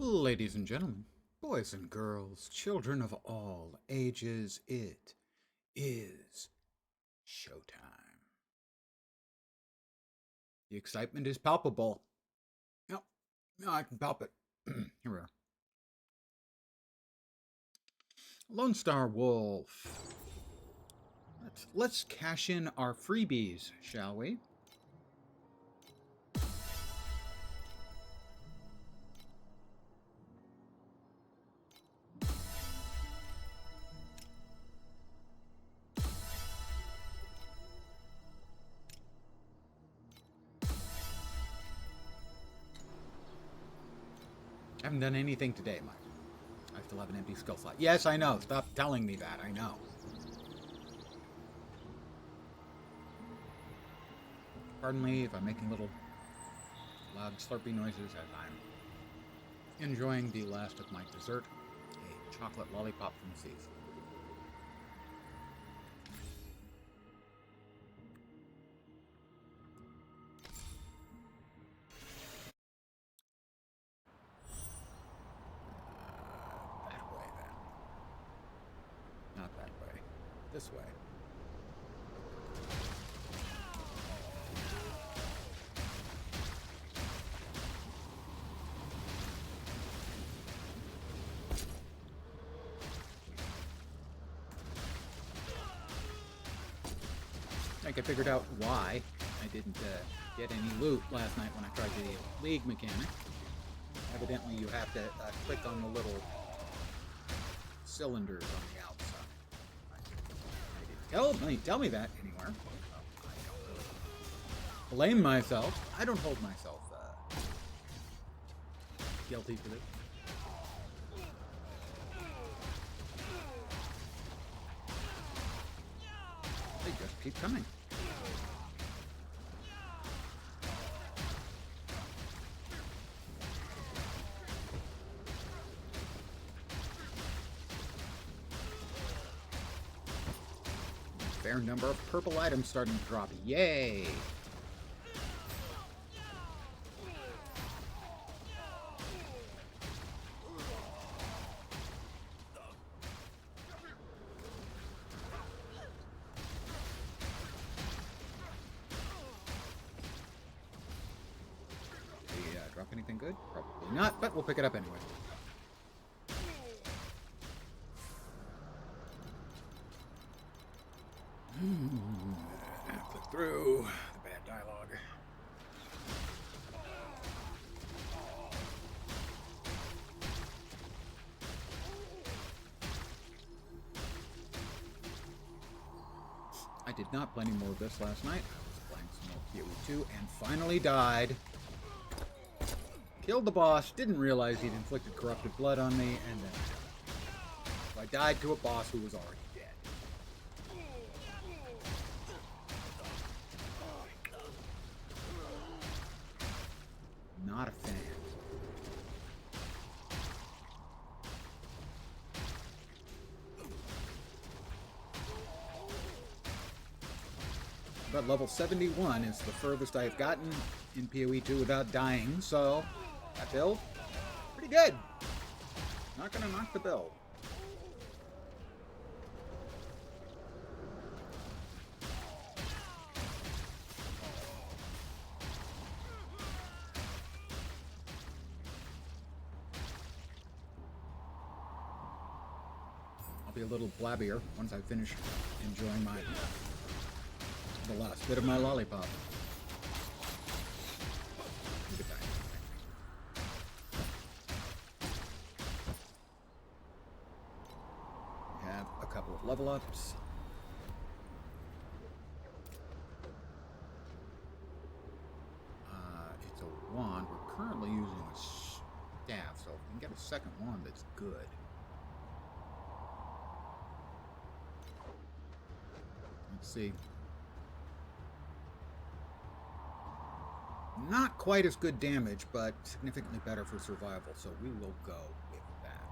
Ladies and gentlemen, boys and girls, children of all ages, it is showtime. The excitement is palpable. No, I can palp it. Here we are. Lone Star Wolf. Let's cash in our freebies, shall we? I haven't done anything today, Mike. I still have an empty skill slot. Yes, I know. Stop telling me that. I know. Pardon me if I'm making little loud slurpy noises as I'm enjoying the last of my dessert, a chocolate lollipop from the seas. That way, then. Not that way. This way. I think I figured out why I didn't get any loot last night when I tried the League mechanic. Evidently, you have to click on the little cylinders on the outside. I didn't tell me that anywhere. So I don't really blame myself. I don't hold myself guilty for this. They just keep coming. Fair number of purple items starting to drop. Yay! Drop anything good? Probably not, but we'll pick it up anyway. Click through the bad dialogue. I did not play any more of this last night. I was playing some more PoE 2 and finally died. Killed the boss, didn't realize he'd inflicted corrupted blood on me, and then I died to a boss who was already dead. Not a fan. But level 71 is the furthest I've gotten in PoE 2 without dying, so that build, pretty good. Not gonna knock the build. I'll be a little blabbier once I finish enjoying the last bit of my lollipop. We have a couple of level ups. It's a wand. We're currently using a staff, so if we can get a second wand that's good. Let's see. Not quite as good damage, but significantly better for survival, so we will go with that.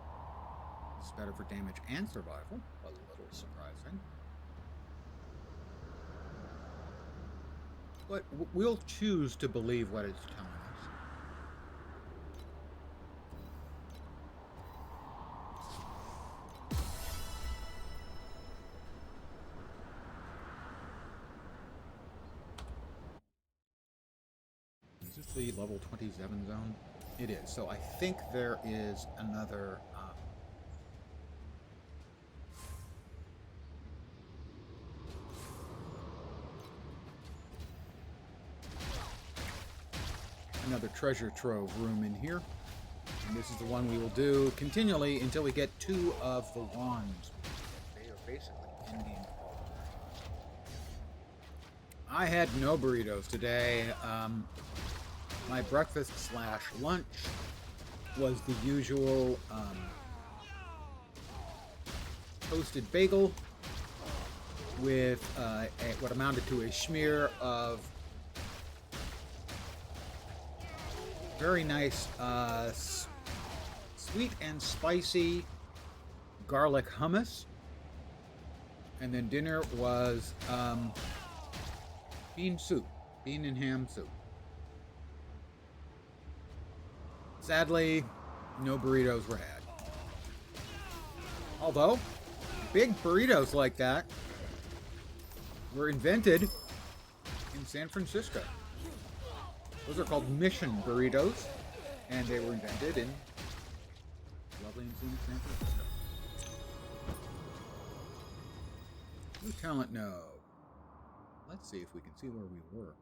It's better for damage and survival, a little surprising. But we'll choose to believe what it's telling us. the level 27 zone? It is. So I think there is another... another treasure trove room in here. And this is the one we will do continually until we get 2 of the wands. They are basically ending. I had no burritos today. My breakfast / lunch was the usual toasted bagel with what amounted to a smear of very nice sweet and spicy garlic hummus. And then dinner was bean soup, bean and ham soup. Sadly, no burritos were had. Although, big burritos like that were invented in San Francisco. Those are called mission burritos, and they were invented in lovely and scenic San Francisco. New talent node. Let's see if we can see where we were.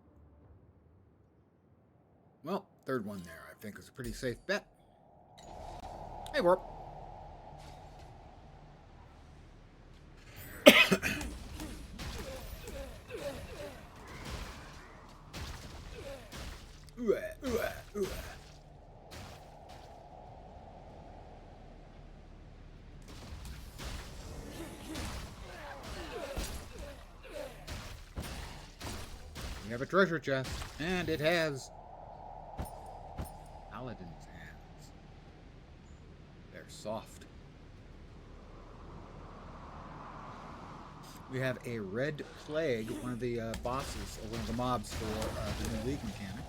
Well, third one there, I think, is a pretty safe bet. Hey, Warp. We have a treasure chest, and it has Paladin's hands. They're soft. We have a red plague, one of the bosses, or one of the mobs for the new league mechanic.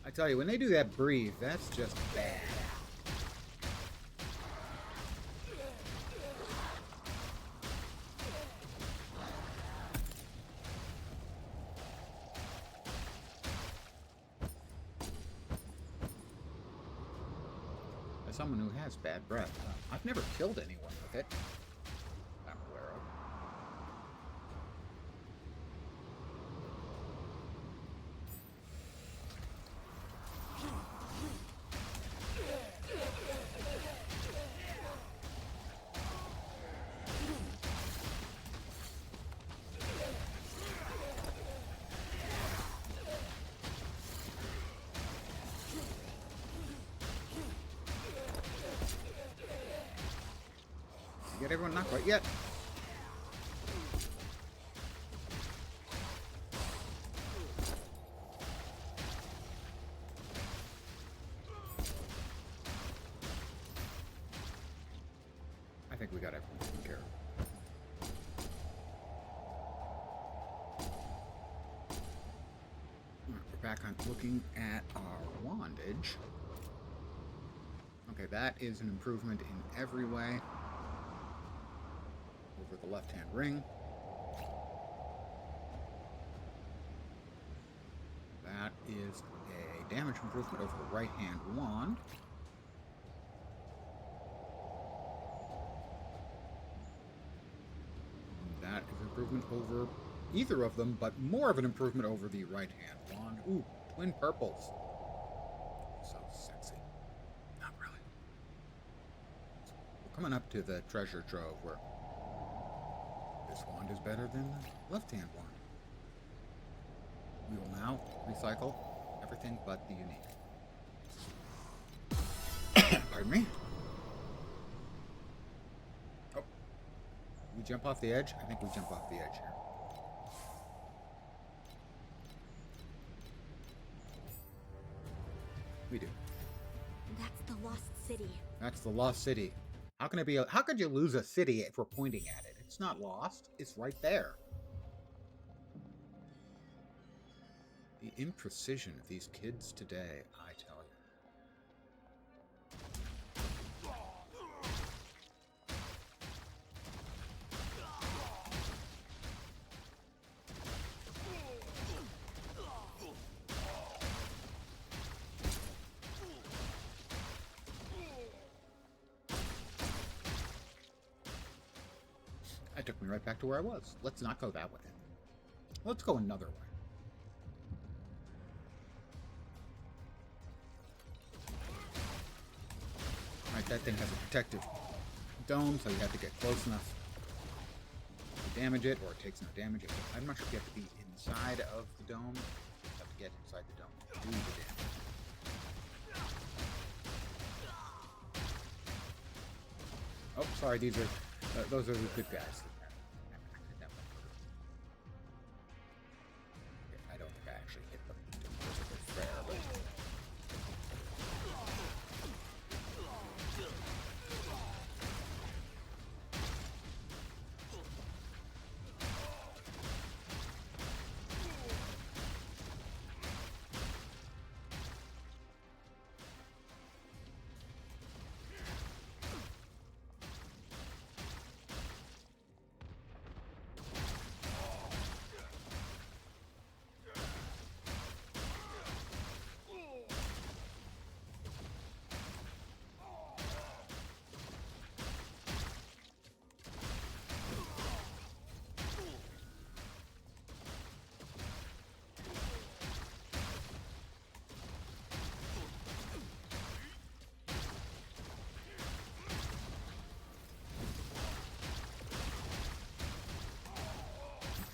I tell you, when they do that breathe, that's just bad. As someone who has bad breath, I've never killed anyone with it. I'm aware of. Get everyone? Not quite yet. I think we got everyone taken care of. We're back on looking at our wandage. Okay, that is an improvement in every way. Over the left-hand ring. That is a damage improvement over the right-hand wand. And that is an improvement over either of them, but more of an improvement over the right-hand wand. Ooh, twin purples. So sexy. Not really. We're coming up to the treasure trove where this wand is better than the left-hand wand. We will now recycle everything but the unique. Pardon me. Oh. We jump off the edge? I think we jump off the edge here. We do. That's the lost city. That's the lost city. How can it be? How could you lose a city if we're pointing at it? It's not lost. It's right there. The imprecision of these kids today, I tell you. That took me right back to where I was. Let's not go that way. Let's go another way. Alright, that thing has a protective dome, so you have to get close enough to damage it, or it takes no damage. I'm not sure if you have to be inside of the dome. You have to get inside the dome to do the damage. Oh, sorry, these are those are the good guys. I don't think I actually hit them perfectly fair, but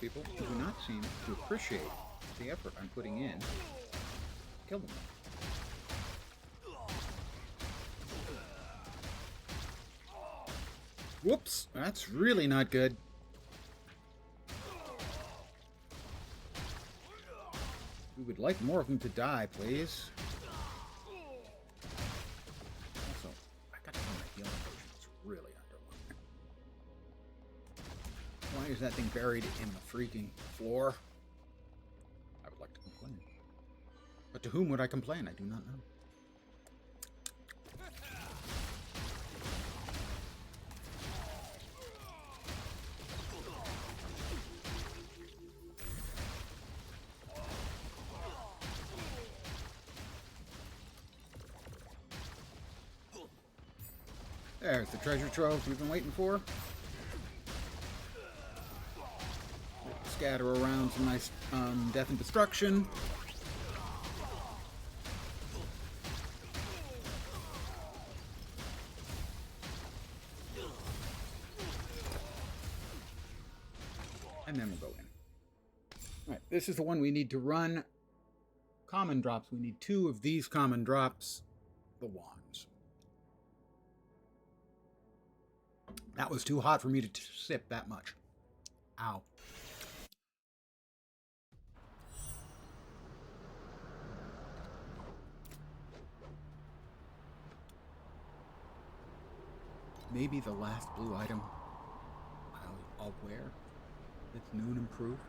people do not seem to appreciate the effort I'm putting in. Kill them. Whoops, that's really not good. We would like more of them to die, please. Also, I gotta find my healing potion. It's really underwhelming. Why is that thing buried in the freaking floor? I would like to complain. But to whom would I complain? I do not know. There's the treasure trove we've been waiting for. Scatter around some nice death and destruction. And then we'll go in. Alright, this is the one we need to run. Common drops. We need 2 of these common drops. The wands. That was too hot for me to sip that much. Ow. Maybe the last blue item I'll wear. It's noon improved.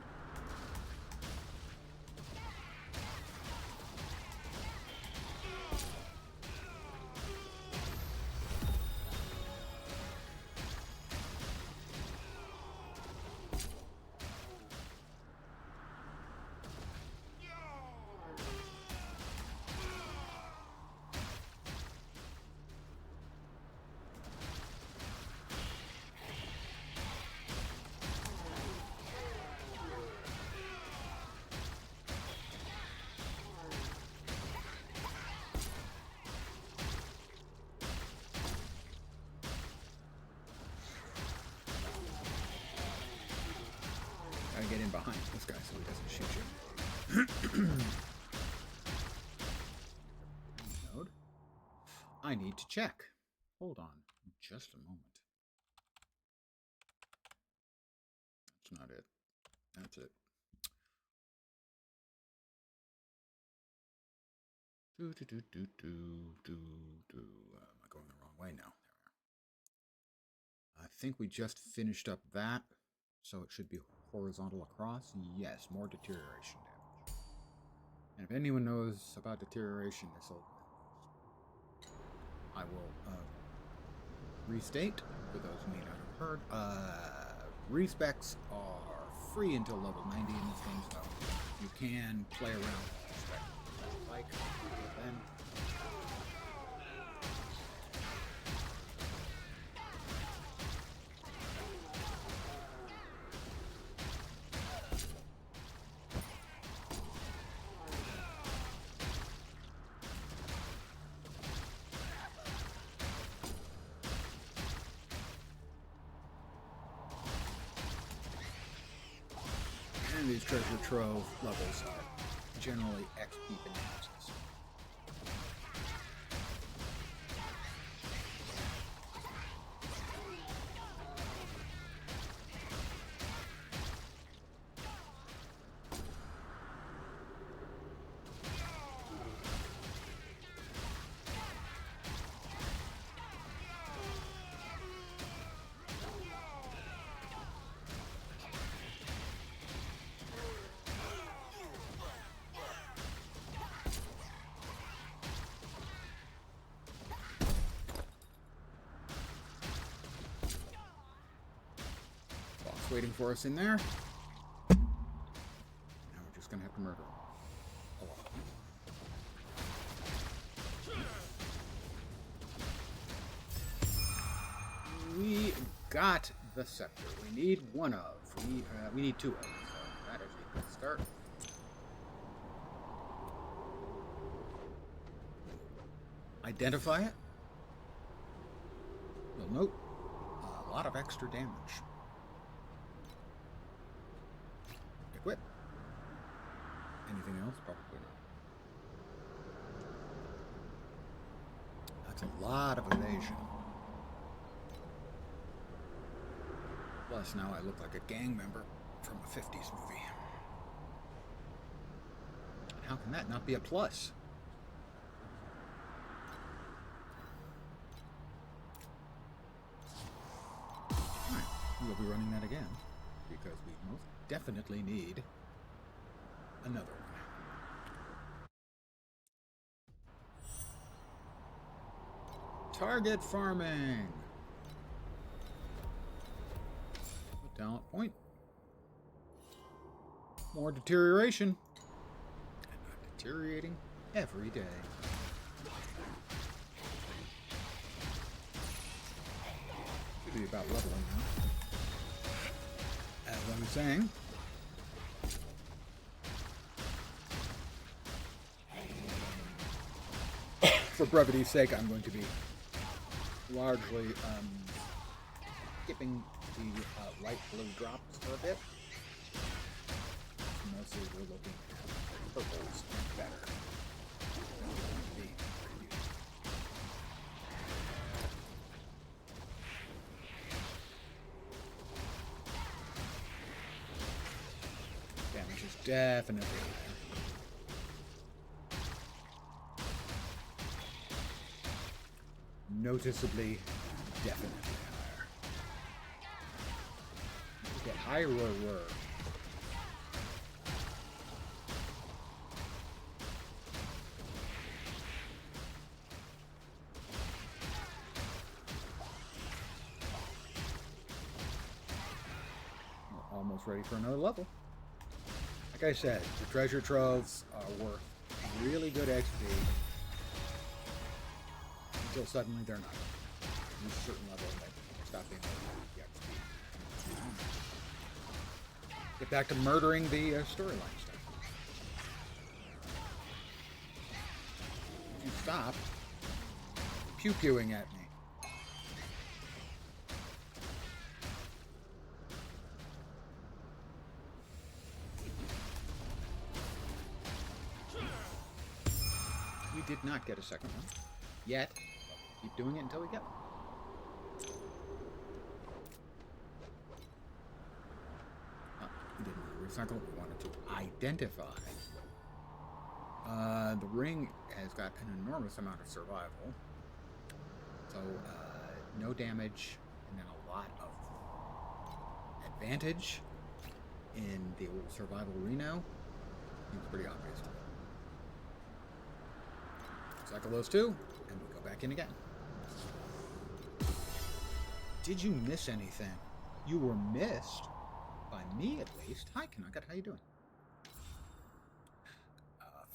Gotta get in behind this guy so he doesn't shoot you. Node. I need to check. Hold on just a moment. That's not it. That's it. Am I going the wrong way now? I think we just finished up that, so it should be horizontal across. Yes, more deterioration damage. And if anyone knows about deterioration, I will restate for those who may not have heard. Respecs are free until level 90 in this game, so you can play around with respect like then. these treasure trove levels are generally XP bonanzas. Waiting for us in there. Now we're just gonna have to murder him. A lot. We got the scepter. We need one of. We need two of. So that is a good start. Identify it. You'll note a lot of extra damage. Equip. Anything else? Probably not. That's a lot of evasion. Plus, now I look like a gang member from a 50s movie. How can that not be a plus? Alright, we'll be running that again, because we most definitely need another one. Target farming. A talent point. More deterioration. And I'm deteriorating every day. Should be about leveling now. As I was saying, for brevity's sake, I'm going to be largely skipping the light blue drops for a bit. Mostly we're looking at purples better. Damage is definitely higher. Noticeably, definitely higher. Get higher or lower. We're almost ready for another level. Like I said, the treasure troves are worth really good XP. Until suddenly they're not. At a certain level, they stop being able to XP. Get back to murdering the storyline stuff. You stop pew-pewing at me. We did not get a second one yet. Keep doing it until we get one. We didn't recycle. We wanted to identify. The ring has got an enormous amount of survival. So, no damage, and then a lot of advantage in the old survival Reno. Seems pretty obvious to me. Cycle those two, and we go back in again. Did you miss anything? You were missed. By me, at least. Hi, Kanaka. How you doing?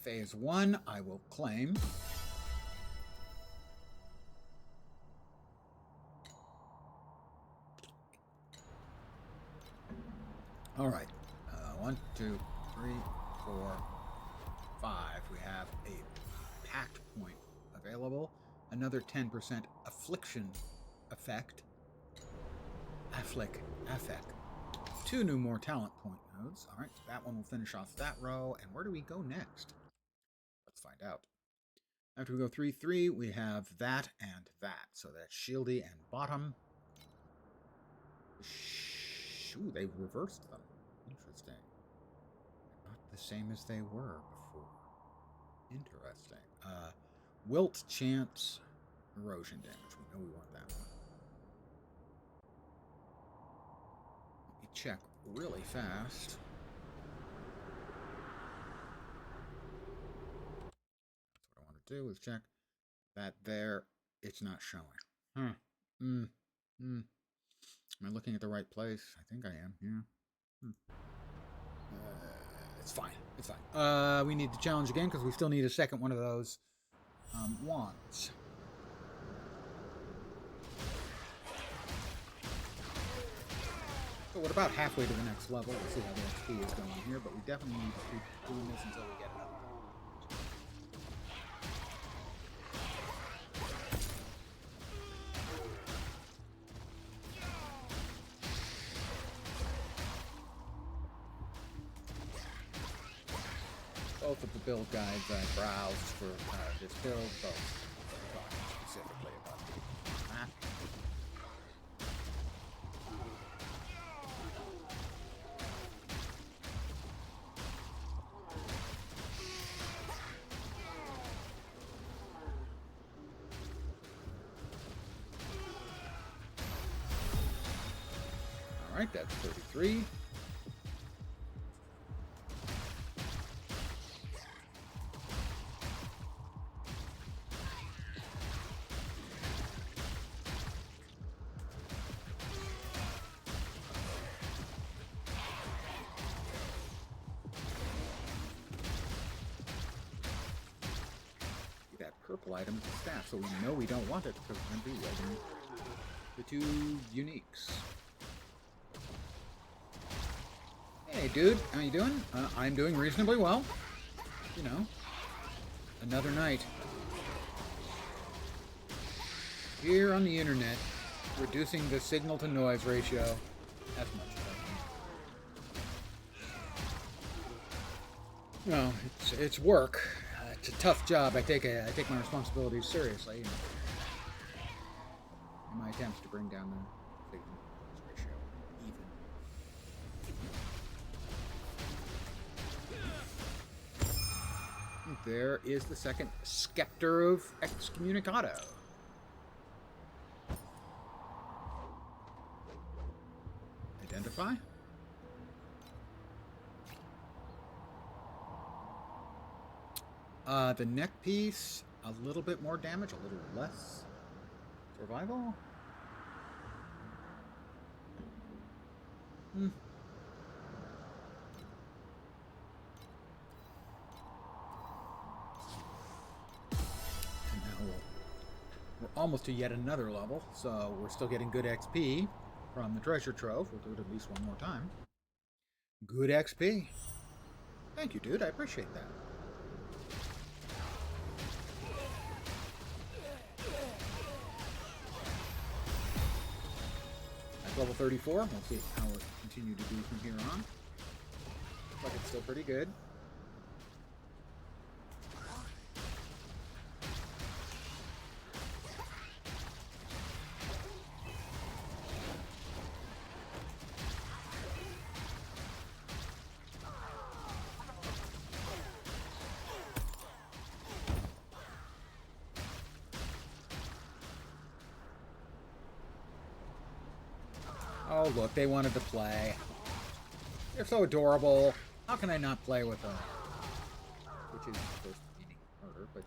Phase 1, I will claim. All right. 1, 2, 3, 4, 5. We have a pact point available. Another 10% affliction effect. Affect. 2 new more talent point nodes. All right, so that one will finish off that row. And where do we go next? Let's find out. After we go 3-3, we have that and that. So that's shieldy and bottom. Ooh, they reversed them. Interesting. Not the same as they were before. Interesting. Wilt, chance, erosion damage. We know we want that one. Let me check really fast. That's what I want to do is check that there. It's not showing. Am I looking at the right place? I think I am. Yeah. It's fine. It's fine. We need to challenge again because we still need a second one of those wands. So we're about halfway to the next level. We'll see how the XP is going here, but we definitely need to keep doing this until we get another one. Both of the build guides I browsed for this build, both talking specifically about that. All right, that's 33. Purple item as a staff, so we know we don't want it because we're going to be wielding the two uniques. Hey dude, how you doing? I'm doing reasonably well. You know, another night. Here on the internet, reducing the signal to noise ratio as much as I can. No, it's work. It's a tough job. I take my responsibilities seriously in my attempts to bring down the signal ratio even. There is the second Scepter of Excommunicado. Identify. The neck piece, a little bit more damage, a little less survival. And now we're almost to yet another level, so we're still getting good XP from the treasure trove. We'll do it at least one more time. Good XP. Thank you, dude. I appreciate that. Level 34. We'll see how it continue to do from here on. Looks like it's still pretty good. Oh, look, they wanted to play. They're so adorable. How can I not play with them? Which is, of course, meaning murder, but...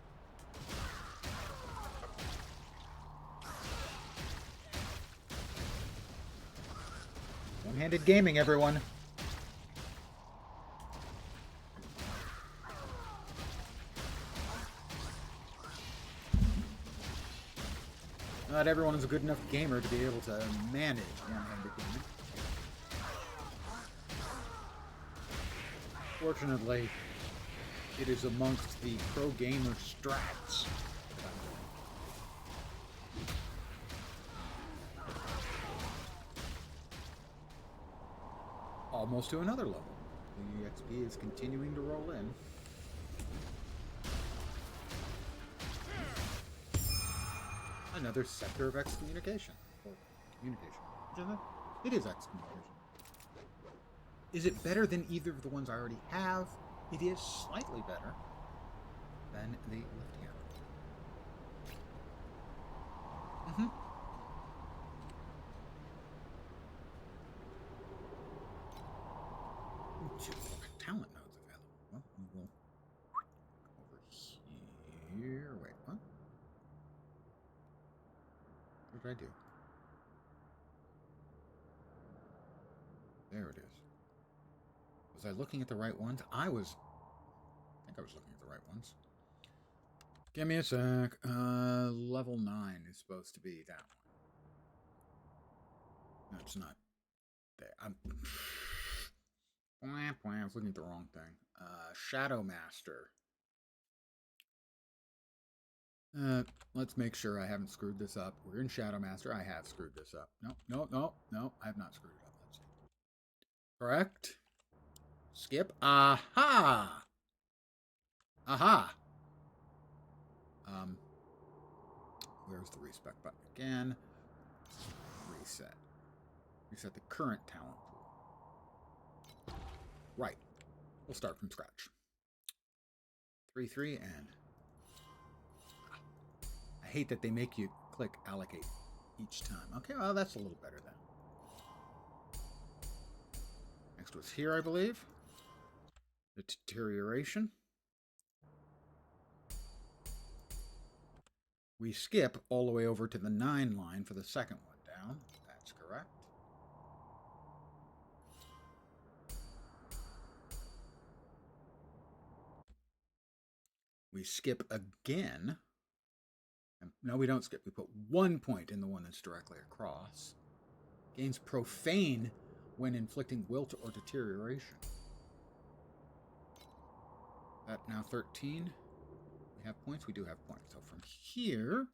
One-handed gaming, everyone. Not everyone is a good enough gamer to be able to manage one-handed gaming. Fortunately, it is amongst the pro gamer strats that I'm doing. Almost to another level. The XP is continuing to roll in. Another sector of excommunication. Or communication. It is excommunication. Is it better than either of the ones I already have? It is slightly better than the left hand. Two talent nodes available. Well, we will over here. Wait, what? What did I do? There it is. Was I looking at the right ones? I think I was looking at the right ones. Give me a sec. Level 9 is supposed to be that one. No, it's not there. I was looking at the wrong thing. Shadow Master. Let's make sure I haven't screwed this up. We're in Shadow Master. I have screwed this up. No. I have not screwed it up. Let's see. Correct. Skip. Aha! Aha! Where's the respec button again? Reset. Reset the current talent pool. Right. We'll start from scratch. 3, and... I hate that they make you click allocate each time. Okay, well, that's a little better then. Next was here, I believe. The deterioration. We skip all the way over to the 9 line for the second one down. That's correct. We skip again. No, we don't skip. We put 1 point in the one that's directly across. Gains profane when inflicting wilt or deterioration. That now 13. We have points? We do have points. So from here...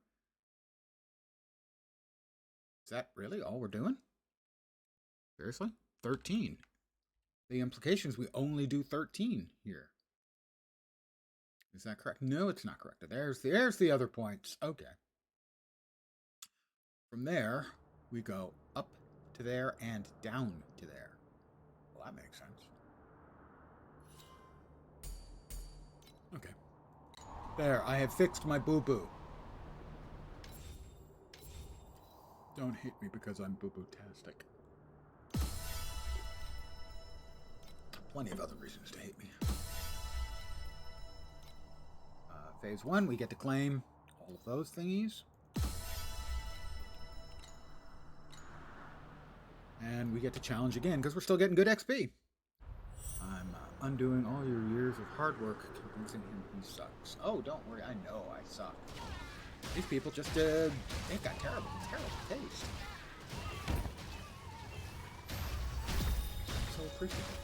Is that really all we're doing? Seriously? 13. The implication is we only do 13 here. Is that correct? No, it's not correct. There's the other points. Okay. From there, we go up to there and down to there. Well, that makes sense. Okay. There, I have fixed my boo-boo. Don't hate me because I'm boo-boo-tastic. Plenty of other reasons to hate me. Phase 1, we get to claim all of those thingies. And we get to challenge again, because we're still getting good XP. I'm undoing all your years of hard work, convincing him he sucks. Oh, don't worry, I know I suck. These people just, they've got terrible taste. So appreciative.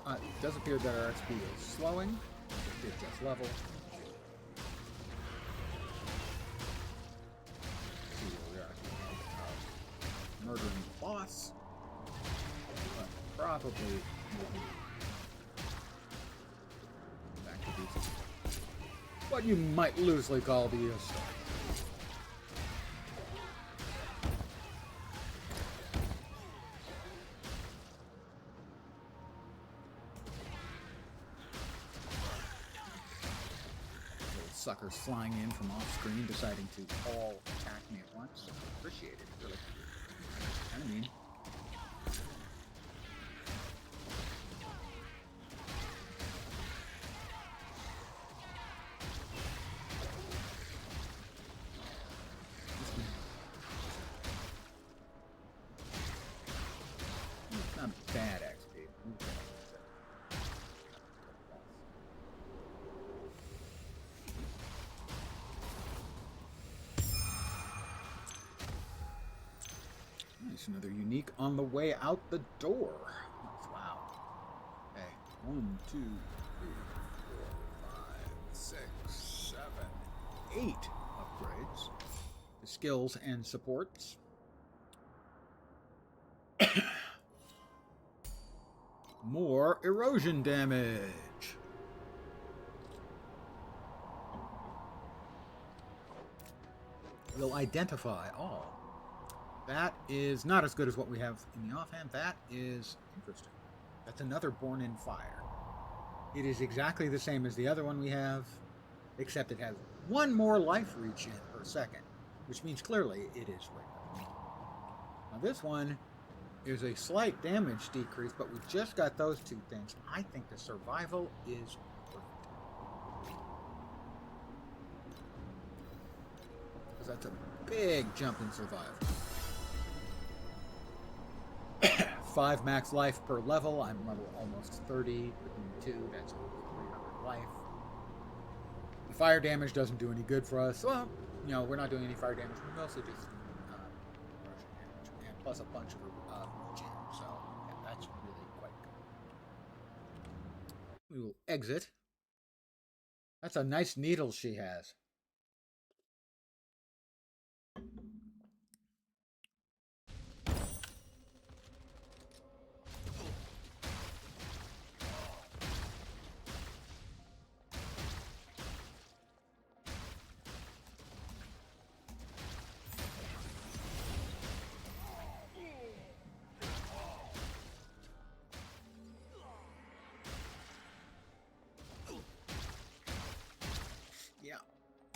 It does appear that our XP is slowing. It just level. See where we are. Murdering the boss. But probably back to these. What you might loosely call the story. Suckers flying in from off screen, deciding to all attack me at once. Appreciate it, really. Kind of mean. It's not bad XP. Another unique on the way out the door. Wow. Okay. 1, 2, 3, 4, 8 upgrades to skills and supports. More erosion damage. Will identify all. That is not as good as what we have in the offhand. That is interesting. That's another Born in Fire. It is exactly the same as the other one we have, except it has one more life reach in per second, which means clearly it is regular. Now this one is a slight damage decrease, but we just got those two things. I think the survival is perfect. Because that's a big jump in survival. 5 max life per level. I'm level almost 30. Between 2, that's 300 life. The fire damage doesn't do any good for us. Well, you know, we're not doing any fire damage. We're mostly just erosion damage. And plus a bunch of gems. So, yeah, that's really quite good. We will exit. That's a nice needle she has.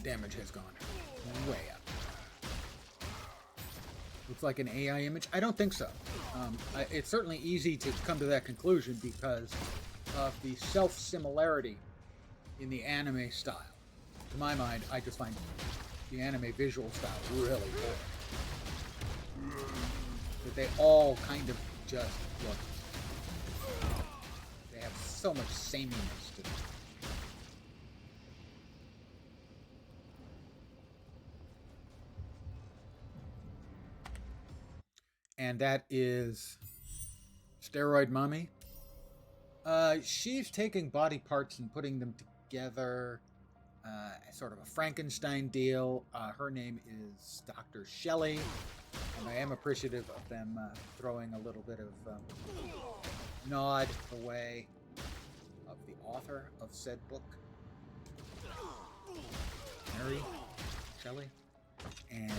Damage has gone way up. Looks like an AI image. I don't think so. It's certainly easy to come to that conclusion because of the self-similarity in the anime style. To my mind, I just find the anime visual style really boring. That they all kind of just look. They have so much sameness to them. And that is Steroid Mommy. She's taking body parts and putting them together. Sort of a Frankenstein deal. Her name is Dr. Shelley. And I am appreciative of them throwing a little bit of nod away of the author of said book. Mary Shelley. And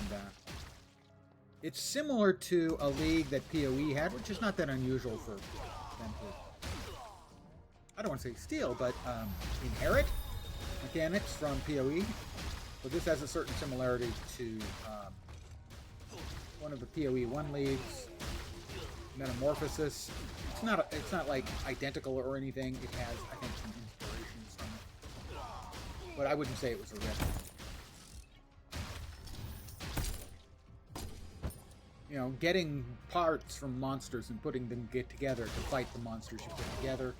it's similar to a league that PoE had, which is not that unusual for them to, I don't want to say steal, but inherit mechanics from PoE. But this has a certain similarity to one of the PoE 1 leagues, Metamorphosis. It's not like identical or anything. It has, I think, some inspirations from it. But I wouldn't say it was a rip. You know, getting parts from monsters and putting them together to fight the monsters you put together.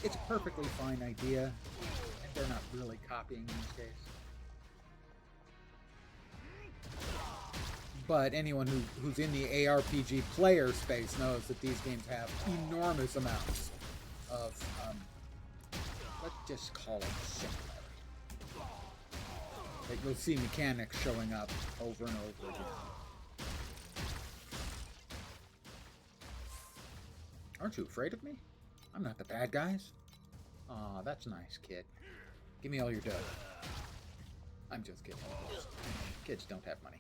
It's a perfectly fine idea. And they're not really copying in this case. But anyone who's in the ARPG player space knows that these games have enormous amounts of, let's just call it similarity. Like you'll see mechanics showing up over and over again. Aren't you afraid of me? I'm not the bad guys. Aw, that's nice, kid. Give me all your dough. I'm just kidding. Kids don't have money.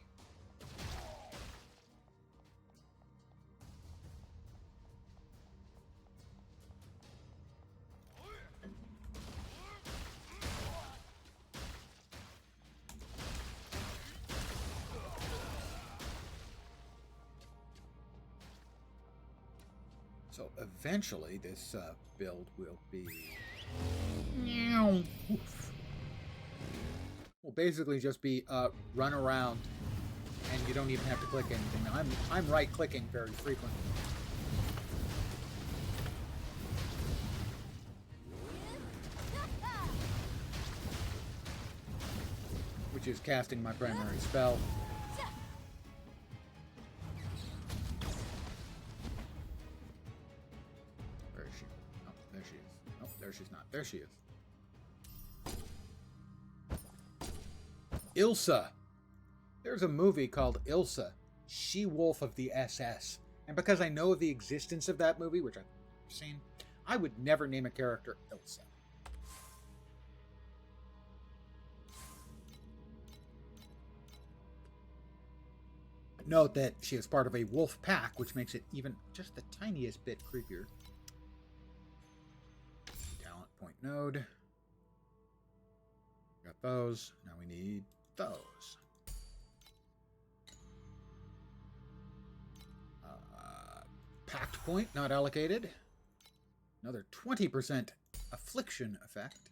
So eventually this build will be... will basically just be run around and you don't even have to click anything. I'm right-clicking very frequently. Which is casting my primary spell. Where is she? Oh, there she is. Oh, there she's not. There she is. Ilsa. There's a movie called Ilsa, She-Wolf of the SS. And because I know of the existence of that movie, which I've seen, I would never name a character Ilsa. Note that she is part of a wolf pack, which makes it even just the tiniest bit creepier. Talent point node. Got those. Now we need those. Pact point not allocated. Another 20% affliction effect.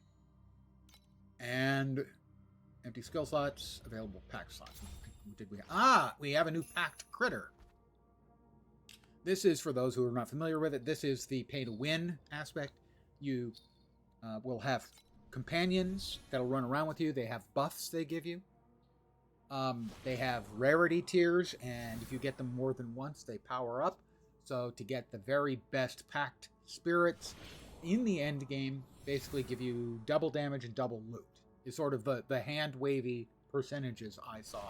And empty skill slots, available pact slots. What did we have? Ah, we have a new pact critter. This is, for those who are not familiar with it, this is the pay-to-win aspect. You will have companions that'll run around with you. They have buffs they give you. They have rarity tiers, and if you get them more than once, they power up. So to get the very best pact spirits in the end game, basically give you double damage and double loot. Is sort of the hand-wavy percentages I saw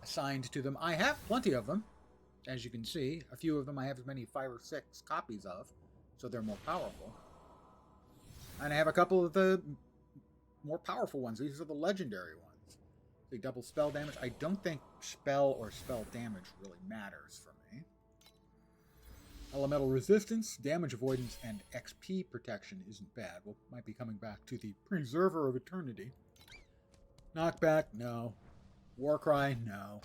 assigned to them. I have plenty of them, as you can see. A few of them I have as many 5 or 6 copies of, so they're more powerful. And I have a couple of the more powerful ones. These are the legendary ones. The double spell damage. I don't think spell or spell damage really matters for me. Elemental resistance, damage avoidance, and XP protection isn't bad. We might be coming back to the Preserver of Eternity. Knockback, no. Warcry, no.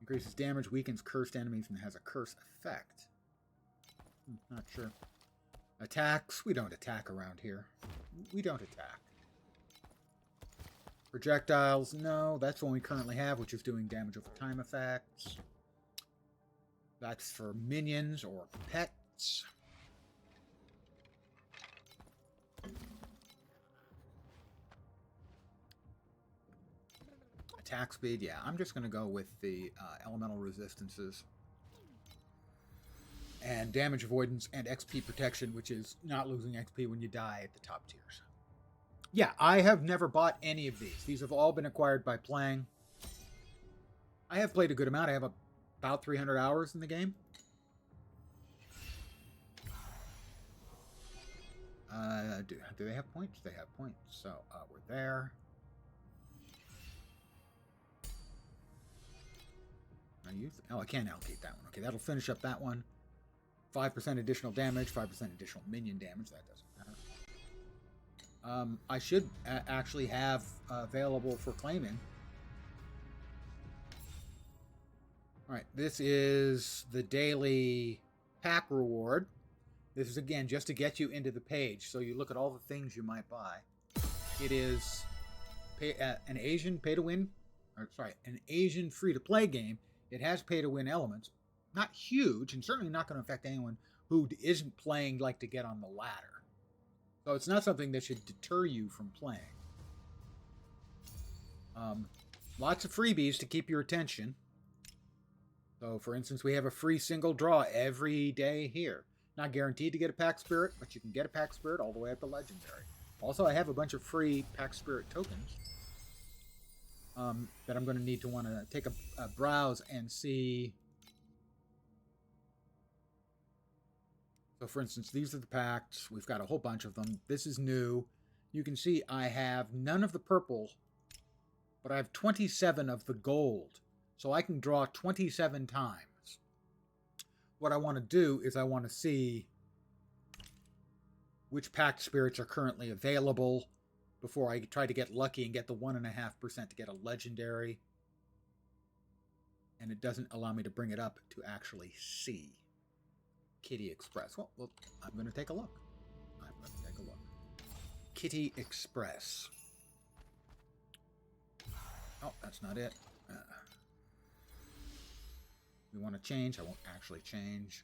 Increases damage, weakens cursed enemies, and has a curse effect. Not sure. Attacks, we don't attack around here. We don't attack. Projectiles, no. That's one we currently have, which is doing damage over time effects. That's for minions or pets. Attack speed, yeah. I'm just going to go with the elemental resistances. And damage avoidance and XP protection, which is not losing XP when you die at the top tiers. Yeah, I have never bought any of these. These have all been acquired by playing. I have played a good amount. I have about 300 hours in the game. Do they have points? They have points. So we're there. I can't allocate that one. Okay, that'll finish up that one. 5% additional damage, 5% additional minion damage. That doesn't matter. I should actually have available for claiming. Alright, this is the daily pack reward. This is, again, just to get you into the page, so you look at all the things you might buy. It is an Asian pay-to-win, an Asian free-to-play game. It has pay-to-win elements. Not huge, and certainly not going to affect anyone who isn't playing like to get on the ladder. So it's not something that should deter you from playing. Lots of freebies to keep your attention. So, for instance, we have a free single draw every day here. Not guaranteed to get a Pack Spirit, but you can get a Pack Spirit all the way up to Legendary. Also, I have a bunch of free Pack Spirit tokens that I'm going to need to want to take a browse and see. So, for instance, these are the packs. We've got a whole bunch of them. This is new. You can see I have none of the purple, but I have 27 of the gold. So I can draw 27 times. What I want to do is I want to see which packed spirits are currently available before I try to get lucky and get the 1.5% to get a legendary. And it doesn't allow me to bring it up to actually see Kitty Express. Well, I'm going to take a look. Kitty Express. Oh, that's not it. We want to change. I won't actually change.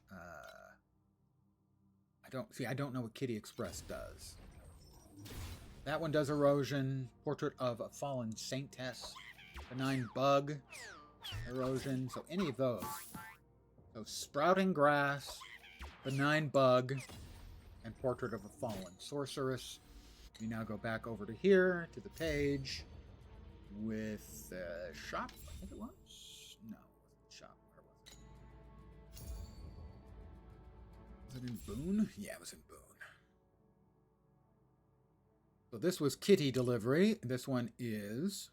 I don't know what Kitty Express does. That one does erosion. Portrait of a Fallen Saintess. Benign Bug. Erosion. So any of those. So Sprouting Grass. Benign Bug. And Portrait of a Fallen Sorceress. We now go back over to here, to the page. with shop. I think it was. No, it wasn't shop. Where was it? Was it in Boone? Yeah, it was in Boone. So this was kitty delivery. This one is.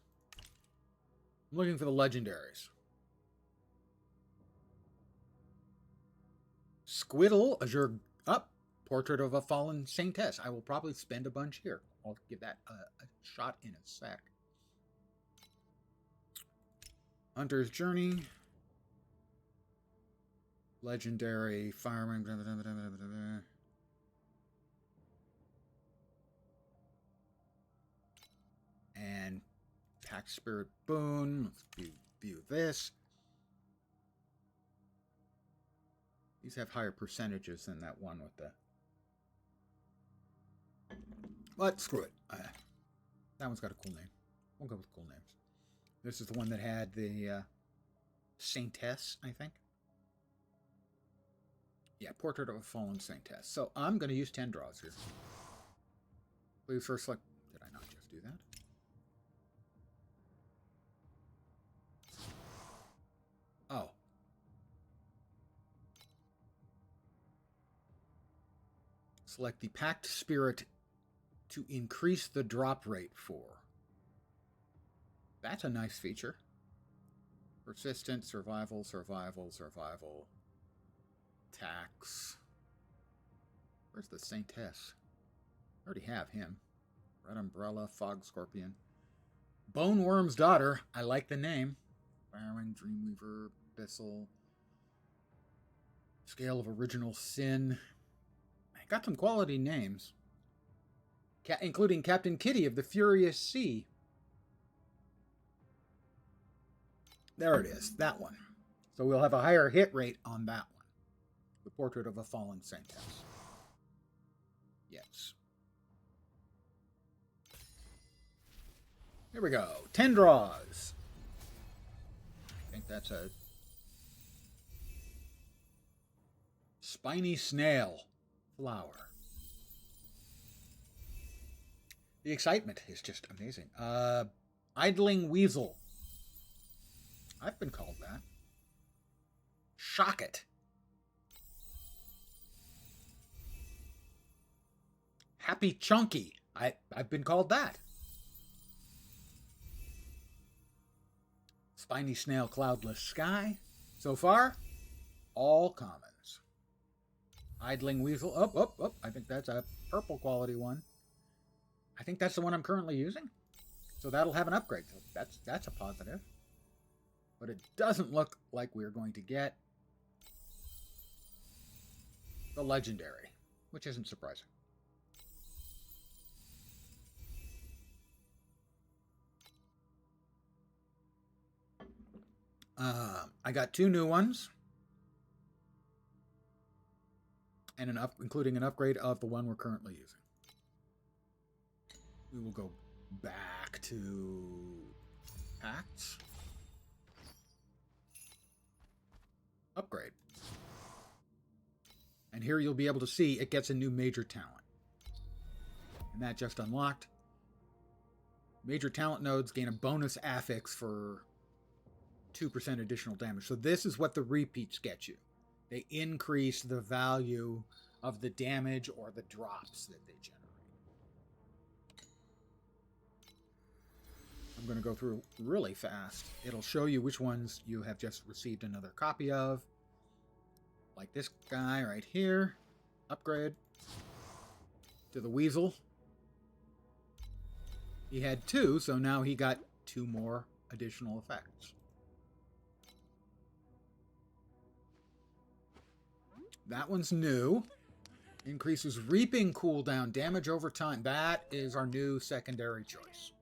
I'm looking for the legendaries. Squiddle, Azure up. Portrait of a Fallen Saintess. I will probably spend a bunch here. I'll give that a shot in a sec. Hunter's Journey. Legendary Fireman. And Pack Spirit Boon. Let's view this. These have higher percentages than that one with the... But screw it. That one's got a cool name. We'll go with cool names. This is the one that had the Saintess, I think. Yeah, Portrait of a Fallen Saintess. So I'm going to use 10 draws here. Please first select... Did I not just do that? Oh. Select the Packed Spirit to increase the drop rate for. That's a nice feature. Persistent, survival, survival, survival. Tax. Where's the Saintess? I already have him. Red Umbrella, Fog Scorpion. Boneworm's Daughter. I like the name. Fireman, Dreamweaver, Abyssal. Scale of Original Sin. I got some quality names. Including Captain Kitty of the Furious Sea. There it is, that one. So we'll have a higher hit rate on that one. The Portrait of a Fallen Saintess. Yes. Here we go. 10 draws. I think that's a Spiny Snail Flower. The excitement is just amazing. Idling Weasel. I've been called that. Shock It. Happy Chunky. I've been called that. Spiny Snail Cloudless Sky. So far, all commons. Idling Weasel. Oh. I think that's a purple quality one. I think that's the one I'm currently using. So that'll have an upgrade. So that's a positive. But it doesn't look like we're going to get the legendary, which isn't surprising. I got 2 new ones. And including an upgrade of the one we're currently using. We will go back to Acts. Upgrade. And here you'll be able to see it gets a new major talent. And that just unlocked. Major talent nodes gain a bonus affix for 2% additional damage. So this is what the repeats get you. They increase the value of the damage or the drops that they generate. I'm going to go through really fast. It'll show you which ones you have just received another copy of. Like this guy right here. Upgrade to the Weasel. He had 2, so now he got 2 more additional effects. That one's new. Increases reaping cooldown, damage over time. That is our new secondary choice.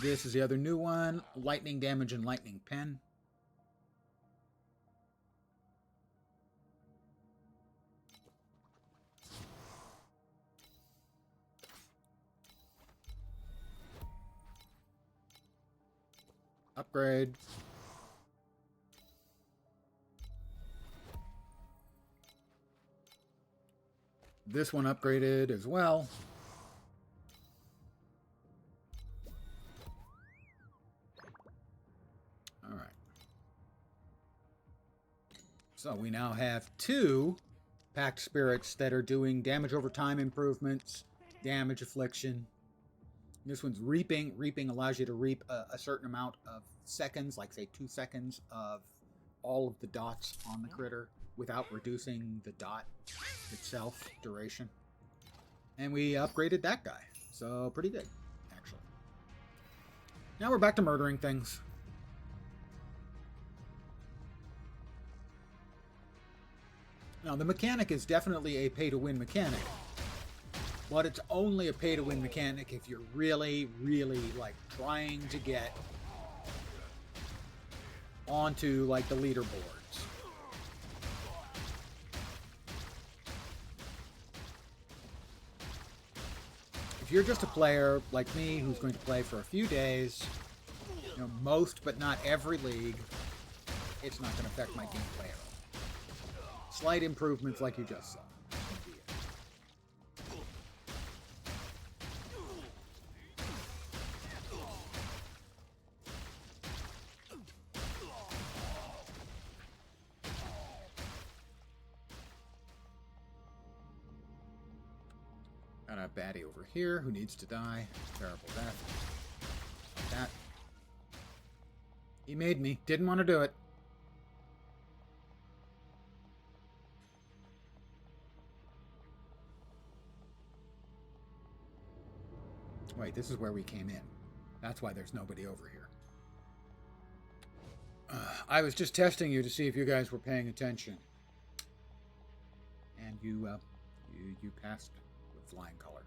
This is the other new one. Lightning damage and lightning pen. Upgrade. This one upgraded as well. All right. So we now have 2 Packed Spirits that are doing damage over time improvements, damage affliction. This one's Reaping. Reaping allows you to reap a certain amount of seconds, like say 2 seconds of all of the dots on the critter without reducing the dot itself duration. And we upgraded that guy. So pretty good, actually. Now we're back to murdering things. Now, the mechanic is definitely a pay-to-win mechanic. But it's only a pay-to-win mechanic if you're really, really, like, trying to get onto, like, the leaderboards. If you're just a player like me who's going to play for a few days, you know, most but not every league, it's not going to affect my gameplay at all. Slight improvements like you just saw. Got a baddie over here who needs to die. Terrible death. Like that. He made me. Didn't want to do it. Wait, this is where we came in. That's why there's nobody over here. I was just testing you to see if you guys were paying attention. And you passed with flying colors.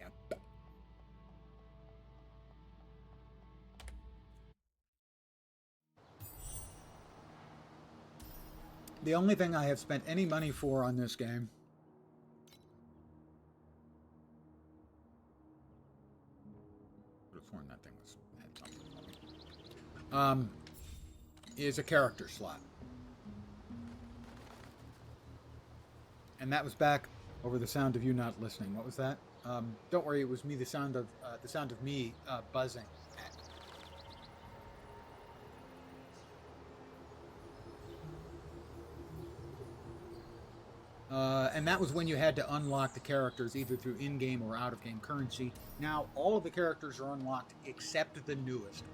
Yep. The only thing I have spent any money for on this game that thing had something for me. Is a character slot. And that was back over the sound of you not listening. What was that? Don't worry, it was me. The sound of me buzzing. And that was when you had to unlock the characters either through in-game or out-of-game currency. Now, all of the characters are unlocked except the newest.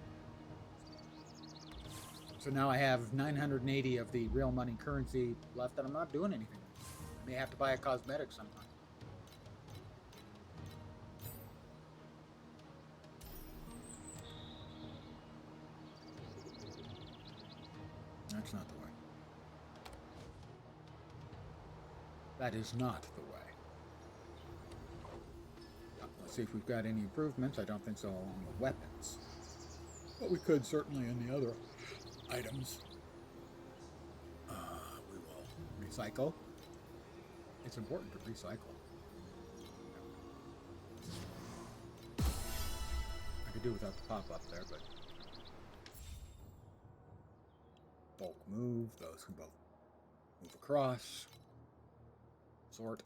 So now I have 980 of the real money currency left that I'm not doing anything. I may have to buy a cosmetic sometime. That's not the way. That is not the way. Let's see if we've got any improvements. I don't think so on the weapons. But we could certainly in the other items. We will recycle. It's important to recycle. I could do without the pop-up there, but... bulk move. Those can both move across. Sort.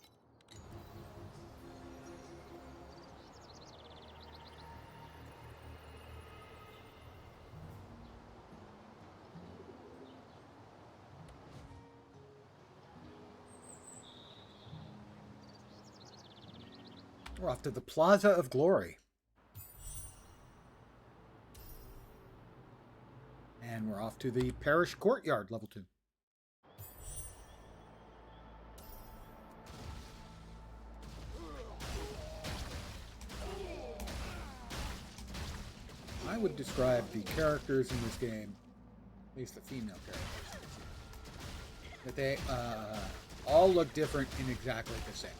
We're off to the Plaza of Glory. And we're off to the Parish Courtyard, level 2. I would describe the characters in this game, at least the female characters in this game, that they all look different in exactly the same way.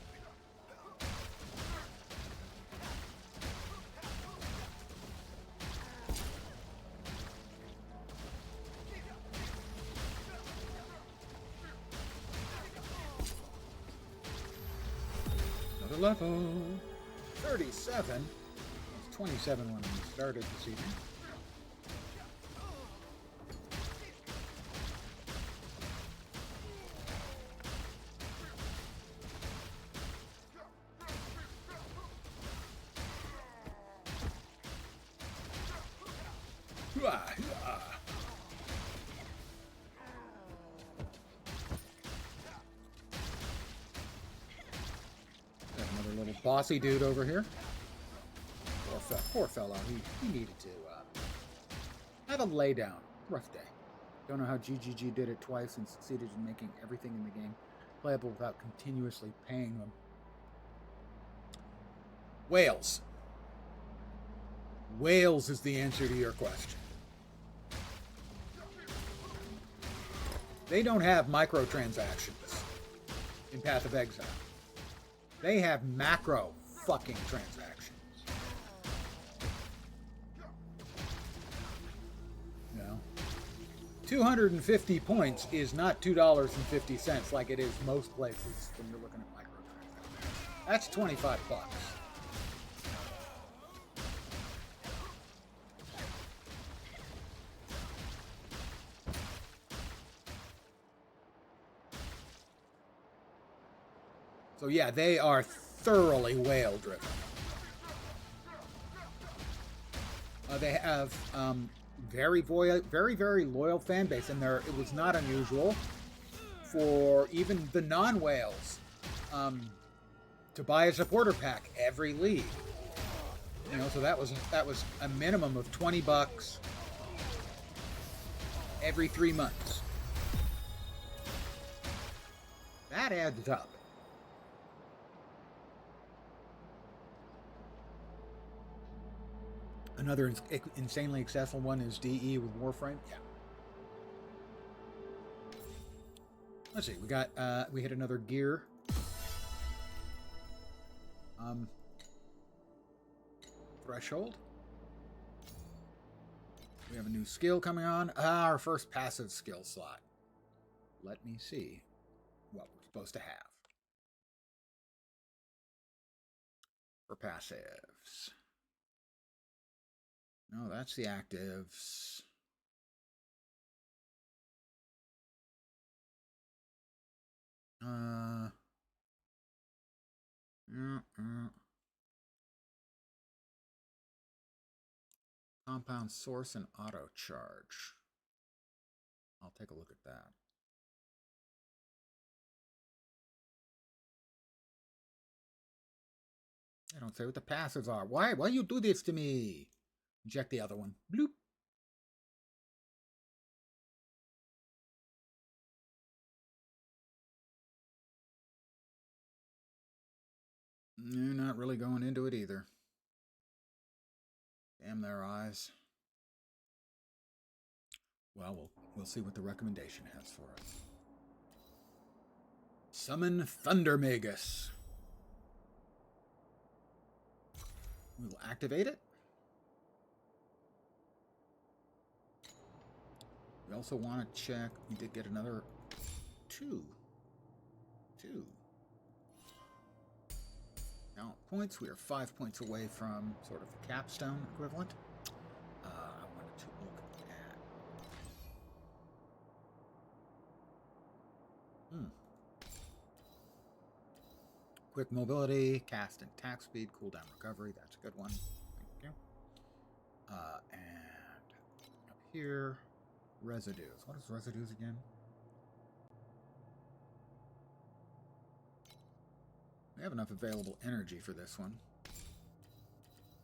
Another level. 37. 27 when we started this evening. Got another little bossy dude over here. Poor fellow. He needed to have a lay down. Rough day. Don't know how GGG did it twice and succeeded in making everything in the game playable without continuously paying them. Whales. Whales is the answer to your question. They don't have microtransactions in Path of Exile. They have macro fucking transactions. You know, 250 points is not $2.50 like it is most places when you're looking at microtransactions. That's 25 bucks. So yeah, they are thoroughly whale driven. They have very loyal fan base, and it was not unusual for even the non-whales to buy a supporter pack every league. You know, so that was a minimum of $20 every 3 months. That adds up. Another insanely accessible one is DE with Warframe. Yeah. Let's see. We hit another gear. Threshold. We have a new skill coming on. Our first passive skill slot. Let me see what we're supposed to have for passives. No, that's the actives. Compound source and auto charge. I'll take a look at that. I don't say what the passives are. Why you do this to me? Inject the other one. Bloop. You're not really going into it either. Damn their eyes. Well, we'll see what the recommendation has for us. Summon Thundermagus. We will activate it. We also want to check. We did get another two. Now, points. We are 5 points away from sort of the capstone equivalent. I wanted to look at. Quick mobility, cast and attack speed, cooldown recovery. That's a good one. Thank you. And up here, residues. What is residues again? We have enough available energy for this one.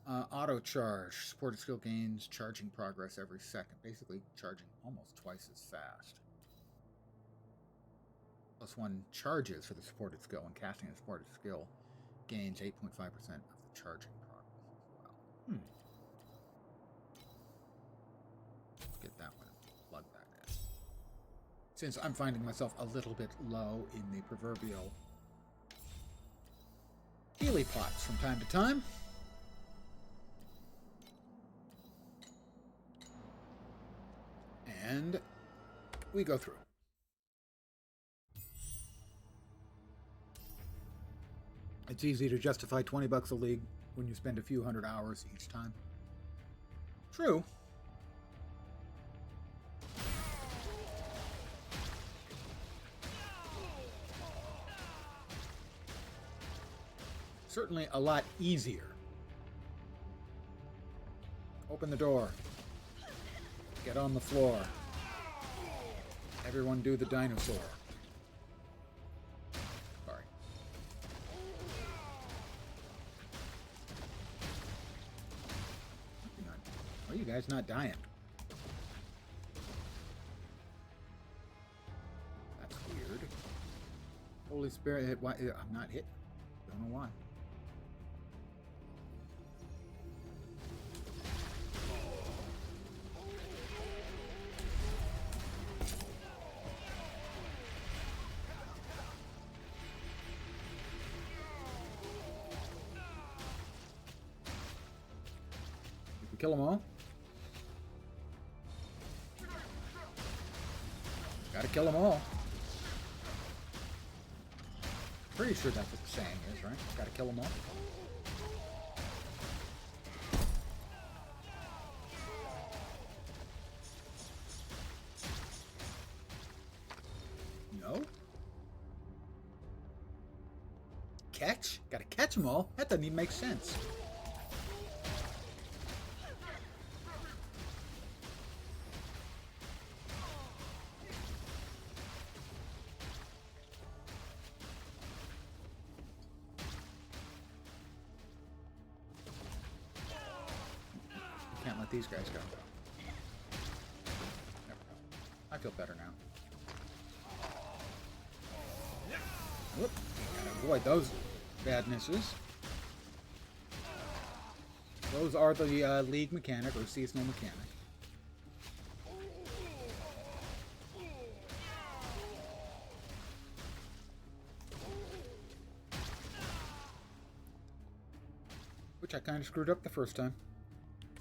Auto charge. Supported skill gains charging progress every second. Basically charging almost twice as fast. +1 charges for the supported skill, and casting a supported skill gains 8.5% of the charging progress as well. Let's get that one and plug that in. Since I'm finding myself a little bit low in the proverbial Healy pots from time to time. And we go through. It's easy to justify 20 bucks a league when you spend a few hundred hours each time. True. Certainly a lot easier. Open the door. Get on the floor. Everyone do the dinosaur. Sorry. Are you guys not dying? That's weird. Holy Spirit, why? I'm not hit. Don't know why. Kill them all. Gotta kill them all. Pretty sure that's what the saying is, right? Gotta kill them all. No? Catch? Gotta catch them all? That doesn't even make sense. Can't let these guys go. I feel better now. Whoop. Gotta avoid those badnesses. Those are the league mechanic or seasonal mechanic. Which I kind of screwed up the first time.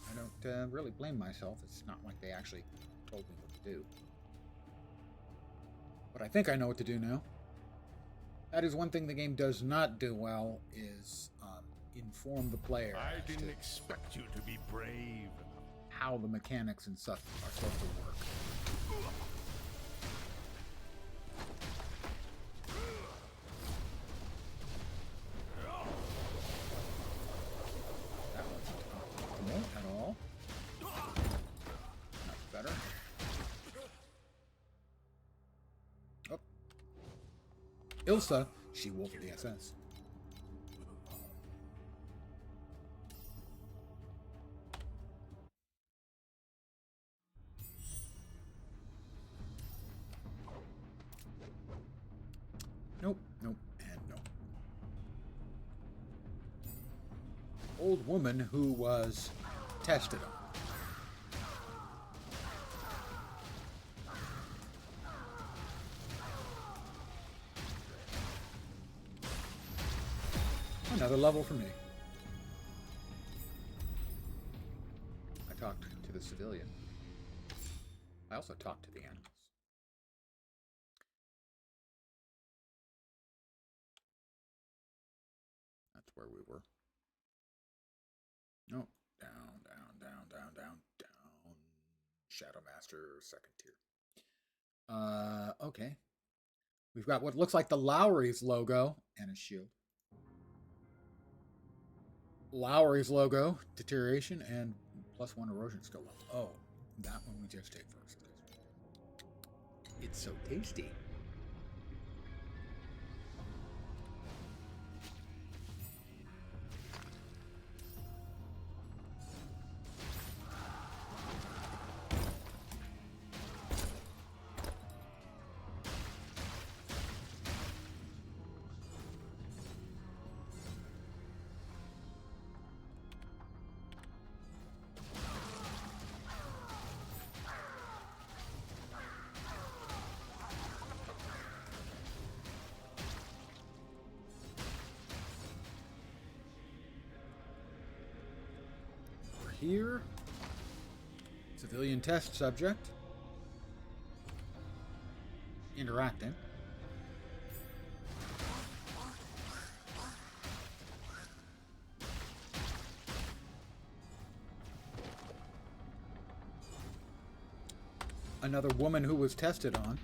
I don't really blame myself. It's not like they actually told me what to do. But I think I know what to do now. That is one thing the game does not do well, is inform the player. I didn't expect you to be brave. How the mechanics and stuff are supposed to work. That wasn't optimal at all. Not better. Oh. Ilsa, she-wolf of the SS. Nope, nope, and nope. Old woman who was tested on. Another level for me. I talked to the civilian. I also talked to the animals. That's where we were. No, down, down, down, down, down, down. Shadow Master, second tier. Okay. We've got what looks like the Lowry's logo and a shield. Lowry's logo, deterioration, and +1 erosion skill level. Oh, that one we just take first. It's so tasty. Here, civilian test subject, interacting. Another woman who was tested on.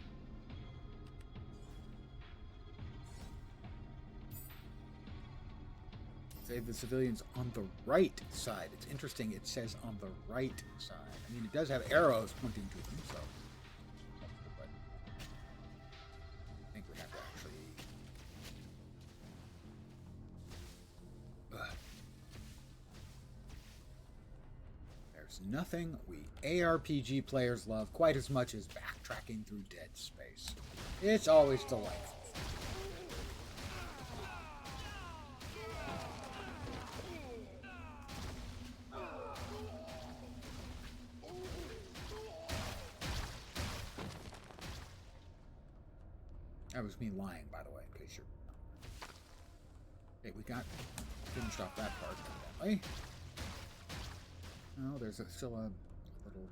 Save the civilians on the right side. It's interesting, it says on the right side. I mean, it does have arrows pointing to them, so. But I think we have to actually. There's nothing we ARPG players love quite as much as backtracking through dead space. It's always delightful. That was me lying, by the way, in case you're. Okay, we finished off that part, evidently. No, there's still a little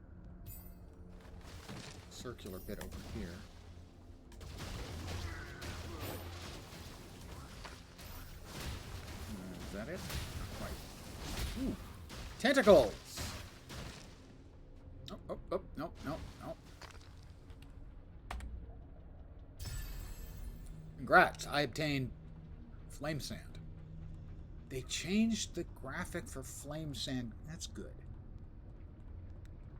circular bit over here. Is that it? Not quite. Ooh! Tentacles! Oh, no. Congrats, I obtained flame sand. They changed the graphic for flame sand. That's good.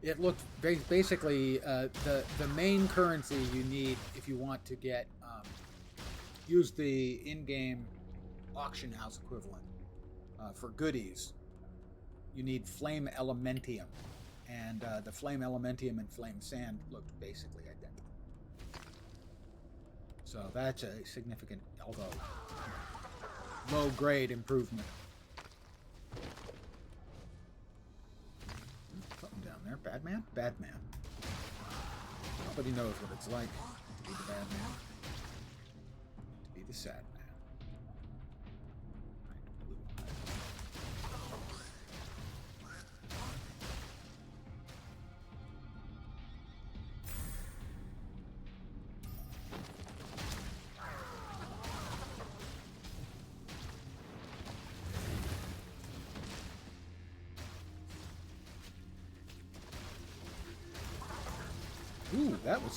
It looked basically the main currency you need if you want to get use the in-game auction house equivalent for goodies. You need flame elementium, and the flame elementium and flame sand looked basically identical. So that's a significant, although low-grade improvement. Something down there. Bad man? Bad man. Nobody knows what it's like to be the bad man. To be the sad man. Ooh, that was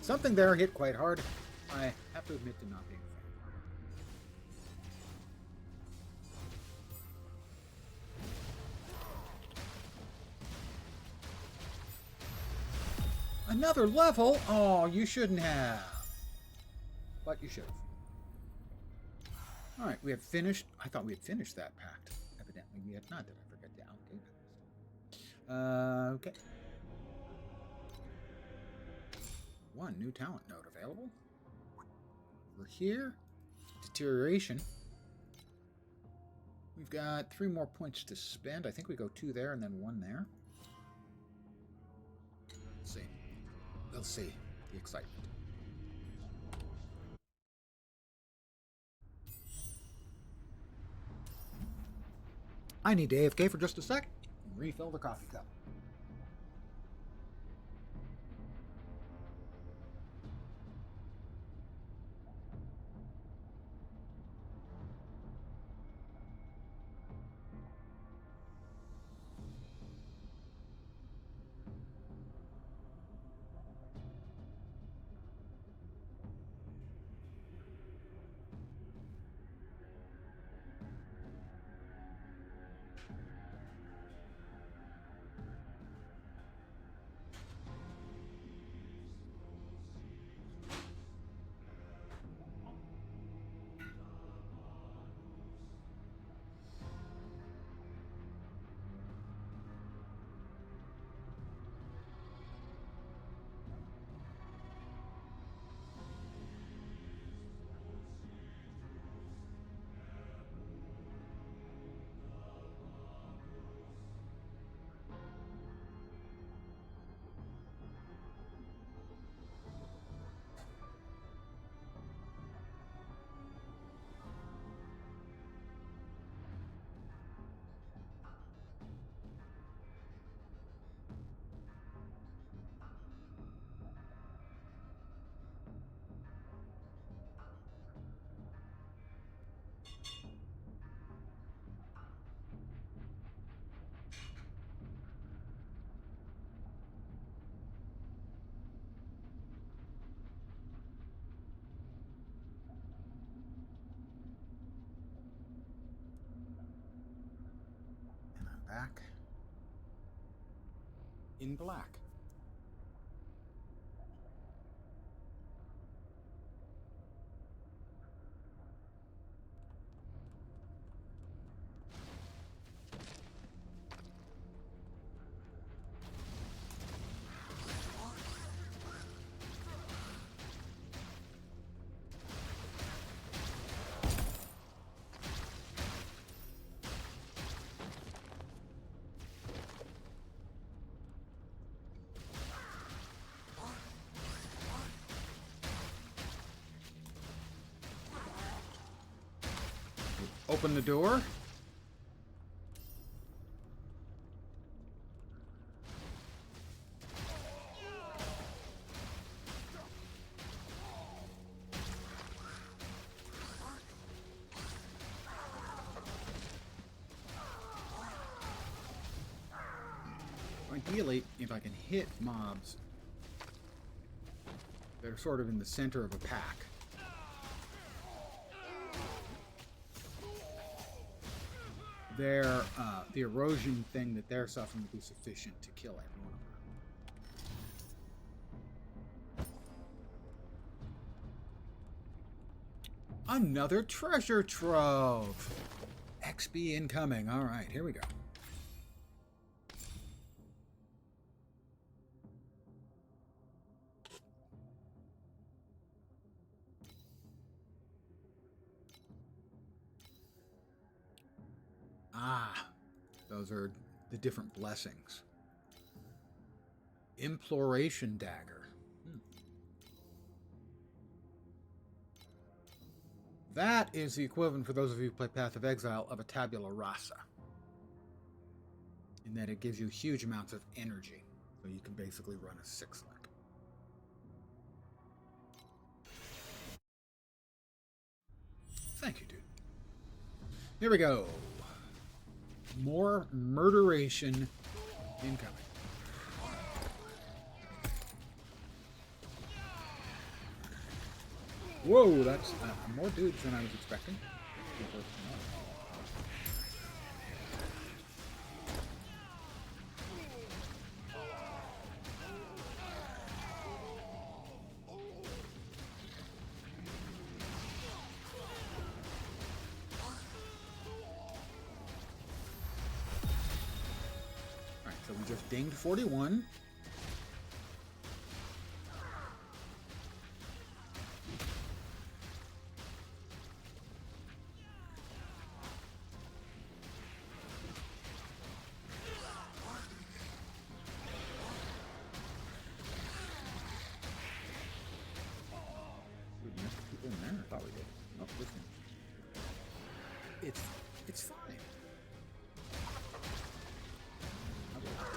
something there hit quite hard. I have to admit to not being a fan. Another level? Oh, you shouldn't have. But you should have. Alright, we have finished. I thought we had finished that pact. Evidently we had not. Did I forget to allocate? Okay. One new talent node available. Over here, deterioration. We've got 3 more points to spend. I think we go 2 there and then 1 there. Let's see. We'll see the excitement. I need to AFK for just a sec and refill the coffee cup. back in black. Open the door. Ideally, if I can hit mobs that are sort of in the center of a pack. The erosion thing that they're suffering will be sufficient to kill everyone. Another treasure trove! XP incoming. Alright, here we go. Ah, those are the different blessings. Imploration dagger. That is the equivalent, for those of you who play Path of Exile, of a tabula rasa. In that it gives you huge amounts of energy. So you can basically run a 6-link. Thank you, dude. Here we go. More murderation incoming. Whoa, that's more dudes than I was expecting. So we just dinged 41. We missed people in there? I thought we did. Nope, this one. It's fine.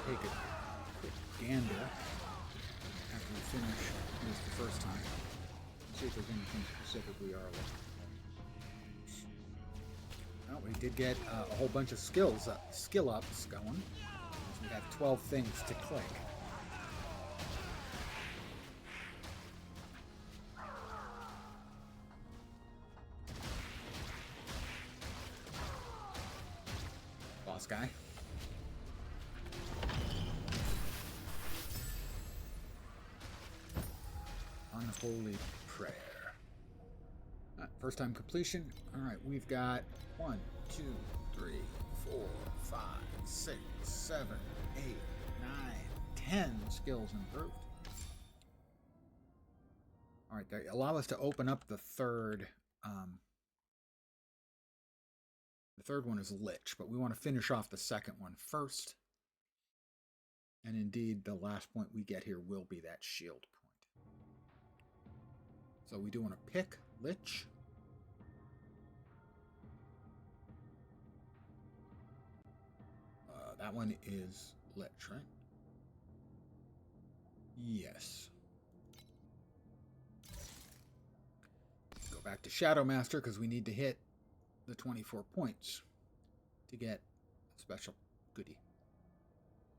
Take a quick gander after we finish this the first time. See if there's anything specific we are looking for. Well, we did get a whole bunch of skill ups going. We have 12 things to click. Boss guy. Unholy prayer. First time completion. Alright, we've got 1, 2, 3, 4, 5, 6, 7, 8, 9, 10 skills improved. Alright, they allow us to open up the third. The third one is Lich, but we want to finish off the second one first. And indeed, the last point we get here will be that shield point. So we do want to pick Lich. That one is Lich, right? Yes. Go back to Shadow Master because we need to hit the 24 points to get a special goodie.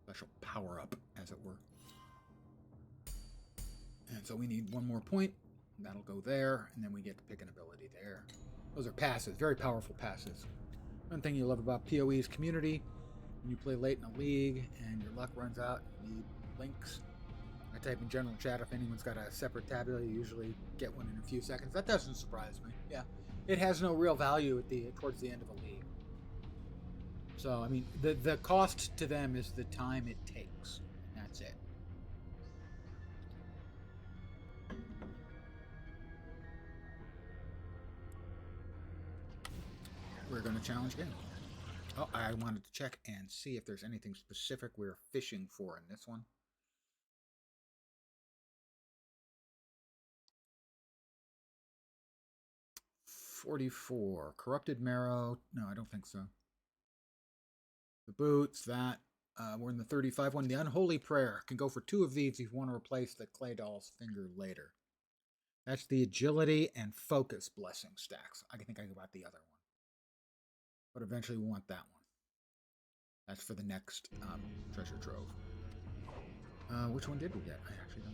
Special power-up, as it were. And so we need one more point. That'll go there, and then we get to pick an ability there. Those are passes, very powerful passes. One thing you love about PoE's community When you play late in a league and your luck runs out, you need links. I type in general chat if anyone's got a separate tabula. You usually get one in a few seconds. That doesn't surprise me. Yeah, it has no real value towards the end of a league. So I mean, the cost to them is the time it takes. That's it. We're going to challenge again. Oh, I wanted to check and see if there's anything specific we're fishing for in this one. $44. Corrupted marrow. No, I don't think so. The boots, that. We're in the 35 one. The unholy prayer. Can go for 2 of these if you want to replace the clay doll's finger later. That's the agility and focus blessing stacks. I think I got the other one. But eventually we want that one. That's for the next treasure trove. Which one did we get? I actually don't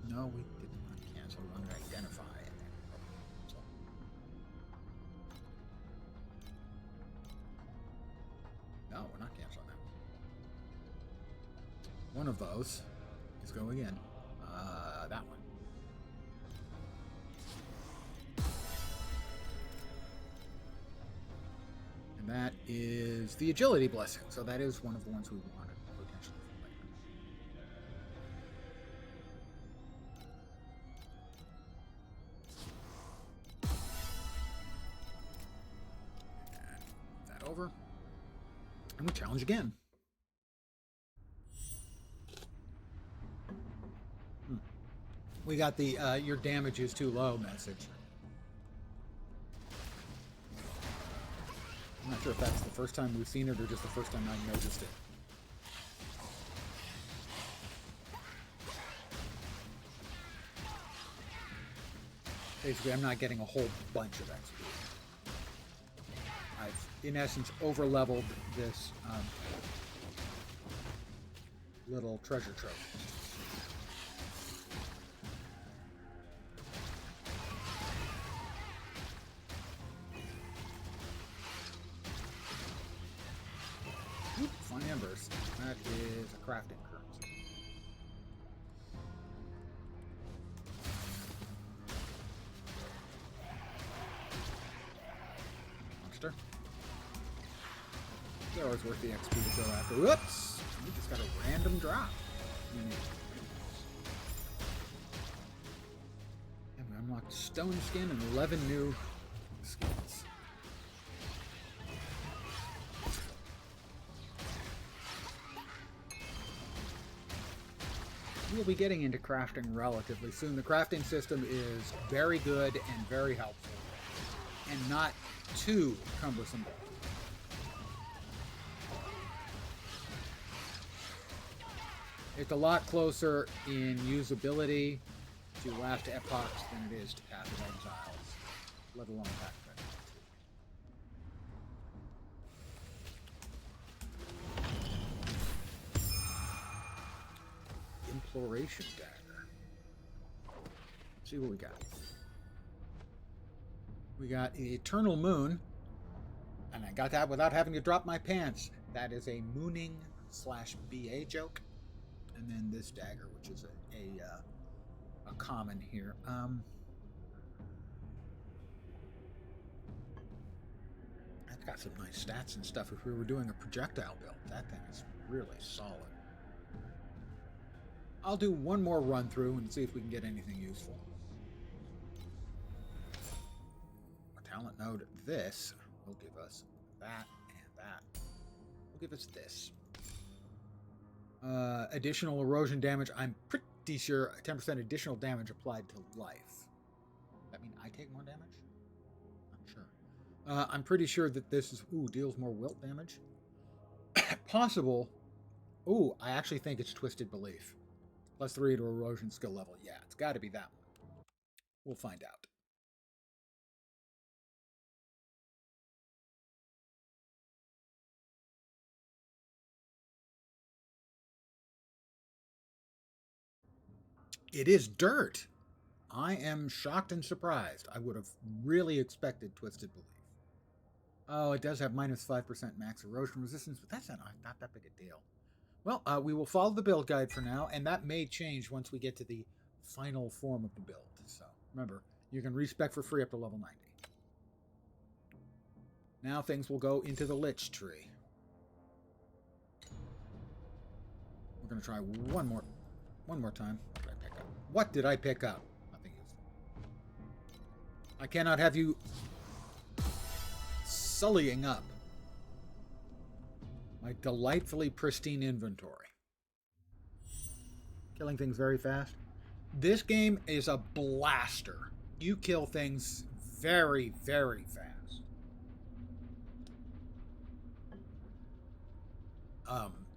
know. No, we did not cancel. We wanted to identify. No, we're not canceling that one. One of those is going in. That one. And that is the agility blessing. So that is one of the ones we wanted potentially for later. And move that over. And we challenge again. We got the your damage is too low message. I'm not sure if that's the first time we've seen it or just the first time I noticed it. Basically, I'm not getting a whole bunch of XP. I've, in essence, over-leveled this little treasure trove. Fine embers. That is a crafting currency. Monster. They're always worth the XP to go after. Whoops! We just got a random drop. And we unlocked stone skin and 11 new skins. We'll be getting into crafting relatively soon. The crafting system is very good and very helpful, and not too cumbersome. It's a lot closer in usability to Last Epochs than it is to Path of Exiles, let alone Path of Imploration Dagger. Let's see what we got. We got the Eternal Moon, and I got that without having to drop my pants. That is a mooning / BA joke. And then this dagger, which is a common here. That's got some nice stats and stuff. If we were doing a projectile build, that thing is really solid. I'll do one more run through and see if we can get anything useful. A talent node, this will give us that and that. Will give us this. Additional erosion damage. I'm pretty sure 10% additional damage applied to life. That mean I take more damage? Not sure. I'm pretty sure that this is deals more wilt damage. Possible. I actually think it's Twisted Belief. +3 to erosion skill level. Yeah, it's got to be that one. We'll find out. It is dirt. I am shocked and surprised. I would have really expected Twisted Belief. Oh, it does have minus 5% max erosion resistance, but that's not that big a deal. Well, we will follow the build guide for now, and that may change once we get to the final form of the build. So remember, you can respec for free up to level 90. Now things will go into the Lich Tree. We're going to try one more time. What did I pick up? Nothing useful. I cannot have you sullying up my delightfully pristine inventory. Killing things very fast. This game is a blaster. You kill things very, very fast.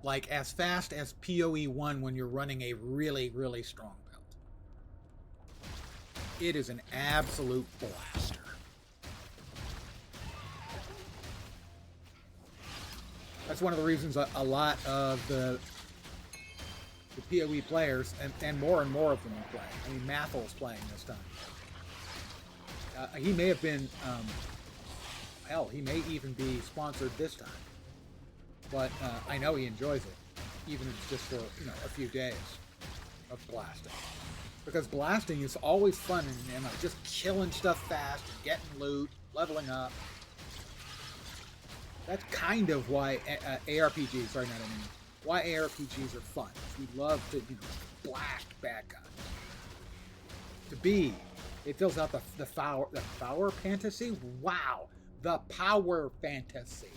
Like as fast as PoE 1 when you're running a really, really strong build. It is an absolute blaster. That's one of the reasons a lot of the PoE players, and more of them are playing. I mean, Mathel's playing this time. He may have been, hell, he may even be sponsored this time. But I know he enjoys it, even if it's just for, a few days of blasting. Because blasting is always fun, and just killing stuff fast, and getting loot, leveling up. That's kind of why ARPGs, sorry, not anymore, why ARPGs are fun. We love to, blast bad guys. To be, it fills out the power fantasy. Wow, the power fantasy.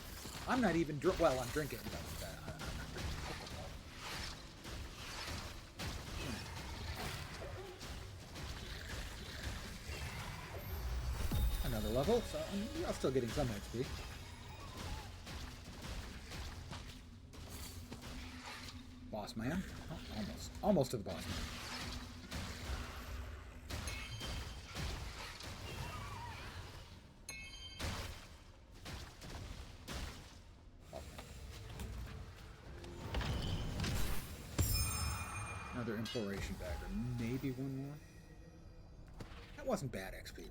I'm not even well, I'm drinking, but I'm not drinking alcohol. Another level, so I'm still getting some XP. Boss man. Oh, almost to the boss man. Another imploration dagger. Maybe one more. That wasn't bad XP, really.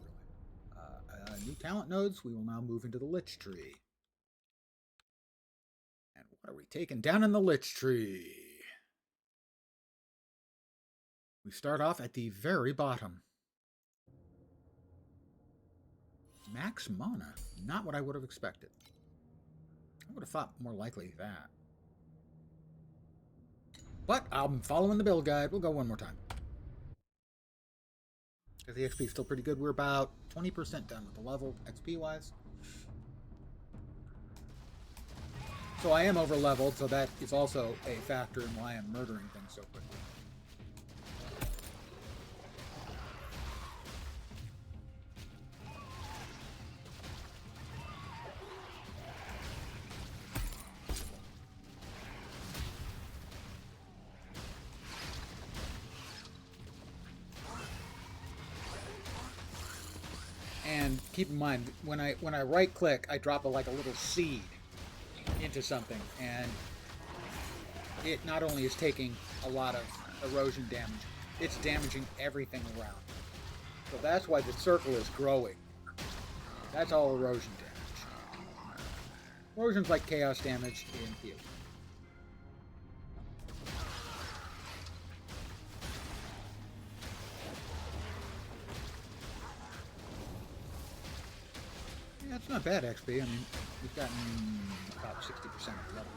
New talent nodes. We will now move into the Lich Tree. And what are we taking down in the Lich Tree? We start off at the very bottom. Max mana. Not what I would have expected. I would have thought more likely that. But I'm following the build guide. We'll go one more time. Because the XP is still pretty good. We're about 20% done with the level, XP-wise. So I am over-leveled, so that is also a factor in why I'm murdering things so quickly. And keep in mind, when I right click, I drop like a little seed into something, and it not only is taking a lot of erosion damage, it's damaging everything around. So that's why the circle is growing. That's all erosion damage. Erosion's like chaos damage in PoE. Yeah, it's not bad XP. I mean, we've gotten about 60% of the level.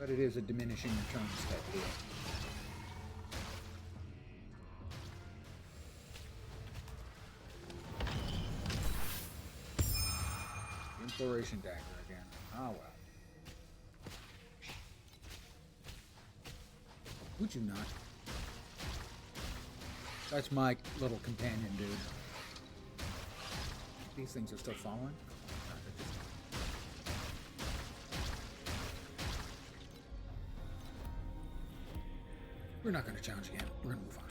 But it is a diminishing returns type deal. Imploration dagger again. Oh well. Would you not? That's my little companion, dude. These things are still following. We're not going to challenge again. We're going to move on.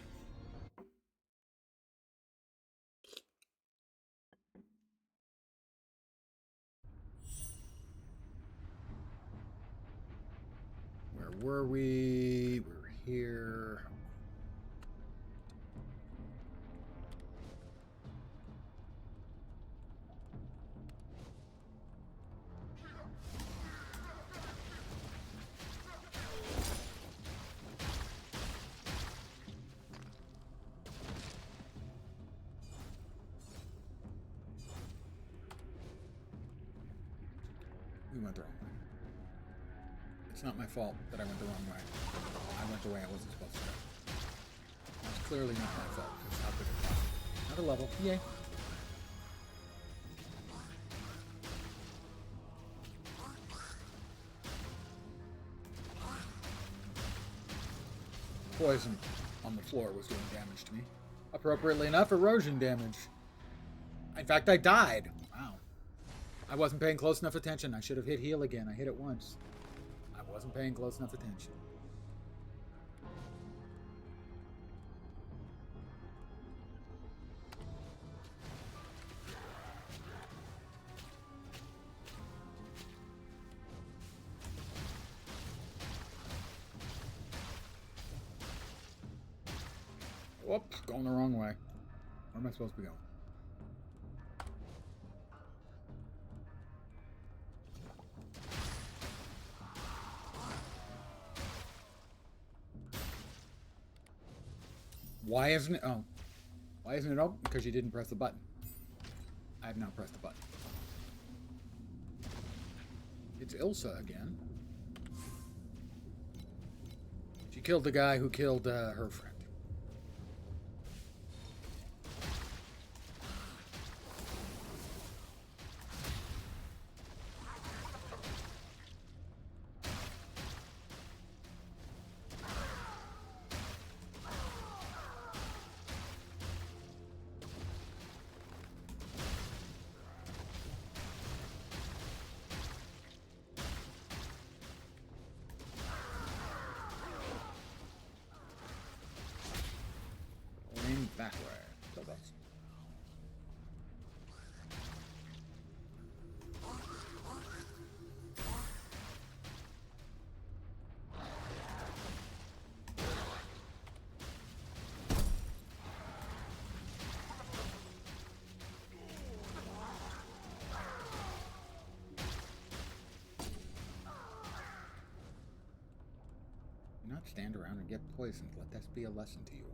Where were we? We were here. We went the wrong way. It's not my fault that I went the wrong way. I went the way I wasn't supposed to go. It's clearly not my fault, because how could it be? Another level. Yay. Poison on the floor was doing damage to me. Appropriately enough, erosion damage. In fact, I died. Wow. I wasn't paying close enough attention. I should have hit heal again. I hit it once. I wasn't paying close enough attention. Whoops, going the wrong way. Where am I supposed to be going? Why isn't it? Oh. Why isn't it open? Because you didn't press the button. I have now pressed the button. It's Ilsa again. She killed the guy who killed her friend. That way. So that's... Do not stand around and get poisoned. Let this be a lesson to you all.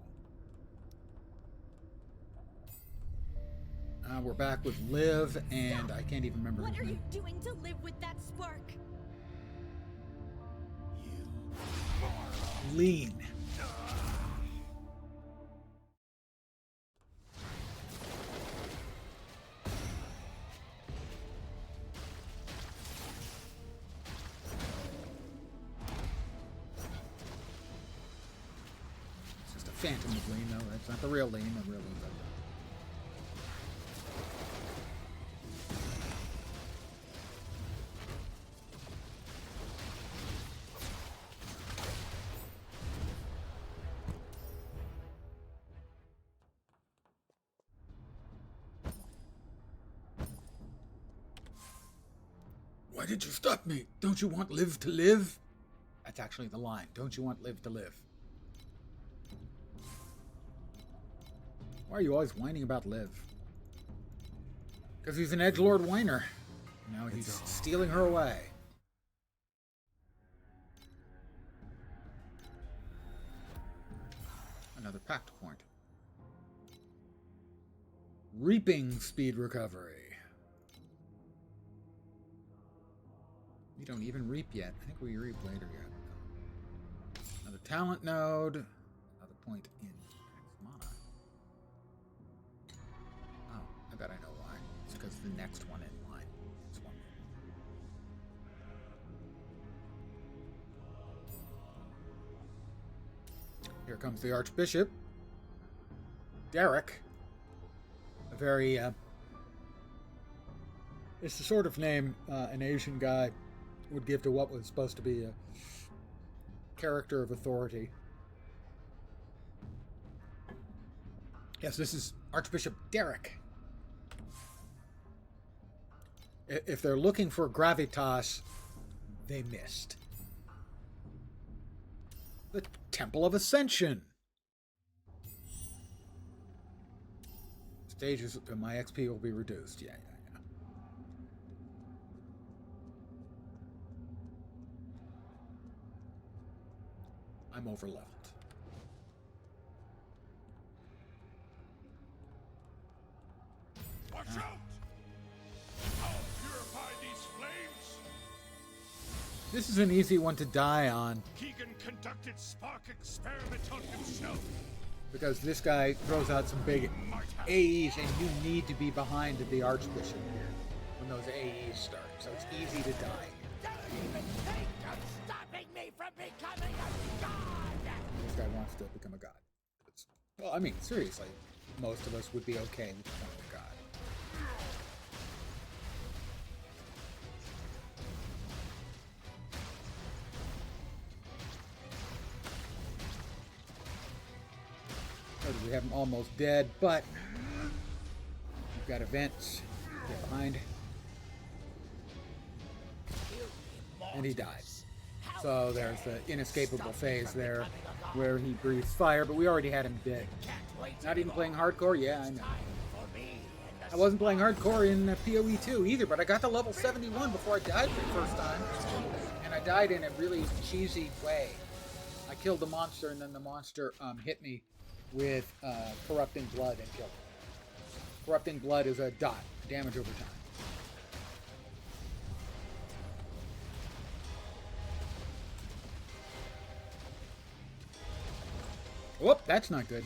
We're back with Liv, and I can't even remember What his are name. you doing to live with that spark? Lean. It's just a phantom of Lean, though. That's not the real Lean. The real Lean's up there. Why did you stop me? Don't you want Liv to live? That's actually the line. Don't you want Liv to live? Why are you always whining about Liv? Because he's an edgelord whiner. Now he's stealing her away. Another pact point. Reaping speed recovery. We don't even reap yet. I think we reap later yet. Another talent node. Another point in mana. Oh, I bet I know why. It's because the next one in line is one. Here comes the Archbishop. Derek. A very, it's the sort of name an Asian guy would give to what was supposed to be a character of authority. Yes, this is Archbishop Derek. If they're looking for gravitas, they missed. The Temple of Ascension. Stages, my XP will be reduced. Yeah. I'm overleveled. Watch out! I'll purify these flames. This is an easy one to die on. Keegan conducted spark experiment on himself. Because this guy throws out some big AEs, and you need to be behind the Archbishop here when those AEs start. So it's easy to die. Don't even think of stopping me from becoming a god! This guy wants to become a god. Well, I mean, seriously, most of us would be okay with becoming a god. We have him almost dead, but we've got events. Get behind. And he died. So there's the inescapable phase there where he breathes fire, but we already had him dead. Not even playing hardcore? Yeah, I know. I wasn't playing hardcore in PoE 2 either, but I got to level 71 before I died for the first time. And I died in a really cheesy way. I killed the monster, and then the monster hit me with Corrupting Blood and killed him. Corrupting Blood is a dot, damage over time. Whoop, that's not good.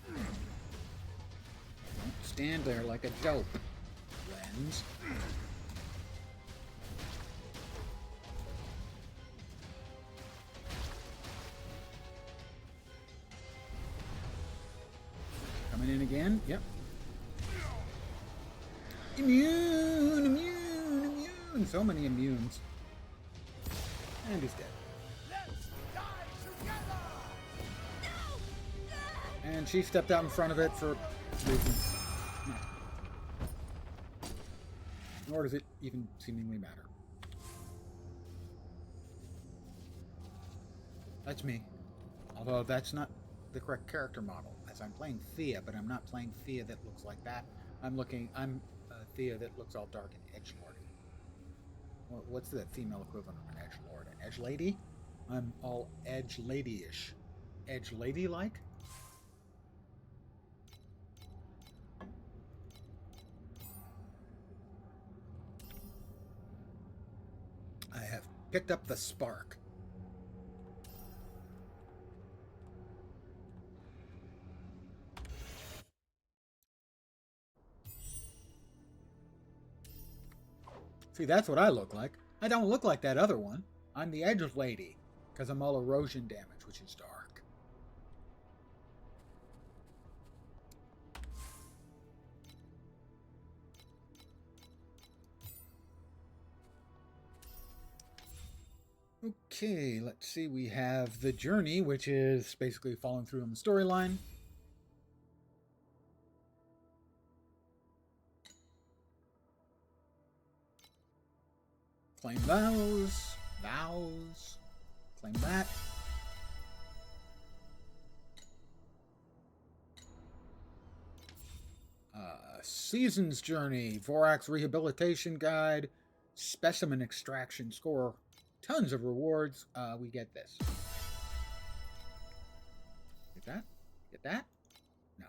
Don't stand there like a dope, Lens. Coming in again. Yep. Immune, immune, immune. So many immunes. And he's dead. Let's die together! And she stepped out in front of it for reasons. No. Nor does it even seemingly matter. That's me. Although that's not the correct character model, as I'm playing Thea, but I'm not playing Thea that looks like that. I'm Thea that looks all dark and edgelord. What's the female equivalent of an edgelord? An edge lady? I'm all edge lady-ish. Edge lady-like? I have picked up the spark. See, that's what I look like. I don't look like that other one. I'm the edge lady, because I'm all erosion damage, which is dark. Okay, let's see. We have the journey, which is basically following through on the storyline. Claim those. Vows. Claim that. Season's Journey. Vorax Rehabilitation Guide. Specimen Extraction Score. Tons of rewards. We get this. Get that? Get that? No.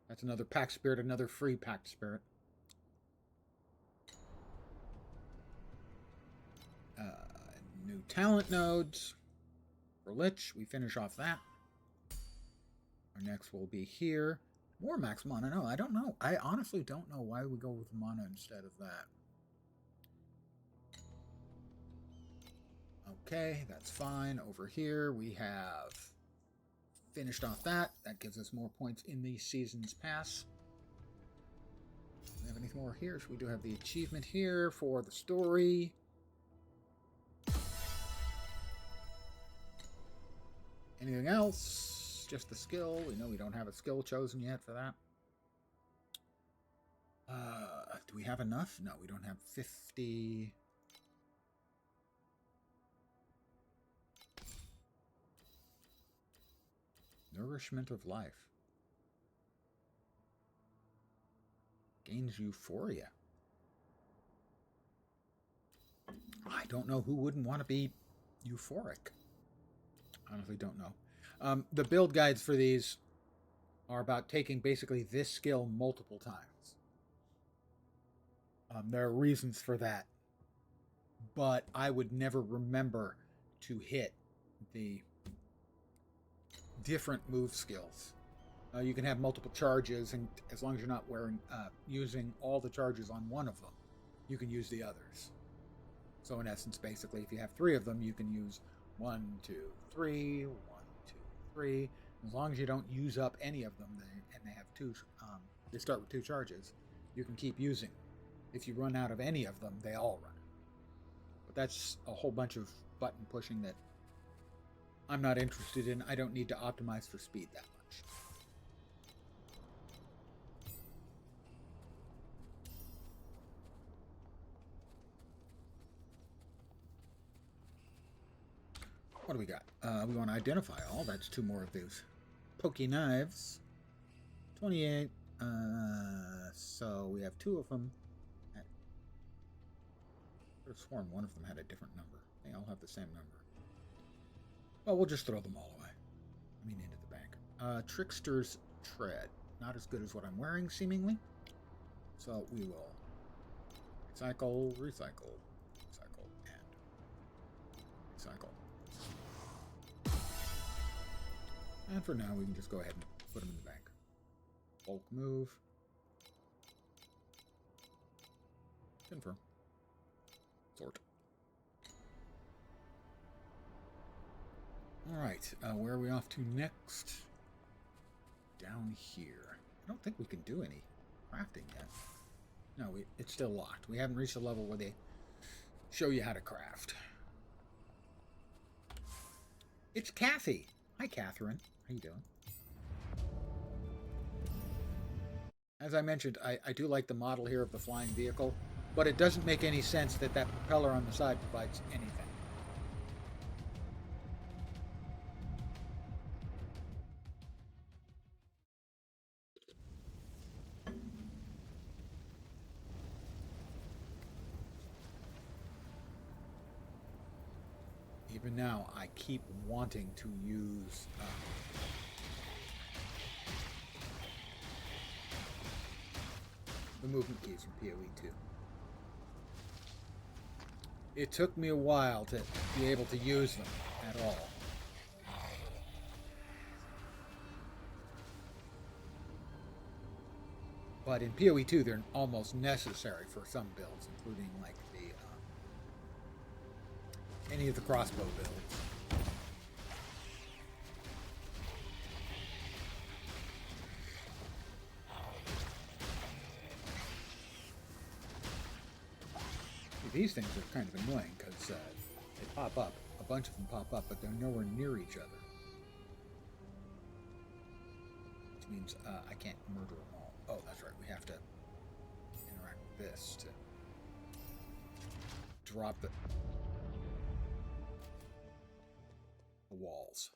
That's another Pack Spirit. Another free Pack Spirit. New talent nodes for Lich. We finish off that. Our next will be here. More max mana. No, I don't know. I honestly don't know why we go with mana instead of that. Okay, that's fine. Over here we have finished off that. That gives us more points in the Season's Pass. Do we have anything more here? So we do have the achievement here for the story. Anything else? Just the skill. We know we don't have a skill chosen yet for that. Do we have enough? No, we don't have 50. Nourishment of life. Gains euphoria. I don't know who wouldn't want to be euphoric. Honestly don't know. The build guides for these are about taking basically this skill multiple times. There are reasons for that, but I would never remember to hit the different move skills. You can have multiple charges, and as long as you're not using all the charges on one of them, you can use the others. So in essence, basically, if you have 3 of them, you can use 1, 2, 3, 1, 2, 3. As long as you don't use up any of them, and they have 2, they start with 2 charges, you can keep using them. If you run out of any of them, they all run. But that's a whole bunch of button pushing that I'm not interested in. I don't need to optimize for speed that much. What do we got? We want to identify all. That's 2 more of those pokey knives. 28. So we have 2 of them. I could have sworn one of them had a different number. They all have the same number. Well, we'll just throw them all away. I mean, into the bank. Trickster's Tread. Not as good as what I'm wearing, seemingly. So we will recycle, recycle, recycle, and recycle. And for now, we can just go ahead and put them in the bank. Bulk move. Confirm. Sort. Alright, where are we off to next? Down here. I don't think we can do any crafting yet. No, it's still locked. We haven't reached the level where they show you how to craft. It's Kathy. Hi, Catherine. How you doing? As I mentioned, I do like the model here of the flying vehicle, but it doesn't make any sense that that propeller on the side provides anything. Even now, I keep wanting to use the movement keys from PoE 2. It took me a while to be able to use them at all. But in PoE 2, they're almost necessary for some builds, including like the any of the crossbow builds. These things are kind of annoying because they pop up. A bunch of them pop up, but they're nowhere near each other. Which means I can't murder them all. Oh, that's right. We have to interact with this to drop the walls.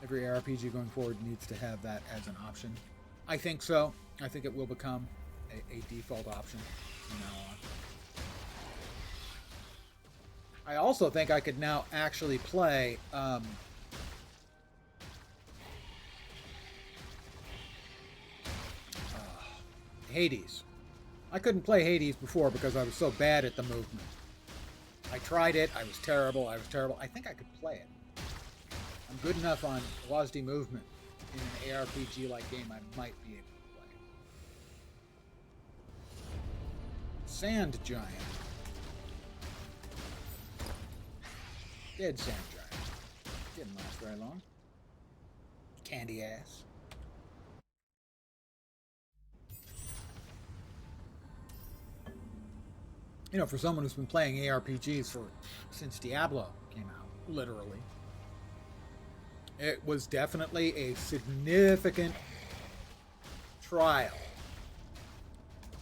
Every RPG going forward needs to have that as an option. I think so. I think it will become a default option from now on. I also think I could now actually play Hades. I couldn't play Hades before because I was so bad at the movement. I tried it. I was terrible. I think I could play it. I'm good enough on WASD movement in an ARPG-like game. I might be able to play it. Sand Giant. Dead Sand Giant. Didn't last very long. Candy ass. You know, for someone who's been playing ARPGs since Diablo came out, literally, it was definitely a significant trial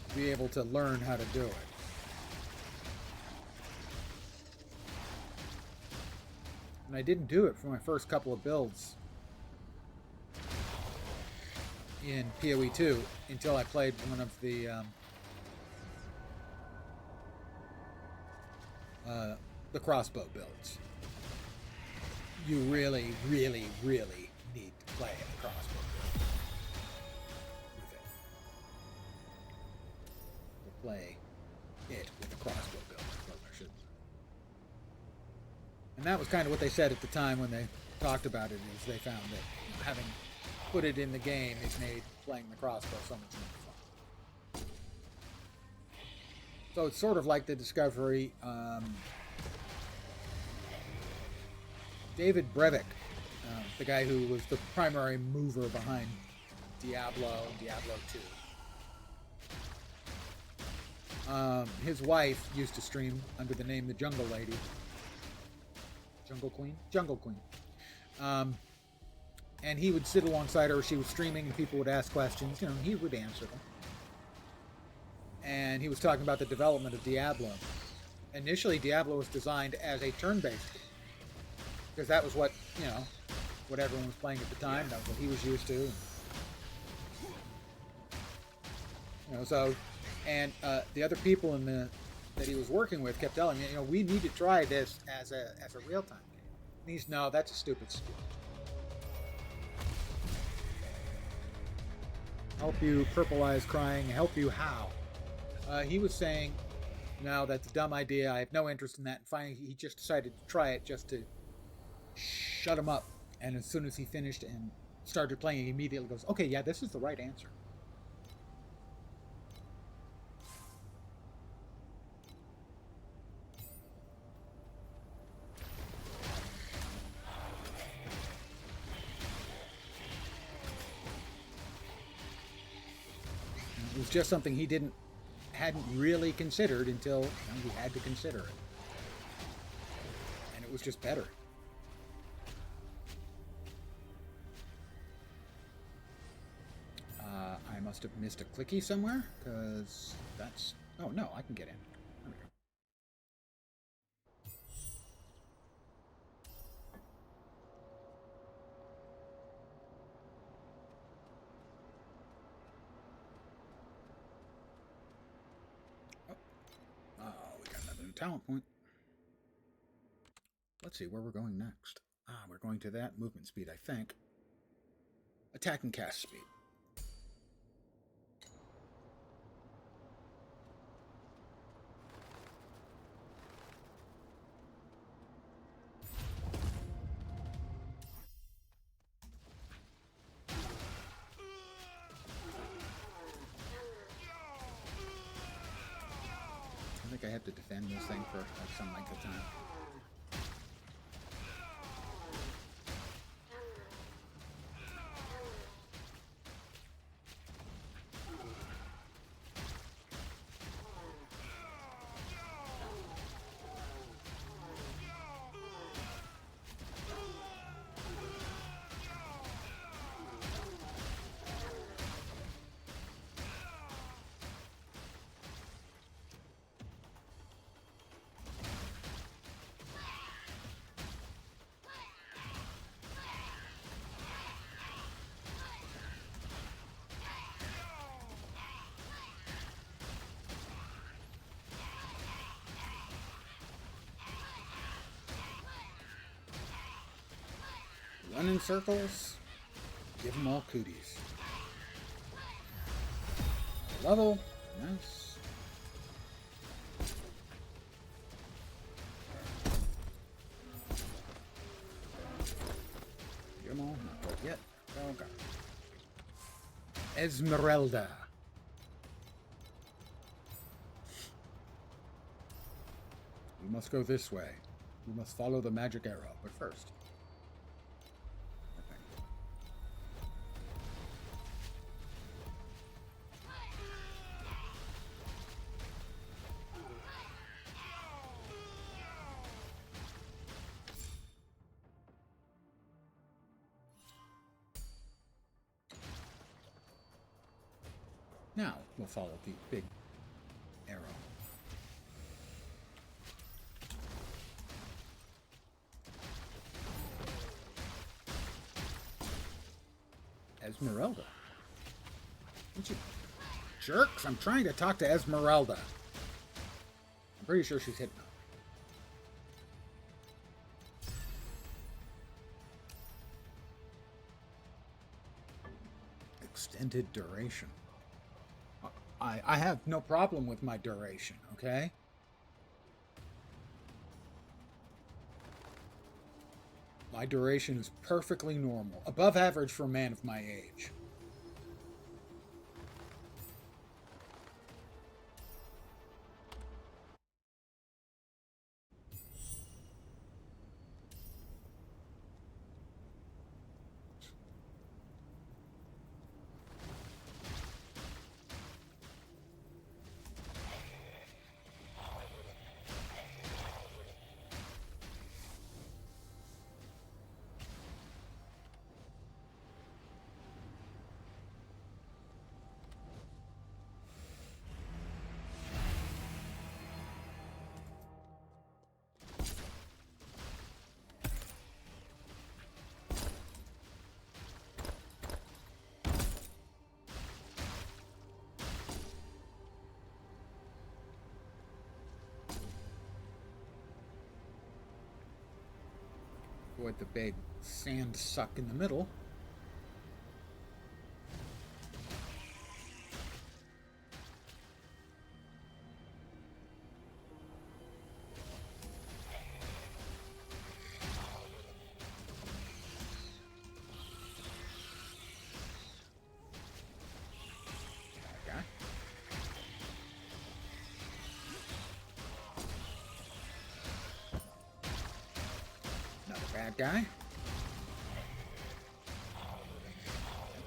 to be able to learn how to do it. And I didn't do it for my first couple of builds in PoE 2 until I played one of the crossbow builds. You really, really, really need to play the crossbow build. play it with a crossbow build. Well, I shouldn't. And that was kind of what they said at the time when they talked about it, is they found that having put it in the game, it made playing the crossbow so much more fun. So it's sort of like the discovery. David Brevik, the guy who was the primary mover behind Diablo and Diablo 2. His wife used to stream under the name The Jungle Lady. Jungle Queen? Jungle Queen. And he would sit alongside her. She was streaming and people would ask questions. You know, he would answer them. And he was talking about the development of Diablo. Initially, Diablo was designed as a turn-based game. Because that was what, you know, what everyone was playing at the time. That was what he was used to. You know, so, and the other people that he was working with kept telling me, you know, we need to try this as a real-time game. And he's, no, that's a stupid skill. Help you, Purple Eyes crying, help you how? He was saying, no, that's a dumb idea, I have no interest in that. And finally, he just decided to try it just to shut him up. And as soon as he finished and started playing, he immediately goes, okay, yeah, this is the right answer. It was just something he hadn't really considered until, you know, he had to consider it. And it was just better. I must have missed a clicky somewhere, because that's... Oh, no, I can get in. There we go. Oh, we got another new talent point. Let's see where we're going next. We're going to that movement speed, I think. Attack and cast speed. I think I have to defend this thing for like some length of time. Run in circles, give them all cooties. Level, nice. Give them all, not quite yet. Oh god. Esmeralda. We must go this way. We must follow the magic arrow, but first. Now we'll follow the big arrow. Esmeralda. Don't you jerks? I'm trying to talk to Esmeralda. I'm pretty sure she's hidden. Extended duration. I have no problem with my duration, okay? My duration is perfectly normal, above average for a man of my age. Avoid the big sand suck in the middle. Okay. Another bad guy.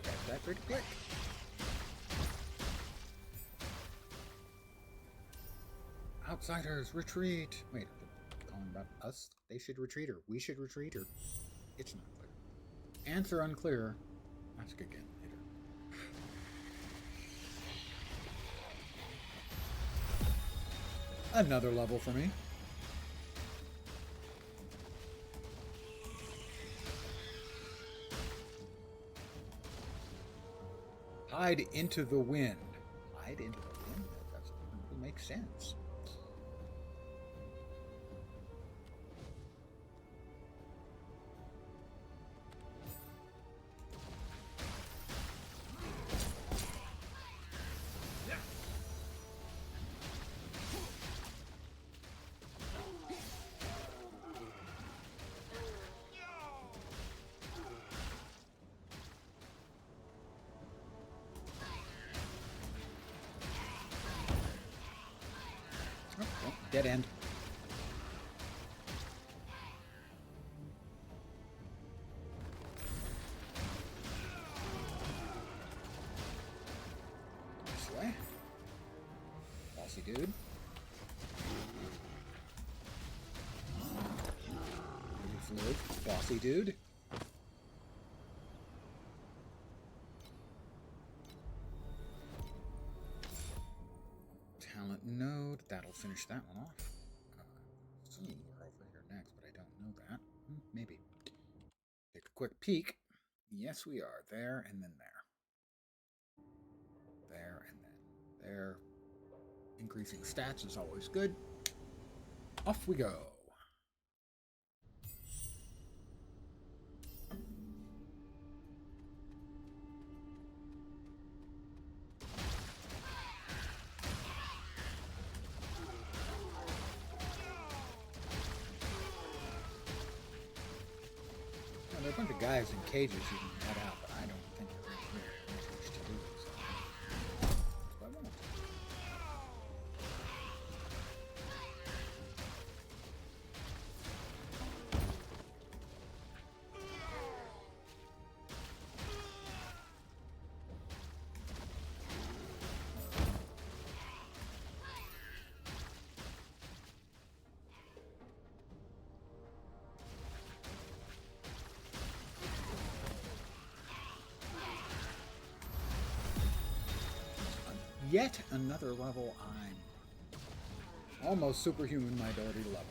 Got that pretty quick. Outsiders, retreat! Wait, calling about us? They should retreat, or we should retreat, or... It's not clear. Answer unclear. Ask again later. Another level for me. Hide into the wind. Hide into the wind? That doesn't really make sense. Oh, dead end. This way. Bossy dude. Fluid. Bossy dude. Talent node. That'll finish that one off. Assuming we're over here next, but I don't know that. Maybe. Take a quick peek. Yes, we are. There and then there. There and then there. Increasing stats is always good. Off we go. There are a bunch of guys in cages you can head out, but I don't think there's much to do. So. I won't. Yet another level I'm almost superhuman my ability level.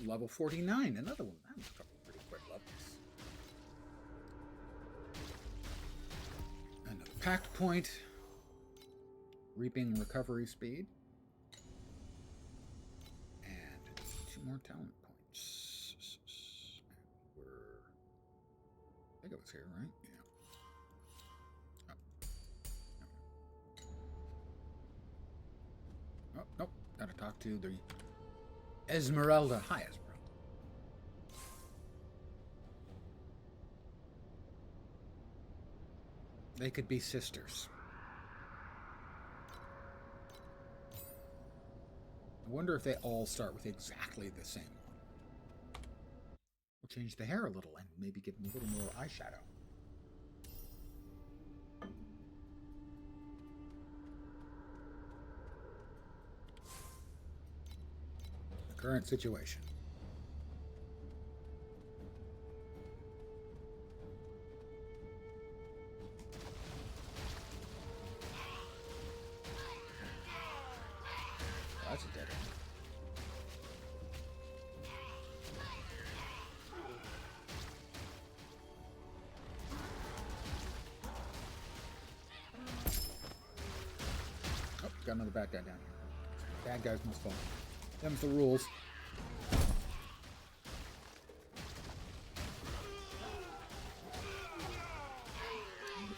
level 49. Another one. That was a couple pretty quick levels. Another pact point. Reaping recovery speed. And 2 more talent points. I think it was here, right? Yeah. Oh, nope. Gotta talk to the Esmeralda. Hi, Esmeralda. They could be sisters. I wonder if they all start with exactly the same one. We'll change the hair a little and maybe give them a little more eyeshadow. The current situation. Oh, that's a dead end. Oh, got another bad guy down here. Bad guys must fall. Them's the rules.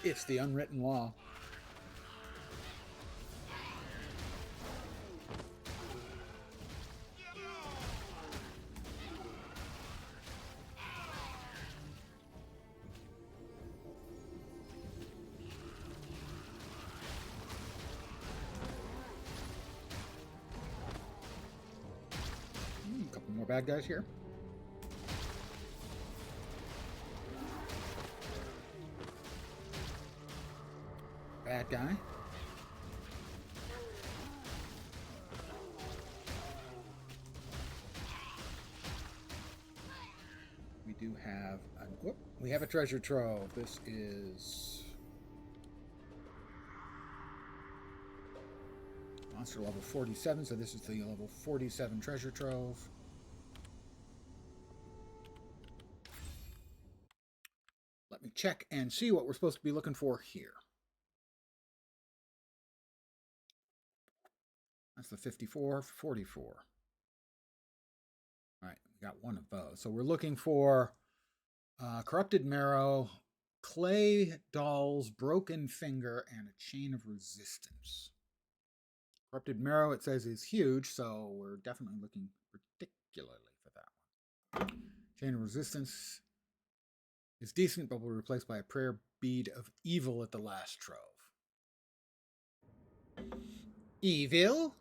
It's the unwritten law. A couple more bad guys here. Bad guy. We do have we have a treasure trove. This is monster level 47, so this is the level 47 treasure trove. Let me check and see what we're supposed to be looking for here. That's the 54, 44. All right, we got one of those. So we're looking for corrupted marrow, clay dolls, broken finger, and a chain of resistance. Corrupted marrow, it says, is huge, so we're definitely looking particularly for that one. Chain of resistance is decent, but will be replaced by a prayer bead of evil at the last trove. Evil?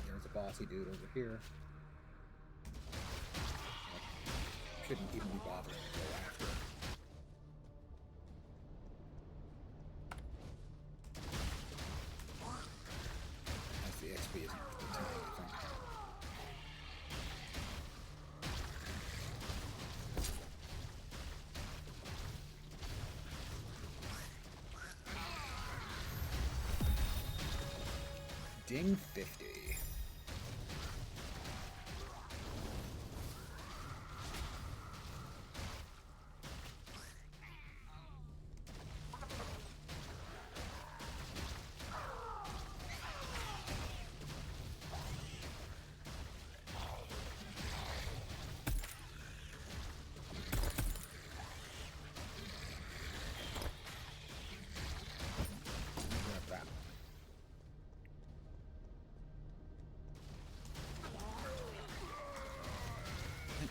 There's a bossy dude over here. Shouldn't even be bothering to go after him. As the XP isn't worth the time, I think. Ding 50.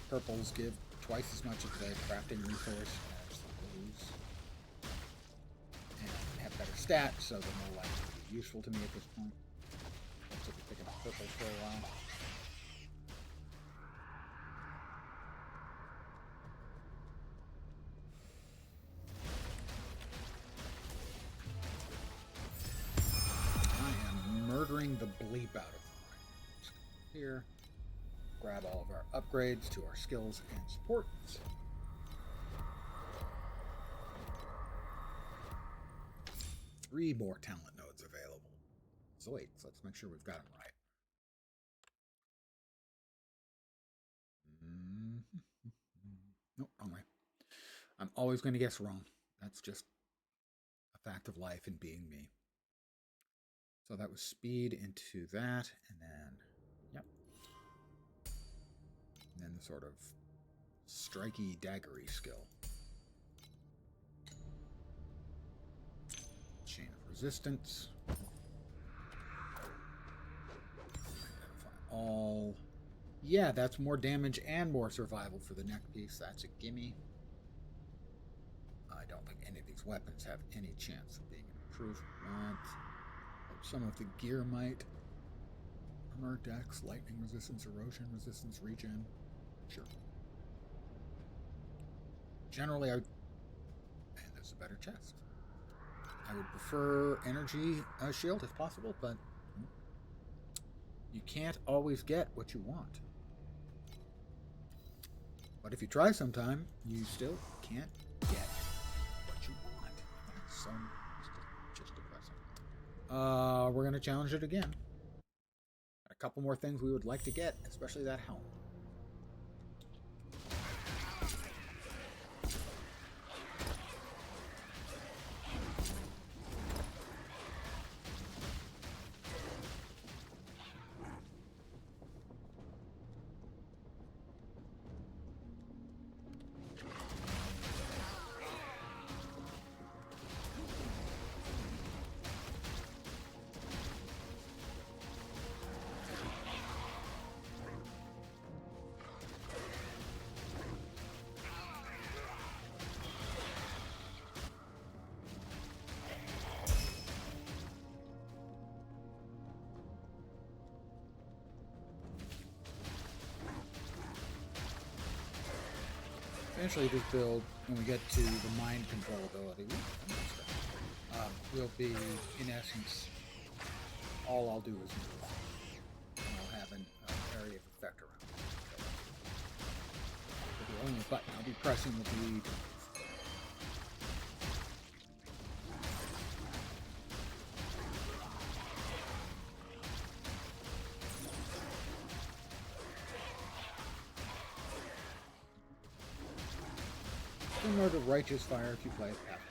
Purples give twice as much of the crafting resource as the blues. And have better stats, so they're more likely to be useful to me at this point. Looks like we're picking up purples for a while. buggering the bleep out of them. Here, grab all of our upgrades to our skills and supports. Three more talent nodes available. Zoids, let's make sure we've got them right. Nope, wrong way. I'm always going to guess wrong. That's just a fact of life and being me. So that was speed into that, and then, yep. And then the sort of striky, daggery skill. Chain of resistance. Identify all. Yeah, that's more damage and more survival for the neck piece. That's a gimme. I don't think any of these weapons have any chance of being an improvement. Some of the gear might. Armor, dex, lightning resistance, erosion resistance, regen. Sure. Generally, and there's a better chest. I would prefer energy shield if possible, but you can't always get what you want. But if you try sometime, you still can't get what you want. That's just depressing. We're going to challenge it again. A couple more things we would like to get, especially that helm. Eventually this build, when we get to the mind control ability, will be, in essence, all I'll do is move. And I'll have an area of effect around it. So the only button I'll be pressing will be to move. Similar to Righteous Fire if you play it after.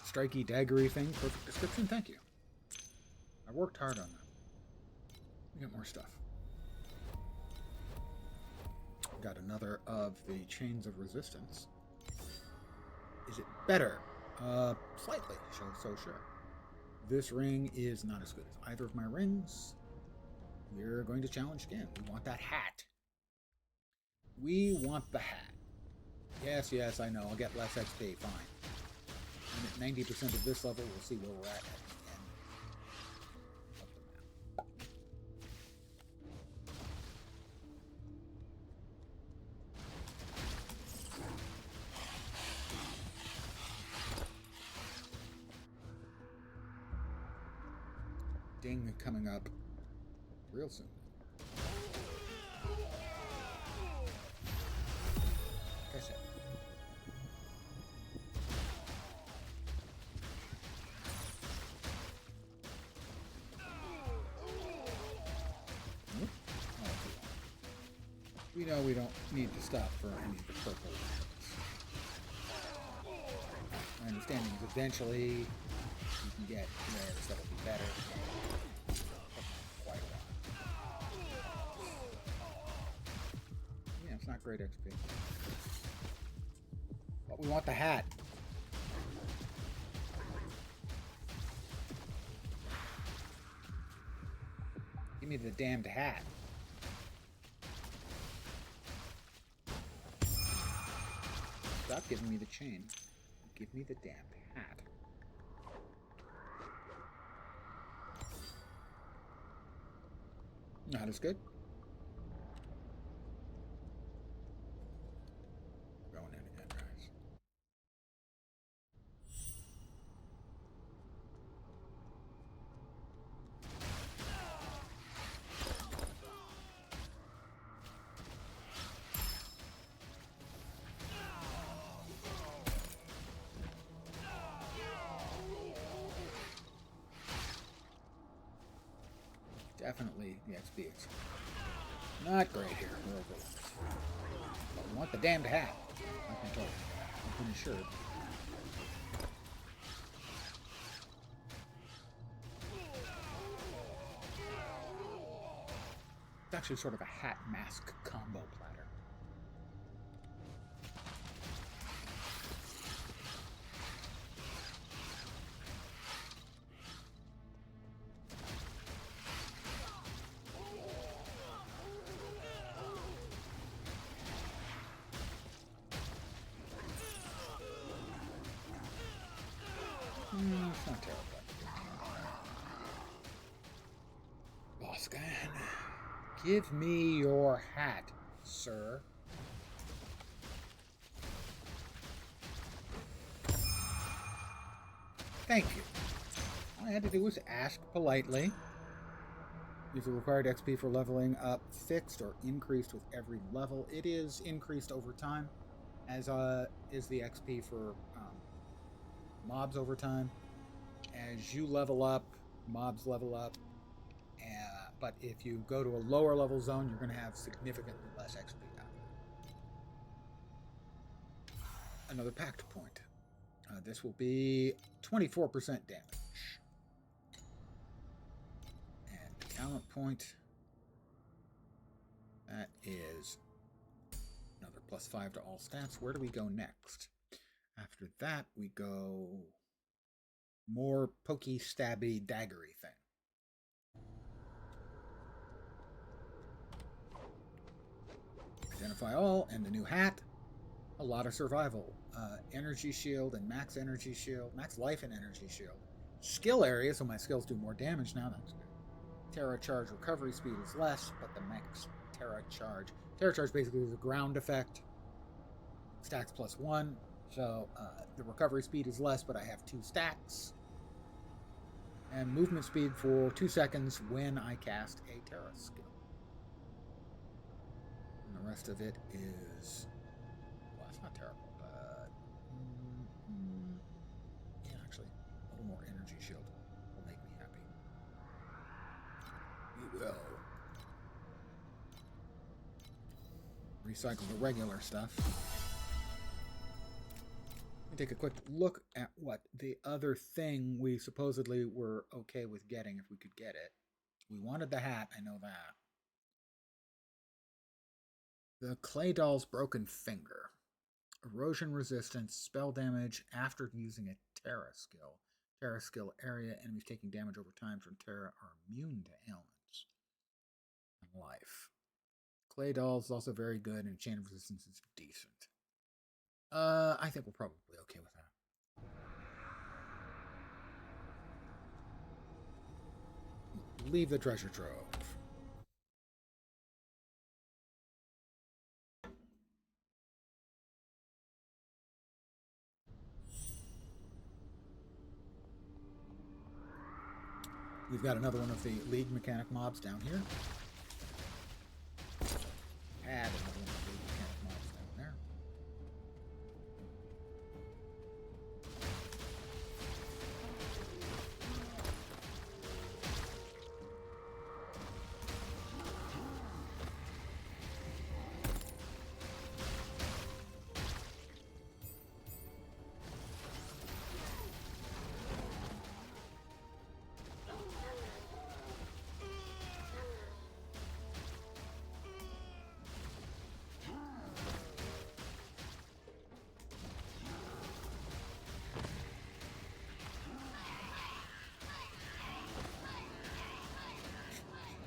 Striky, daggery thing, perfect description, thank you. I worked hard on that. We got more stuff. Got another of the Chains of Resistance. Is it better? Slightly, so sure. This ring is not as good as either of my rings. We're going to challenge again. We want that hat. We want the hat. Yes, I know. I'll get less XP, fine. And at 90% of this level, we'll see where we're at the end of the map. Ding coming up real soon. Like I said. We know we don't need to stop for any of the purple ones. My understanding is eventually you can get rares that'll be better. Quite a while. Yeah, it's not great XP. But we want the hat. Give me the damned hat. Stop giving me the chain. Give me the damned hat. Not as good. Definitely the XP is not great here. We're over. But we want the damned hat. I've been told. I've been assured. It's actually sort of a hat mask combo platter. It's not terrible. Boscan, give me your hat, sir. Thank you. All I had to do was ask politely. Is the required XP for leveling up fixed or increased with every level? It is increased over time, as is the XP for mobs over time. As you level up, mobs level up. But if you go to a lower level zone, you're going to have significantly less XP out of it. Another pact point. This will be 24% damage. And talent point. That is another +5 to all stats. Where do we go next? After that, we go more pokey, stabby, daggery thing. Identify all, and the new hat. A lot of survival. Energy shield and max energy shield. Max life and energy shield. Skill area, so my skills do more damage now. That's good. Terra charge recovery speed is less, but the max Terra charge. Terra charge basically is a ground effect. Stacks +1. So the recovery speed is less, but I have 2 stacks. And movement speed for 2 seconds when I cast a Terra skill. And the rest of it is... Well, it's not terrible, but... yeah, actually, a little more energy shield will make me happy. We will recycle the regular stuff. Take a quick look at what the other thing we supposedly were okay with getting if we could get it. We wanted the hat, I know that. The Clay Doll's Broken Finger. Erosion resistance, spell damage after using a Terra skill. Terra skill area, enemies taking damage over time from Terra are immune to ailments and life. Clay Doll's also very good, and chain of resistance is decent. I think we're probably okay with that. Leave the treasure trove. We've got another one of the League mechanic mobs down here. Add another one of the League mechanic mobs down there.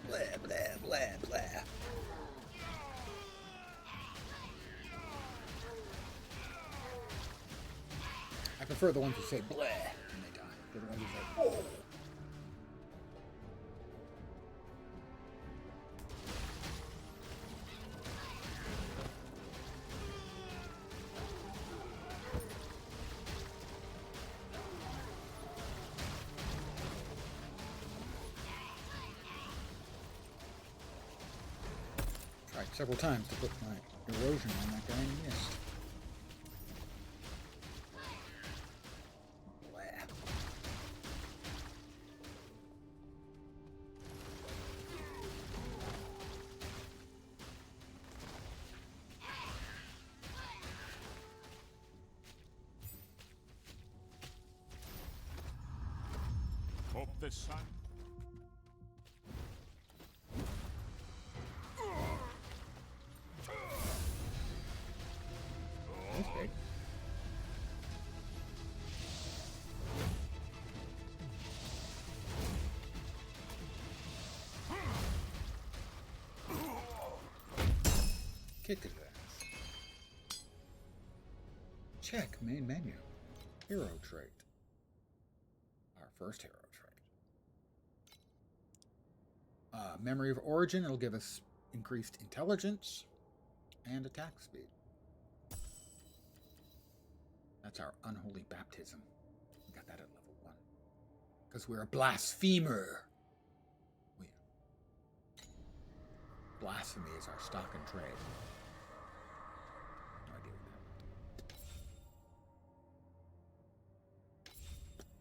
Blah, blah, blah, blah. I prefer the ones who say blah when they die. The ones who say, oh. Several times to put my erosion on that guy and missed. Blah. the sun. That's big. Kick his ass. Check main menu. Hero trait. Our first hero trait. Memory of origin. It'll give us increased intelligence and attack speed. That's our unholy baptism. We got that at level 1. Because we're a blasphemer. Blasphemy is our stock and trade. No idea what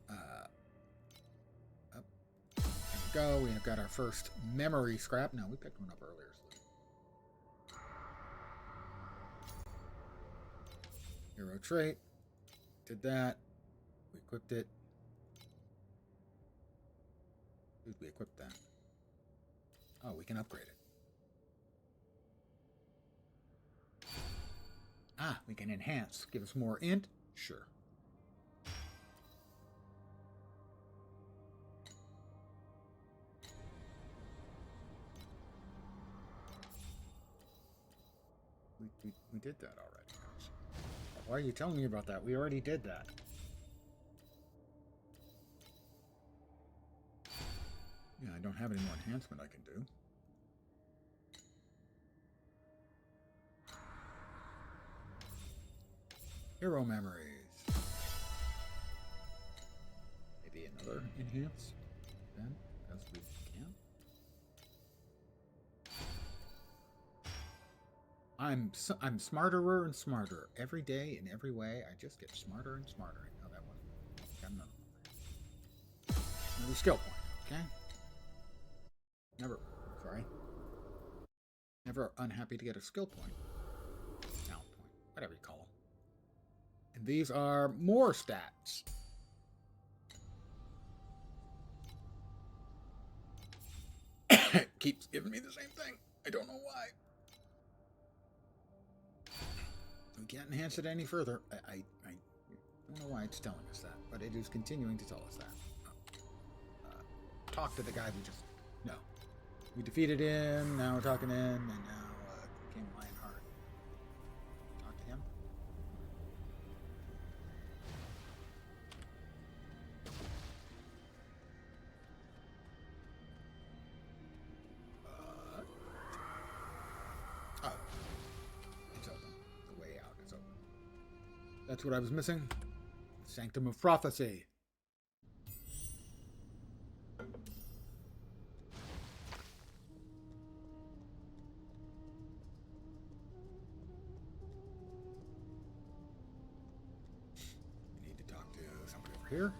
that. Up. There we go. We have got our first memory scrap. No, we picked one up earlier. So. Hero trait. Did that. We equipped it. Did we equip that? Oh, we can upgrade it. Ah, we can enhance. Give us more int? Sure. We did that already. Why are you telling me about that? We already did that. Yeah, I don't have any more enhancement I can do. Hero memories. Maybe another enhance then, as we can. I'm smarterer and smarter every day in every way. I just get smarter and smarter. No, that one. Got another one. Another skill point. Okay. Never unhappy to get a skill point. Talent point. Whatever you call them. And these are more stats. It keeps giving me the same thing. I don't know why. We can't enhance it any further. I don't know why it's telling us that, but it is continuing to tell us that. Talk to the guy we just... No. We defeated him, now we're talking to him, and now it became Lionheart. Talk to him. Oh. It's open. The way out is open. That's what I was missing. Sanctum of Prophecy. Here.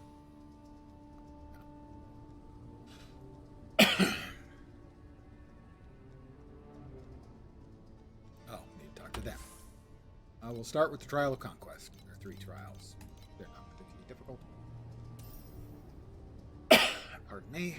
Oh, need to talk to them. We'll start with the Trial of Conquest. There are 3 trials. They're not particularly difficult. Pardon me.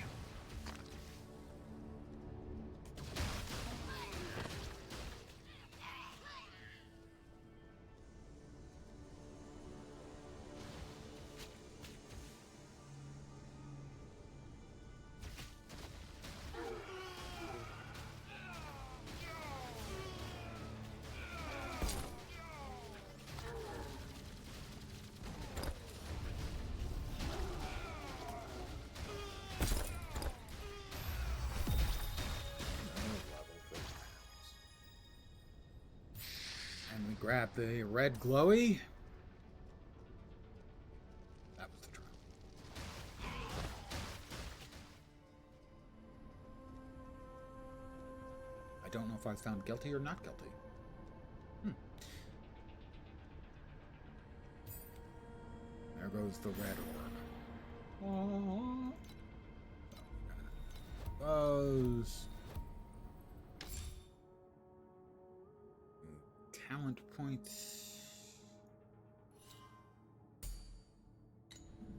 Grab the red glowy. That was the trial. I don't know if I was found guilty or not guilty. There goes the red orb. Those. Talent points.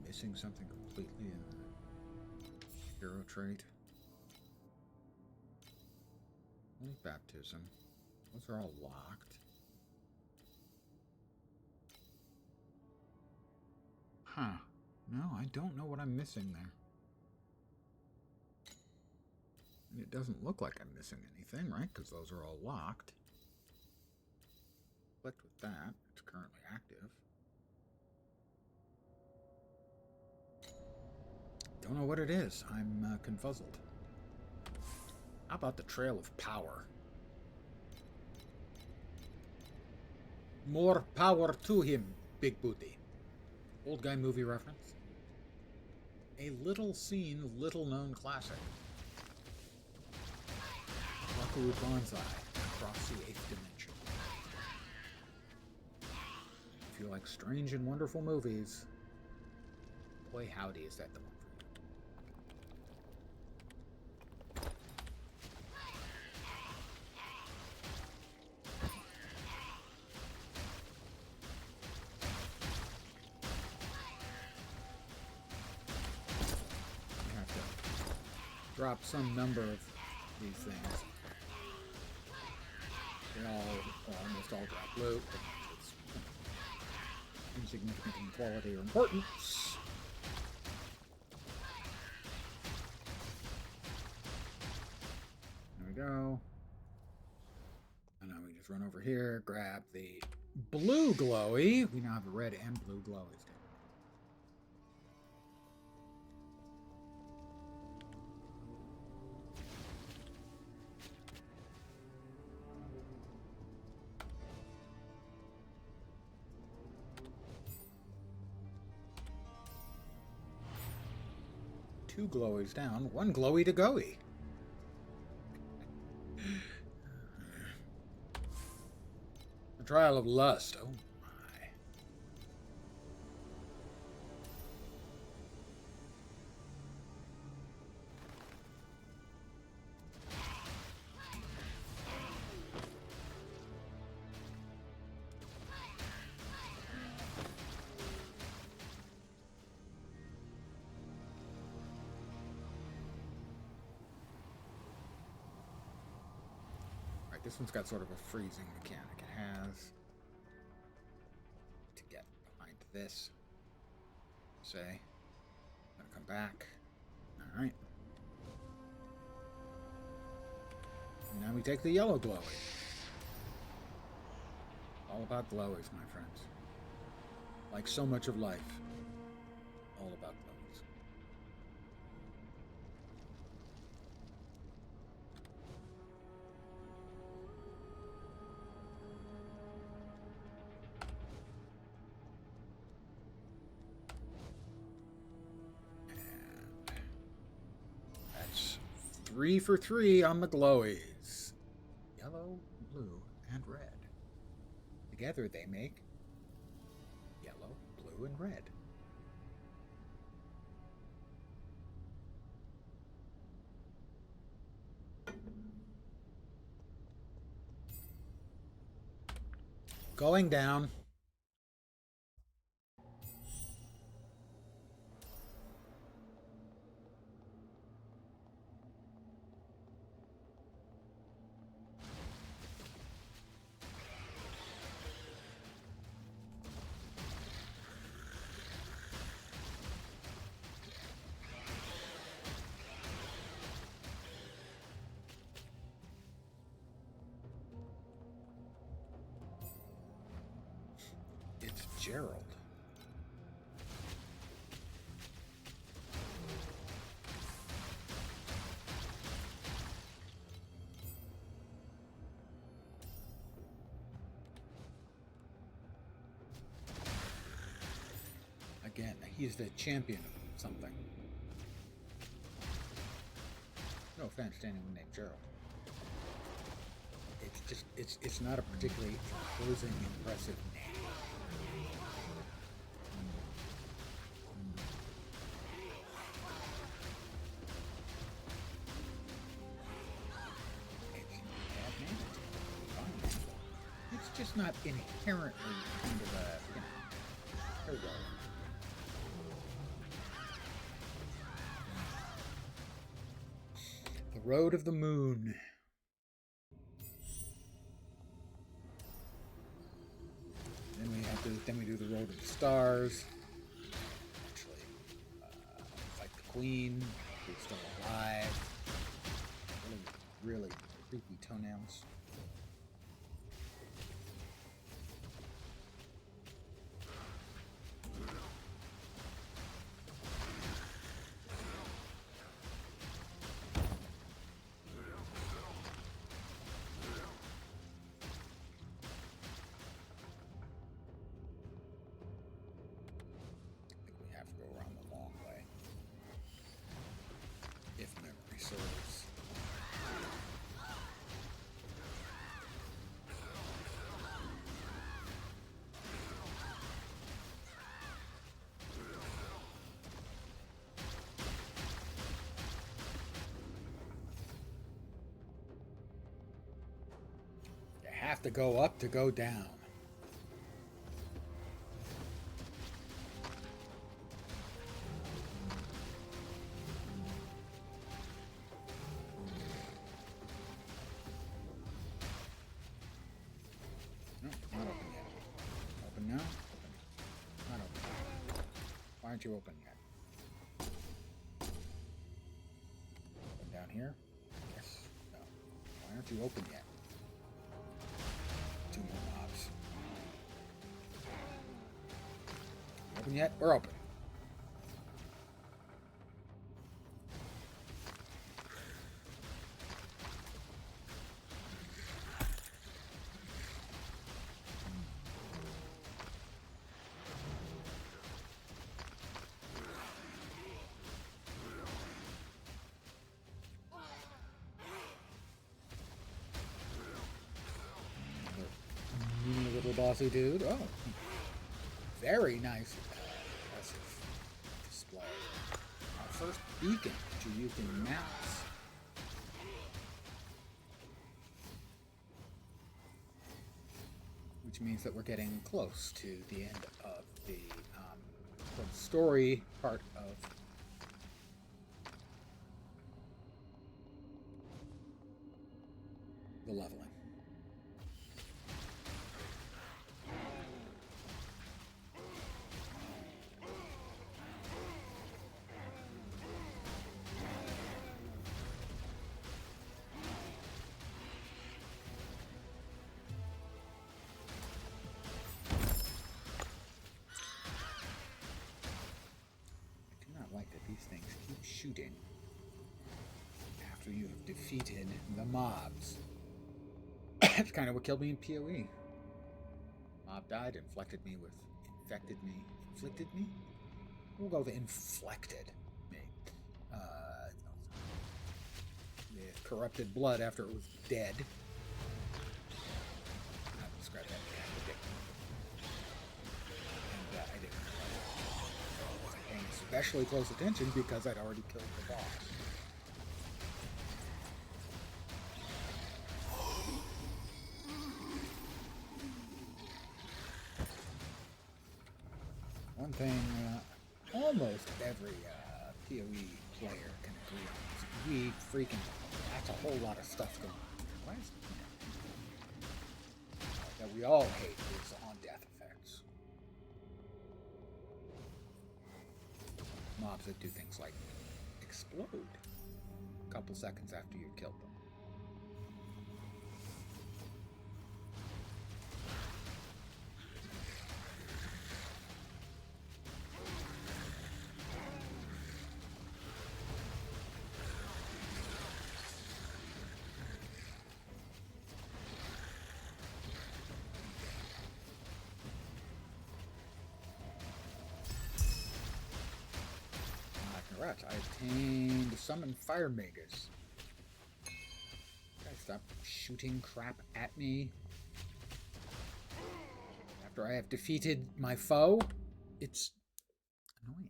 Missing something completely in there. Hero trait. Holy baptism. Those are all locked. Huh. No, I don't know what I'm missing there. And it doesn't look like I'm missing anything, right? Because those are all locked. Clicked with that. It's currently active. Don't know what it is. I'm confuzzled. How about the Trail of Power? More power to him, Big Booty. Old guy movie reference. A little seen, little known classic. Wakaru Banzai, across the 8th dimension. If you like strange and wonderful movies, boy howdy is that the one for you. You have to drop some number of these things. They all, or almost all drop loot, but it's insignificant in quality or importance. There we go. And now we just run over here, grab the blue glowy. We now have red and blue glowies. Two glowies down, one glowy to goey. The Trial of Lust. Oh my. This one's got sort of a freezing mechanic. It has to get behind this. Say, gonna come back. All right. And now we take the yellow glowy. All about glowies, my friends. Like so much of life, all about glowies. And that's 3 for 3 on the glowies. Yellow, blue, and red. Together they make yellow, blue, and red. Going down. It's Gerald. Again, he's the champion of something. No offense to anyone named Gerald. It's just, it's not a particularly imposing, impressive name. It's just not inherently kind of a, you know, there we go. Road of the Moon. Then we do the Road of the Stars. Actually, fight the Queen, who's still alive. Really creepy toenails. Have to go up to go down. No, not open yet. Open now? Open. Not open. Why aren't you open yet? Open down here? Yes. No. Why aren't you open yet? Two more mobs. Open yet? We're open. Little bossy dude. Oh, very nice, impressive display. Our first beacon to you can mouse. Which means that we're getting close to the end of the story part of the leveling. Shooting after you have defeated the mobs. That's kind of what killed me in PoE. Mob died, infected me. We'll go with inflected me. With corrupted blood after it was dead. I'll describe that as and I didn't. Paying especially close attention because I'd already killed the boss. One thing almost every PoE player can agree on is that's a whole lot of stuff going on. Why is that we all hate is on death effects. Mobs that do things like explode a couple seconds after you killed them. Congrats, I obtained Summon Fire Magus. Guys, stop shooting crap at me. After I have defeated my foe, it's annoying.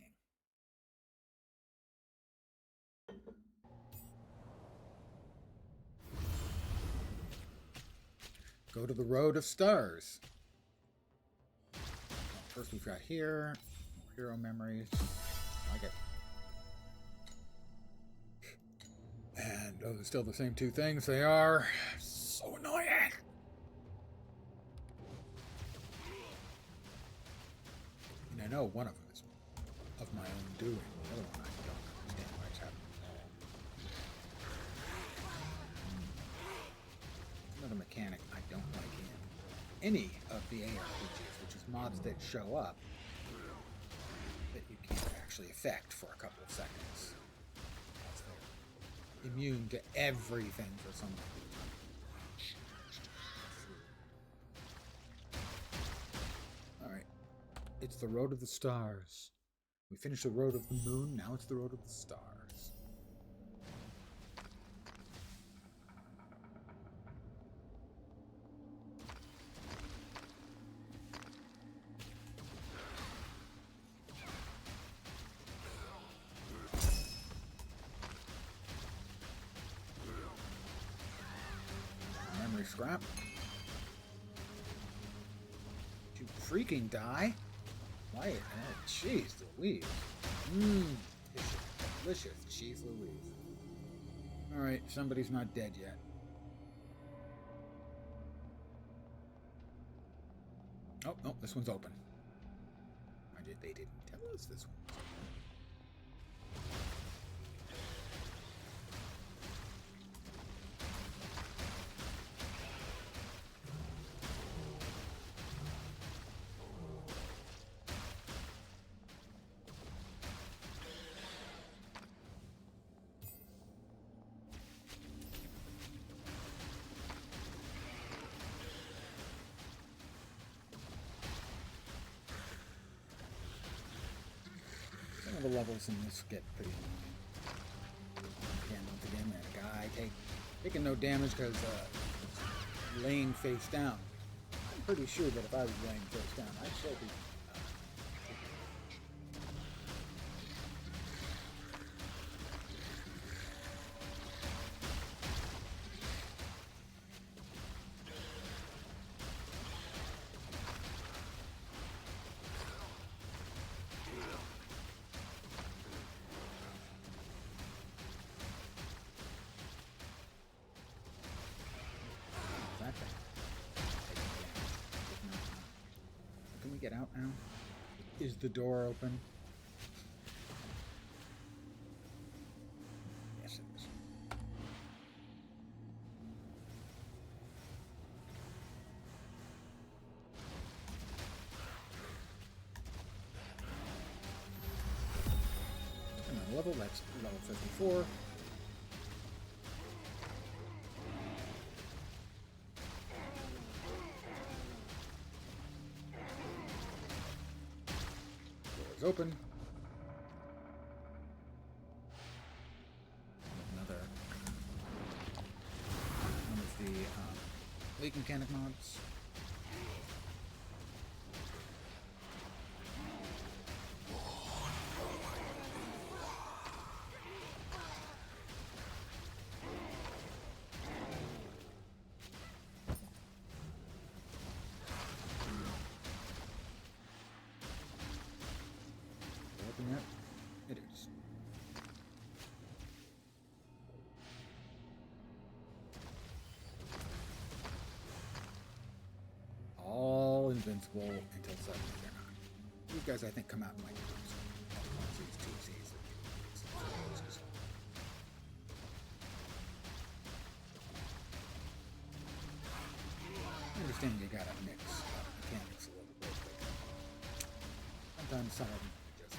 Go to the Road of Stars. First we've got here, more hero memories. I like it. And Oh, they're still the same two things. They are. So annoying. And I know one of them is of my own doing. The other one I don't understand why it's happening at all. Another mechanic I don't like in any of the ARPGs, which is mobs that show up that you can't actually affect for a couple of seconds. They're immune to everything for some reason. Alright. It's the Road of the Stars. We finished the Road of the Moon, now it's the Road of the Stars. Memory scrap. You freaking die? Why? Oh, jeez Louise. Delicious. Jeez Louise. Alright, somebody's not dead yet. Oh, no, this one's open. They didn't tell us this one. The levels in this get pretty annoying. Once again, we had a guy taking no damage because laying face down. I'm pretty sure that if I was laying face down, I'd still be. Can we get out now? Is the door open? Yes, it is. Another level, that's level 54. Open. Another one of the leak mechanic mods. It is. All invincible until suddenly they're not. These guys, I think, come out in like onesies, twosies. I understand you gotta mix mechanics a little bit, but sometimes some of them just.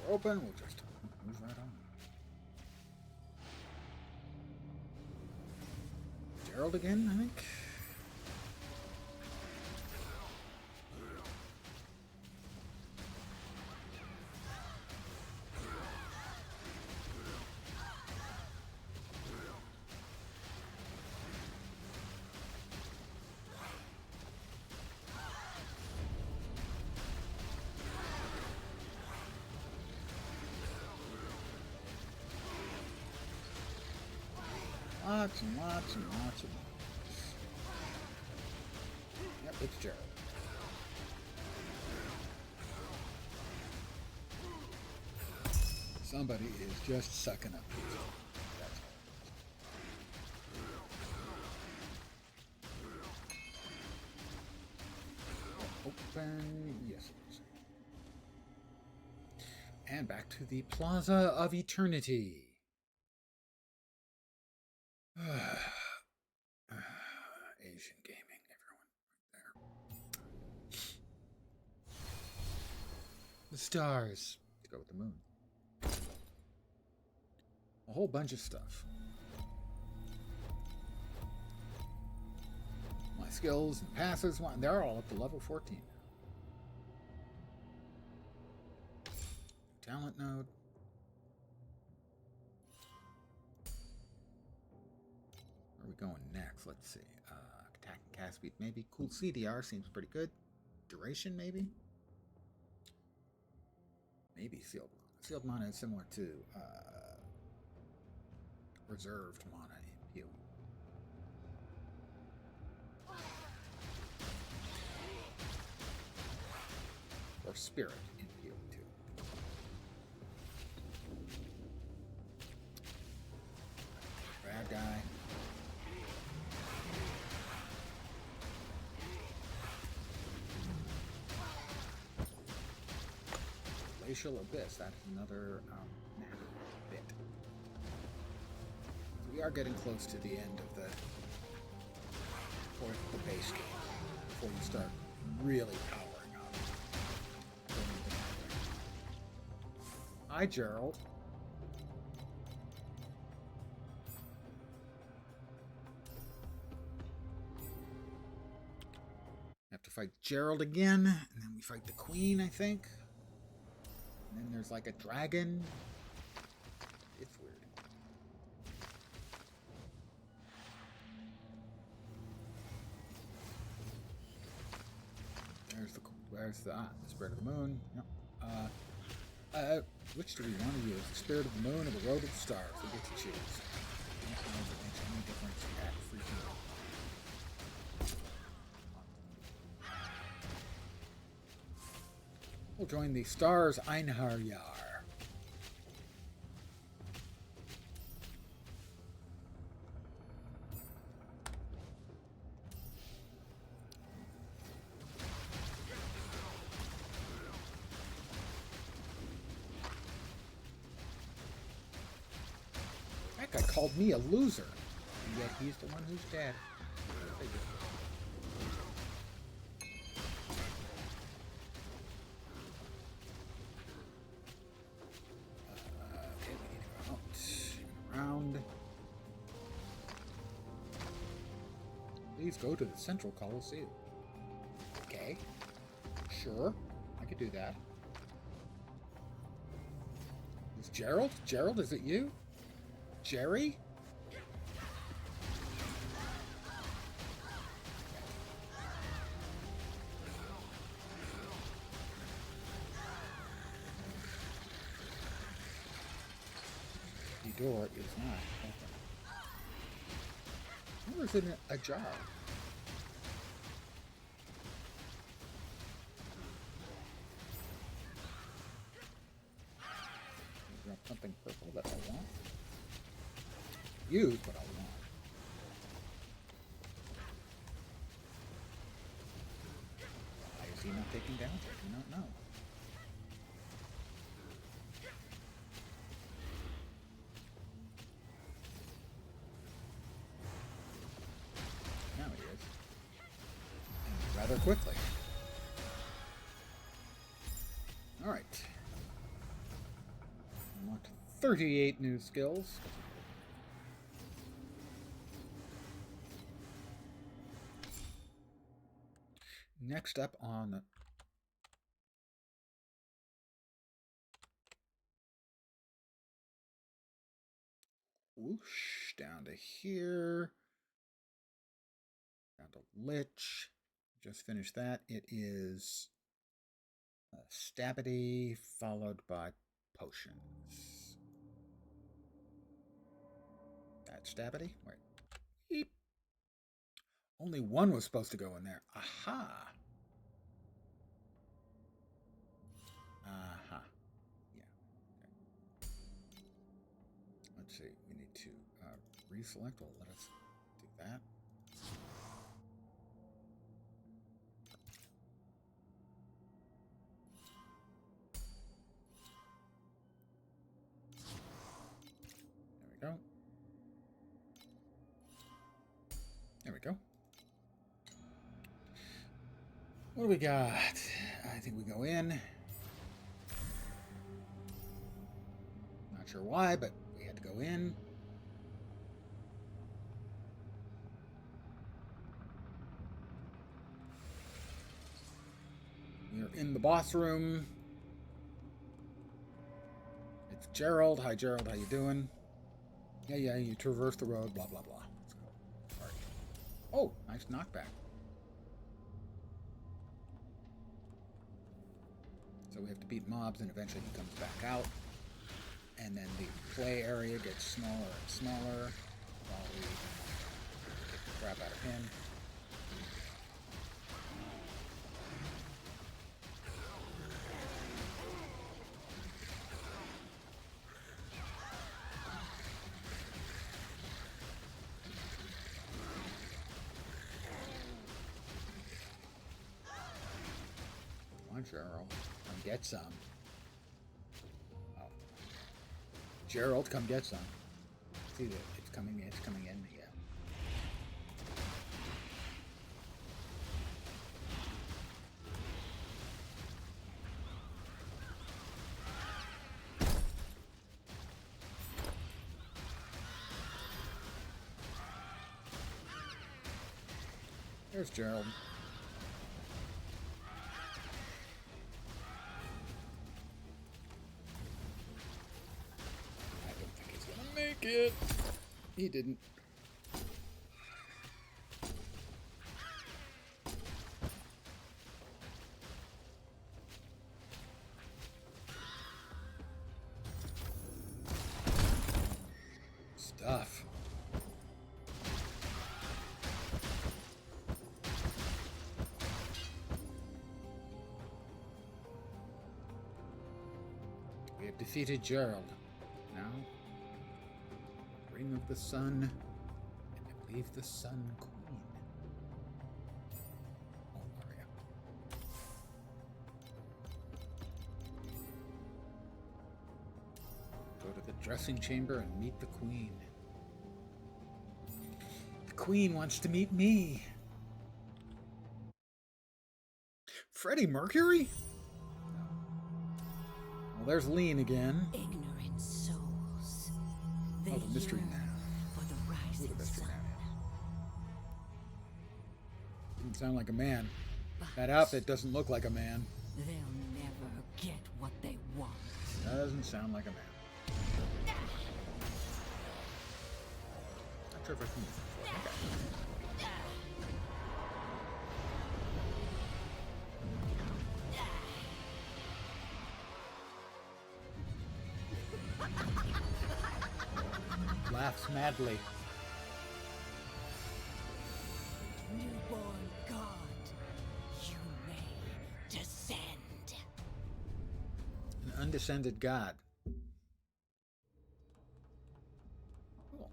Open, we'll just move right on. Gerald again, I think. Lots and lots and lots and lots. Yep, it's Gerald. Somebody is just sucking up. That's all. Open. Yes, it is. And back to the Plaza of Eternity. Asian gaming, everyone, right there. The stars. Let's go with the moon. A whole bunch of stuff. My skills and passes, they're all up to level 14. Talent node. Where are we going next? Let's see. Attack and cast speed, maybe. Cool CDR seems pretty good. Duration, maybe? Maybe sealed mana. Sealed mana is similar to reserved mana in healing. Or spirit in healing too. Bad guy. Glacial Abyss, that's another natty bit. So we are getting close to the end of the base game before you start really powering up. Hi, Gerald. Have to fight Gerald again, and then we fight the Queen, I think. And then there's like a dragon. It's weird. There's the Spirit of the Moon. Yep. Which do we want to use? The Spirit of the Moon or the Road of the Stars? We get to choose. I don't know if it makes any difference at freaking. We'll join the Stars Einherjar. That guy called me a loser, and yet he's the one who's dead. Please go to the Central Coliseum. Okay. Sure. I could do that. Is Gerald? Gerald, is it you? Jerry? The door is not open. Or is it a jar? Drop something purple that I want. Use what I want. Why is he not taking damage? I do not know. Now he is. And rather quickly. Alright. Unlocked 38 new skills. next up on the... Whoosh, down to here. Down to Lich. Just finished that. It is Stabity followed by Potions. That's Stabity? Wait. Eep. Only one was supposed to go in there. Aha. Aha. Yeah. Okay. Let's see. We need to reselect. Well, let us do that. There we go. There we go. What do we got? I think we go in. Not sure why, but we had to go in. We're in the boss room. It's Gerald. Hi, Gerald. How you doing? Yeah, you traverse the road, blah, blah, blah. Let's go. All right. Oh, nice knockback. So we have to beat mobs, and eventually he comes back out. And then the play area gets smaller and smaller while we get the crap out of him. Come on, Gerald. Come get some. Gerald, come get some. See that it's coming in. It's coming in. Yeah. There's Gerald. It. He didn't. Stuff. We have defeated Gerald. Now Ring of the Sun, and I believe the Sun Queen. Oh, Maria. Go to the dressing chamber and meet the Queen. The Queen wants to meet me. Freddie Mercury? Well, there's Lean again. Ignorant souls. They Oh, the mystery yearn man. for the rising Who the mystery sun. man is. Didn't sound like a man. But That outfit doesn't look like a man. they'll never get what they want. Doesn't sound like a man. Not sure if I can use it. Okay. Laughs madly. Newborn God, you may descend. An undescended god. Cool.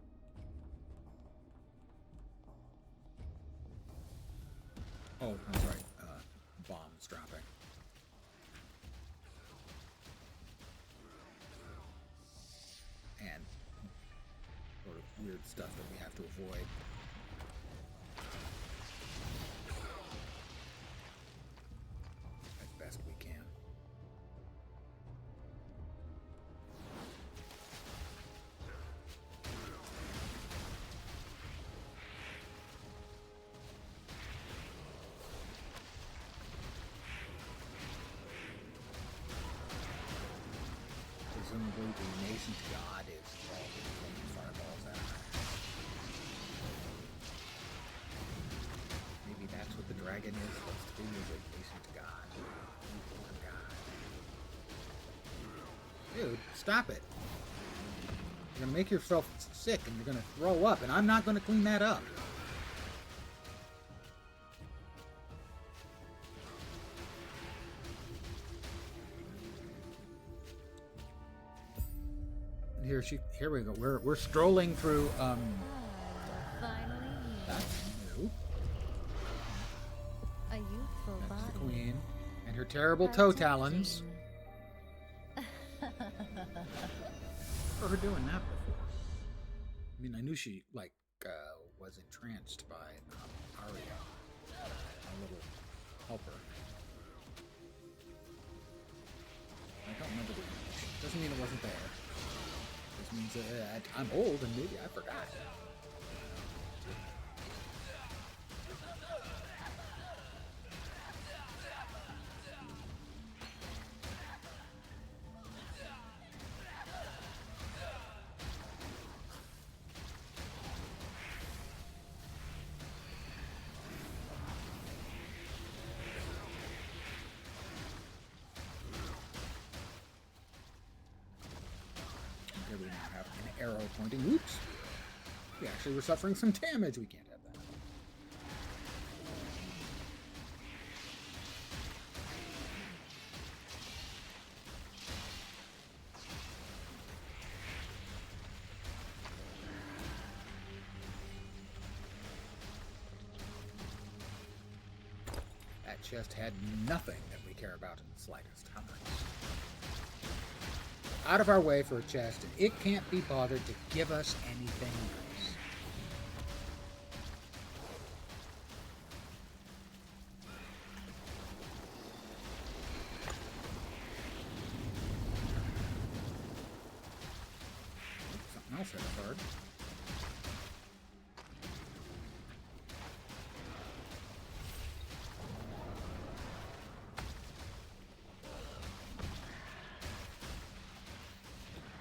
Oh, that's right. Bombs dropping. And sort of weird stuff that we have to avoid. As best we can. is supposed to be as a patient god. Poor guy. Dude, stop it. You're gonna make yourself sick and you're gonna throw up, and I'm not gonna clean that up. Here we go. We're strolling through Finally, that's new. a youthful That's the body. queen and her terrible How toe talons. tempting. For her doing that before. I mean, I knew she was entranced by Arya, our little helper. I don't remember the image. Doesn't mean it wasn't there. Just means that I'm old and maybe I forgot. Okay, we now have an arrow pointing. Oops. We actually were suffering some damage. We can't have that. That chest had nothing that we care about in the slightest. How nice. Out of our way for a chest, and it can't be bothered to give us anything nice. Something else hit a card.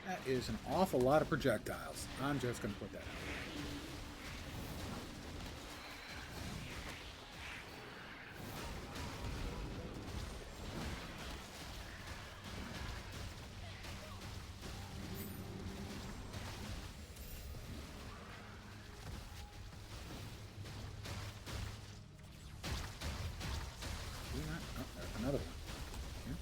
That is an awful lot of projectiles. I'm just going to put that out. Do not. Oh, there's another one. Here.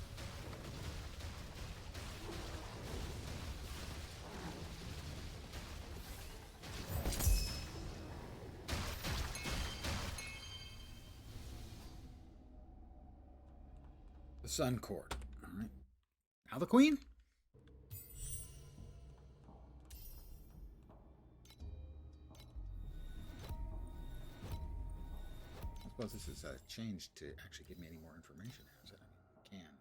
The Sun Court. All right. Now the Queen. I suppose this is changed to actually give me any more information, has it? I mean, can.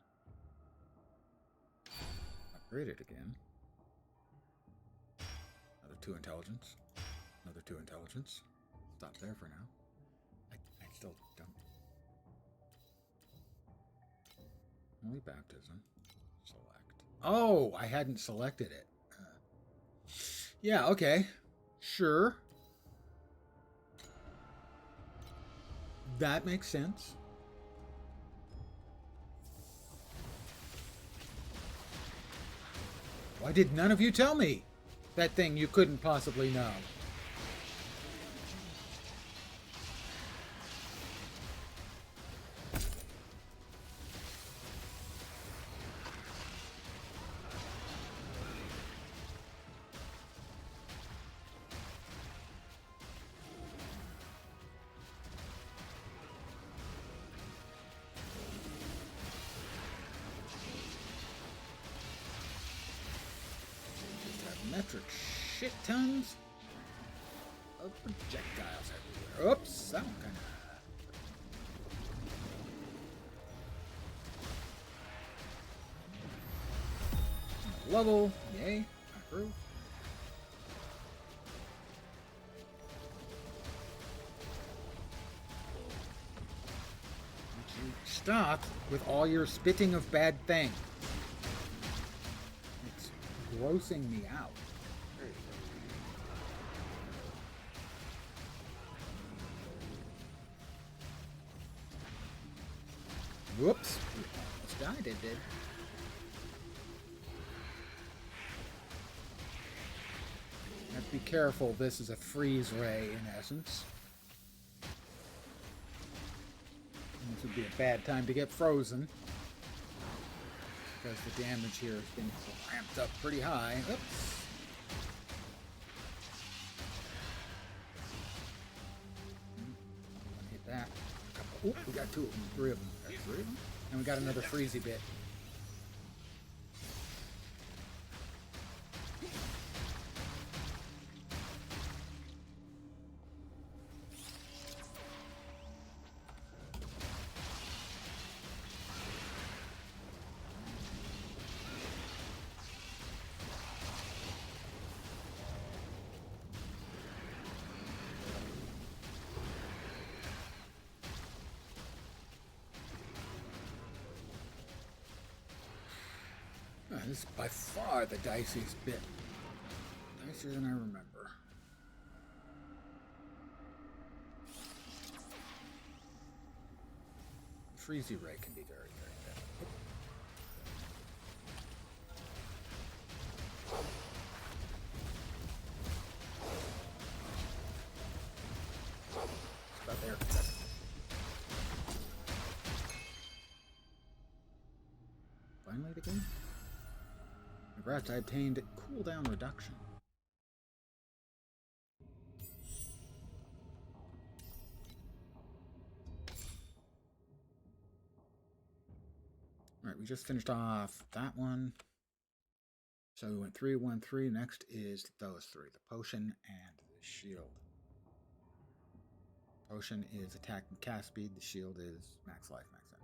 Upgrade it again. Another 2 intelligence. Another 2 intelligence. Stop there for now. I still don't. Holy baptism. Select. Oh, I hadn't selected it. Yeah, okay. Sure. That makes sense. Why did none of you tell me that thing you couldn't possibly know? Metric shit tons of projectiles everywhere. Oops, that one kind of level. Yay, approve. Would you stop with all your spitting of bad things? It's grossing me out. Whoops. Almost died, it did. Have to be careful. This is a freeze ray, in essence. And this would be a bad time to get frozen, because the damage here has been ramped up pretty high. Oops. Hit that. Oh, we got two of them. Three of them. That's three of them. And we got another freezy bit. This is by far the diciest bit. Dicier than I remember. Freezy Ray can be very, very bad. It's about there. Finally the game? Congrats, I obtained cooldown reduction. Alright, we just finished off that one. So we went 3, 1, 3. Next is those three, the potion and the shield. Potion is attack and cast speed, the shield is max life, max energy.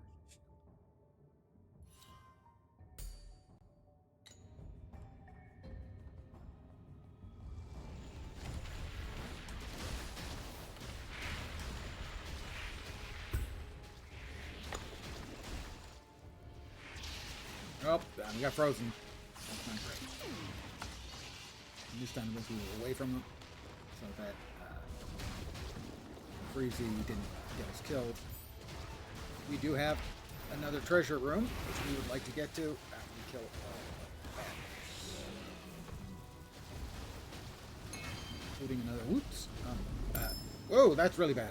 Oh, we got frozen. That's not great. And this time we were away from them, so that Freezy didn't get us killed. We do have another treasure room, which we would like to get to after we kill including another whoops. Whoa, that's really bad.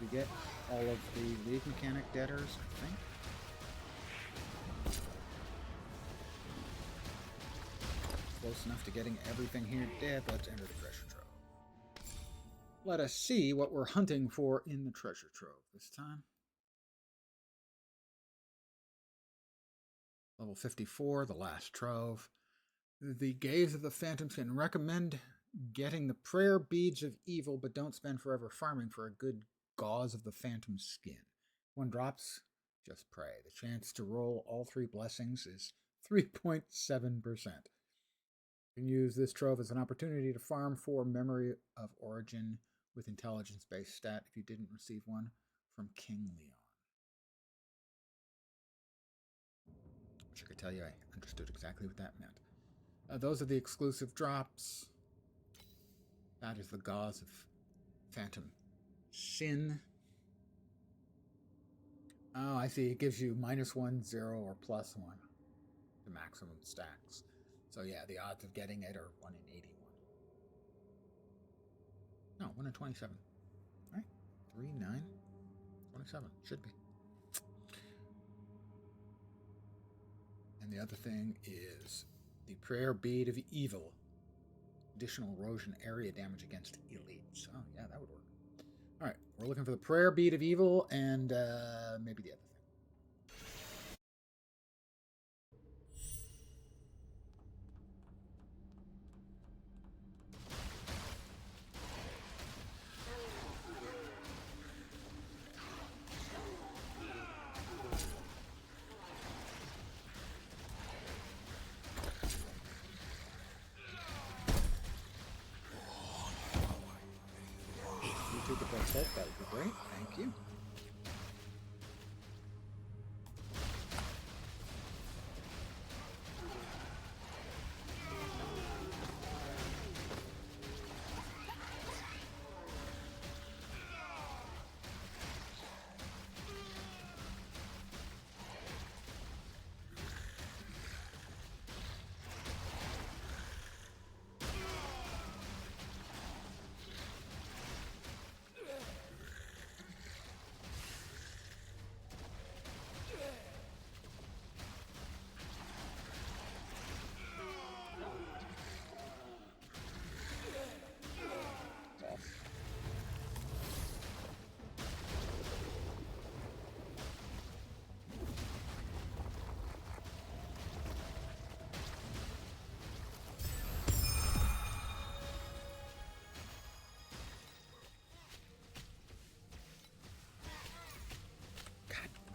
We get all of the league mechanic debtors, I think. Close enough to getting everything here dead. Let's enter the treasure trove. Let us see what we're hunting for in the treasure trove this time. Level 54, the last trove. The Gaze of the Phantoms can recommend getting the prayer beads of evil, but don't spend forever farming for a good Gauze of the Phantom skin. One drops, just pray. The chance to roll all three blessings is 3.7%. You can use this trove as an opportunity to farm for Memory of Origin with intelligence-based stat if you didn't receive one from King Leon. Wish I could tell you I understood exactly what that meant. Those are the exclusive drops. That is the Gauze of Phantom Sin. Oh, I see. It gives you -1, 0, or +1 to maximum stacks. So yeah, the odds of getting it are 1 in 81. No, 1 in 27. All right, 3, 9, 27. Should be. And the other thing is the Prayer Bead of Evil. Additional erosion area damage against elites. Oh yeah, that would work. All right, we're looking for the Prayer Bead of Evil and maybe the other thing. If you could press that would be great. Thank you.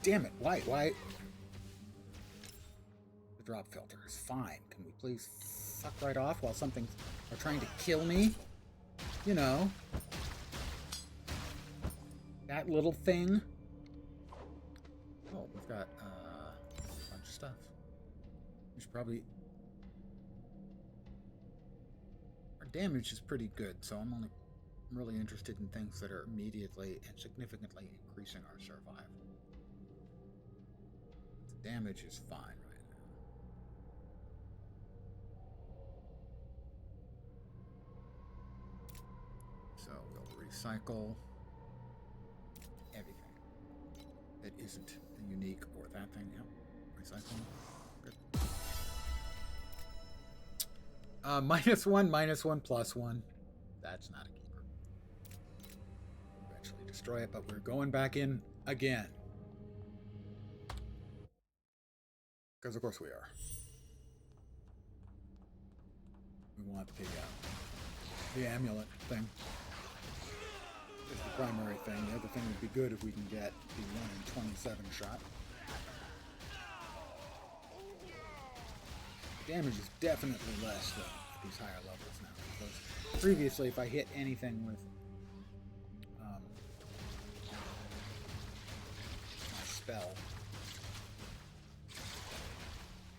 damn it! Why? The drop filter is fine. Can we please suck right off while something's are trying to kill me? You know, that little thing. Oh, we've got a bunch of stuff. We should probably. Our damage is pretty good, so I'm really interested in things that are immediately and significantly increasing our survival. The damage is fine right now. So we'll recycle everything that isn't unique or that thing. Yep. Recycle. Good. -1, +1. That's not a keeper. We'll eventually destroy it, but we're going back in again. Because of course we are. We want the amulet thing. Is the primary thing. The other thing would be good if we can get the 1 in 27 shot. The damage is definitely less though at these higher levels now. Because previously, if I hit anything with my spell,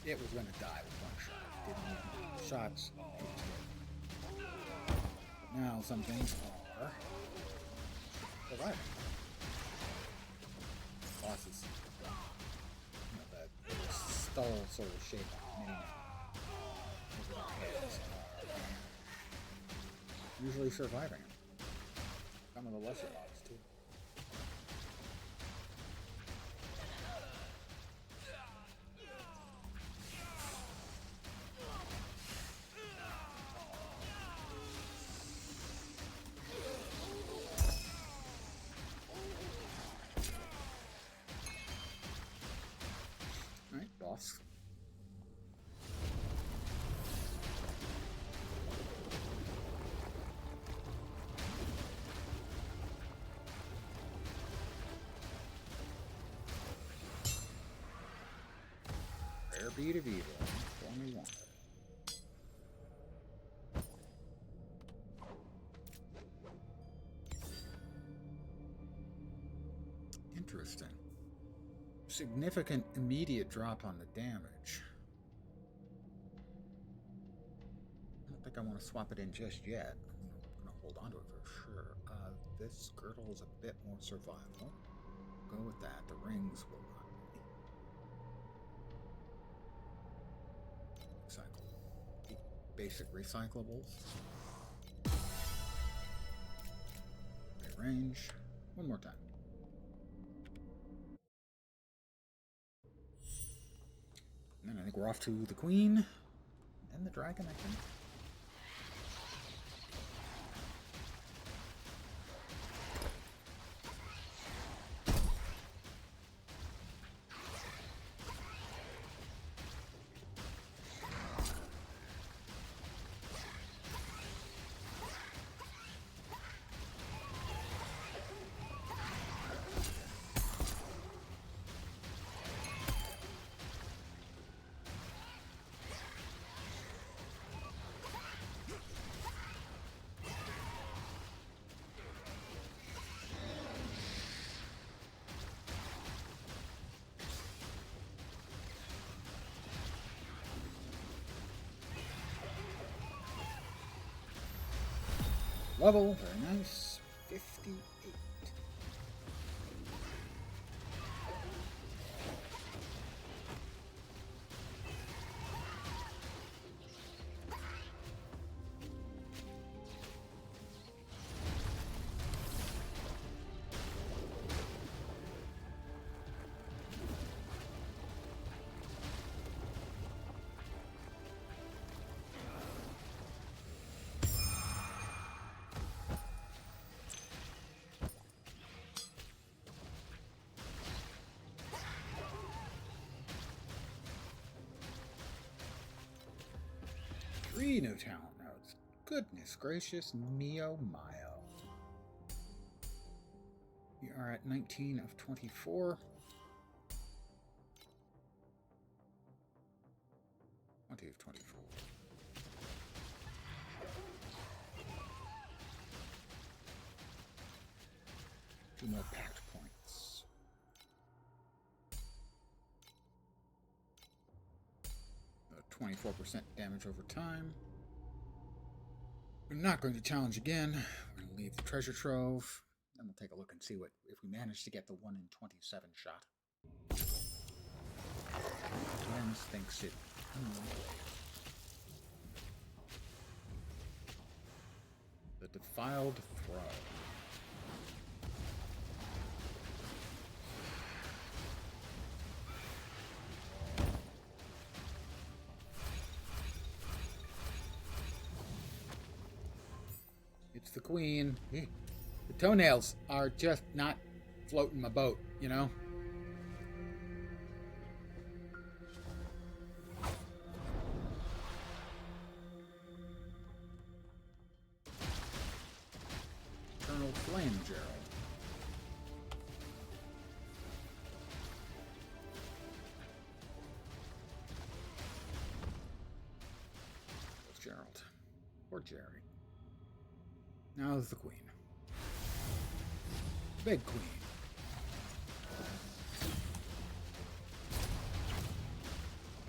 it was going to die with one shot. It didn't need shots. It was good. But now some things are surviving. Bosses, that little skull sort of shape mini over our heads are usually surviving. Some of the lesser mobs too. Boss. Rare bead of evil. Only one. Interesting. Significant immediate drop on the damage. I don't think I want to swap it in just yet. I'm going to hold on to it for sure. This girdle is a bit more survival. Go with that. The rings will not be. Recycle. Basic recyclables. Great range. One more time. And then I think we're off to the queen and the dragon, I think. Level, very nice. 58. Three new talent nodes. Goodness gracious, Mio Mayo. We are at 19 of 24. 24. Two more pact points. 24% damage over time. We're not going to challenge again. We're going to leave the treasure trove. Then we'll take a look and see what if we manage to get the 1 in 27 shot. Lens thinks it. The defiled throw. It's the queen. The toenails are just not floating my boat, you know? Eternal Flame Gerald. Where's Gerald? Or Jerry. Now is the queen. Big queen.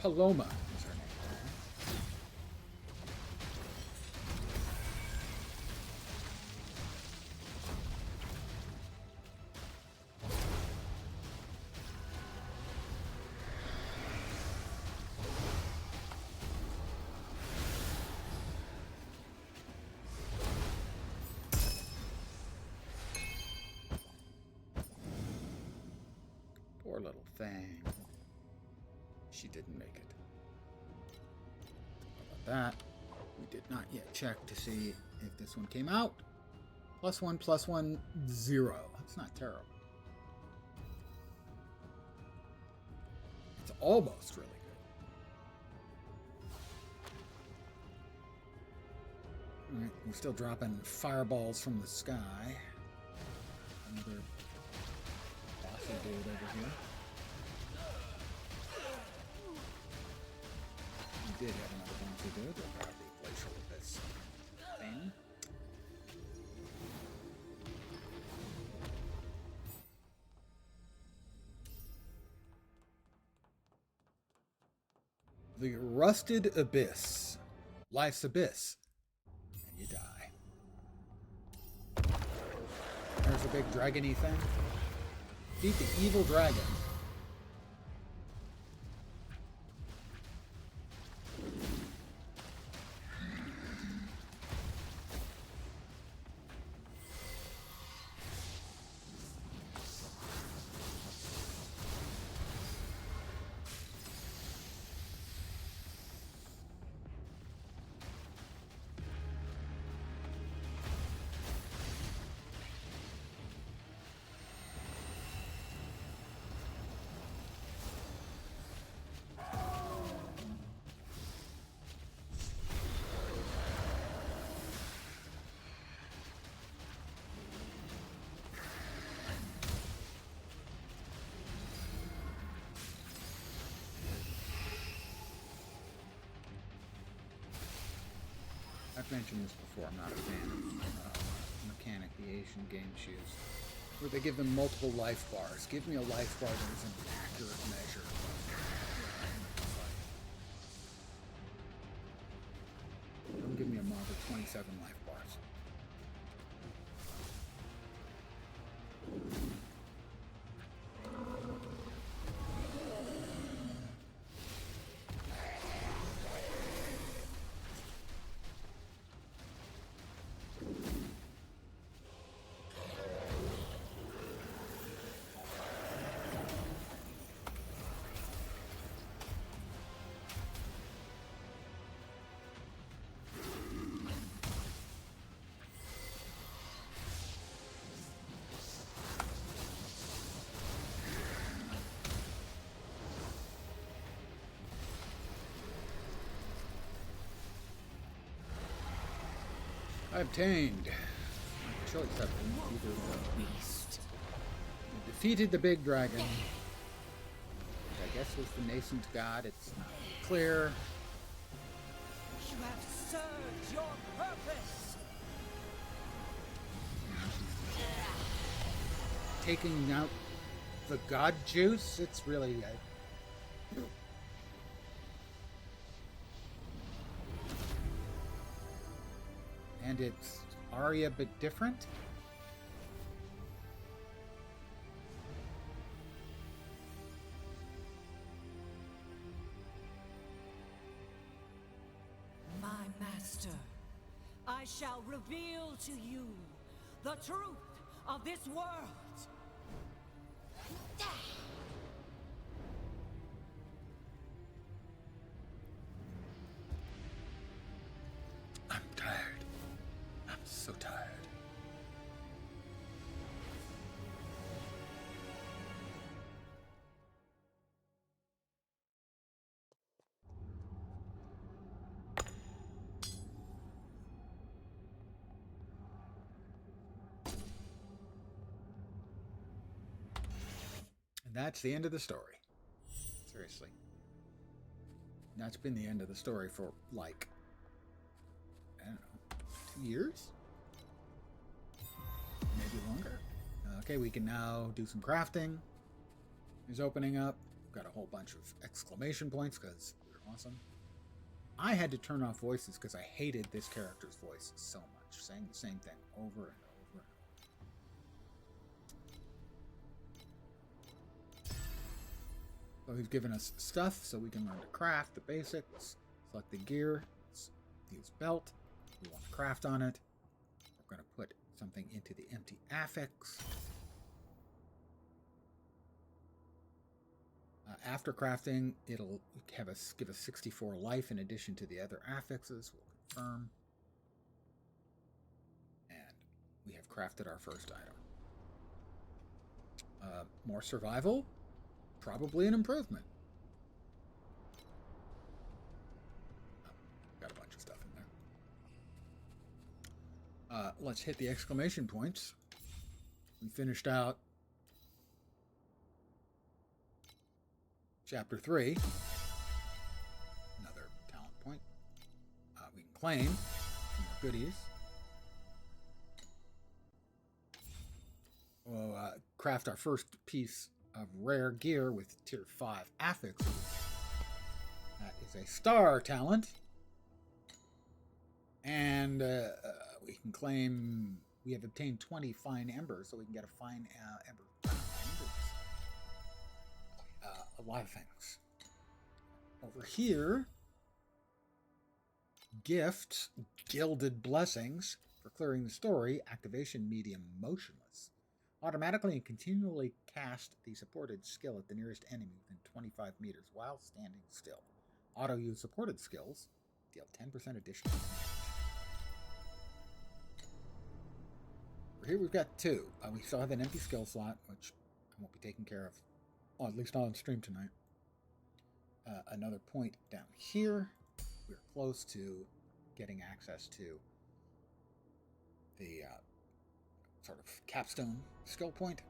Paloma is her name. Poor little thing. She didn't make it. How about that? We did not yet check to see if this one came out. +1, +1, 0. That's not terrible. It's almost really good. Alright, we're still dropping fireballs from the sky. Another bossy dude over here. We did have another bossy dude. We'll grab the glacial abyss thing. The Rusted Abyss. Life's abyss. And you die. There's a big dragony thing. Defeat the evil dragon. I've mentioned this before, I'm not a fan of mechanic the Asian games use, where they give them multiple life bars. Give me a life bar that is an accurate measure. Don't give me a mob of 27 life bars. I obtained my choice of either beast. We defeated the big dragon, which I guess was the nascent god. It's not clear. to have served your purpose. Taking out the god juice, it's really and it's Arya but different. My master, I shall reveal to you the truth of this world. I'm tired. I'm so tired. And that's the end of the story. Seriously. That's been the end of the story for, like, I don't know, 2 years? Maybe longer. Okay, we can now do some crafting. Is opening up. We've got a whole bunch of exclamation points because we're awesome. I had to turn off voices because I hated this character's voice so much. Saying the same thing over and over and over. So he's given us stuff so we can learn to craft the basics. Select the gear. Use belt. We want to craft on it. We're going to put something into the empty affix. After crafting, it'll have us give us 64 life in addition to the other affixes. We'll confirm. And we have crafted our first item. More survival? Probably an improvement. Got a bunch of stuff in there. Let's hit the exclamation points. We finished out Chapter 3. Another talent point. We can claim some more goodies. We'll craft our first piece of rare gear with tier 5 affixes. That is a star talent. And we can claim we have obtained 20 fine embers, so we can get a fine ember. A lot of things. Over here, gift gilded blessings for clearing the story. Activation medium motionless. Automatically and continually cast the supported skill at the nearest enemy within 25 meters while standing still. Auto use supported skills. Deal 10% additional damage. Here we've got 2. We still have an empty skill slot, which I won't be taking care of. Well, at least not on stream tonight. Another point down here. We're close to getting access to the sort of capstone skill point.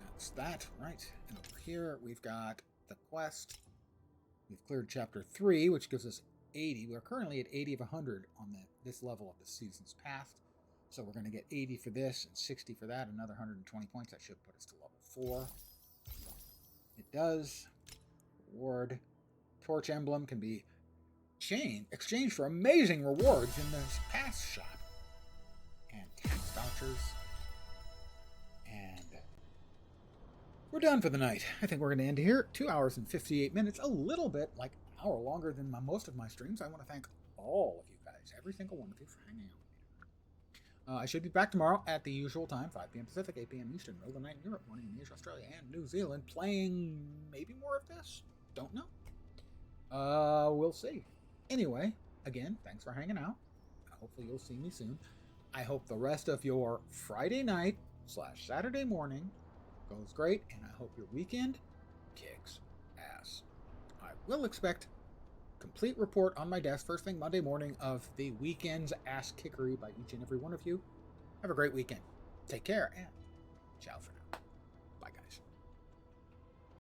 That's that, right? And over here we've got the quest. We've cleared chapter 3, which gives us 80. We're currently at 80 of 100 on this level of the season's past. So we're going to get 80 for this and 60 for that. Another 120 points. That should put us to level 4. It does. Reward. Torch emblem can be exchanged for amazing rewards in the pass shop. And tax vouchers. And we're done for the night. I think we're going to end here. 2 hours and 58 minutes. A little bit, like an hour longer than most of my streams. I want to thank all of you guys, every single one of you, for hanging out. I should be back tomorrow at the usual time, 5 p.m. Pacific, 8 p.m. Eastern, middle of the night in Europe, morning in Asia, Australia, and New Zealand, playing maybe more of this. Don't know. We'll see. Anyway, again, thanks for hanging out. Hopefully you'll see me soon. I hope the rest of your Friday night / Saturday morning goes great, and I hope your weekend kicks ass. I will expect complete report on my desk first thing Monday morning of the weekend's ass kickery by each and every one of you. Have a great weekend. Take care, and ciao for now.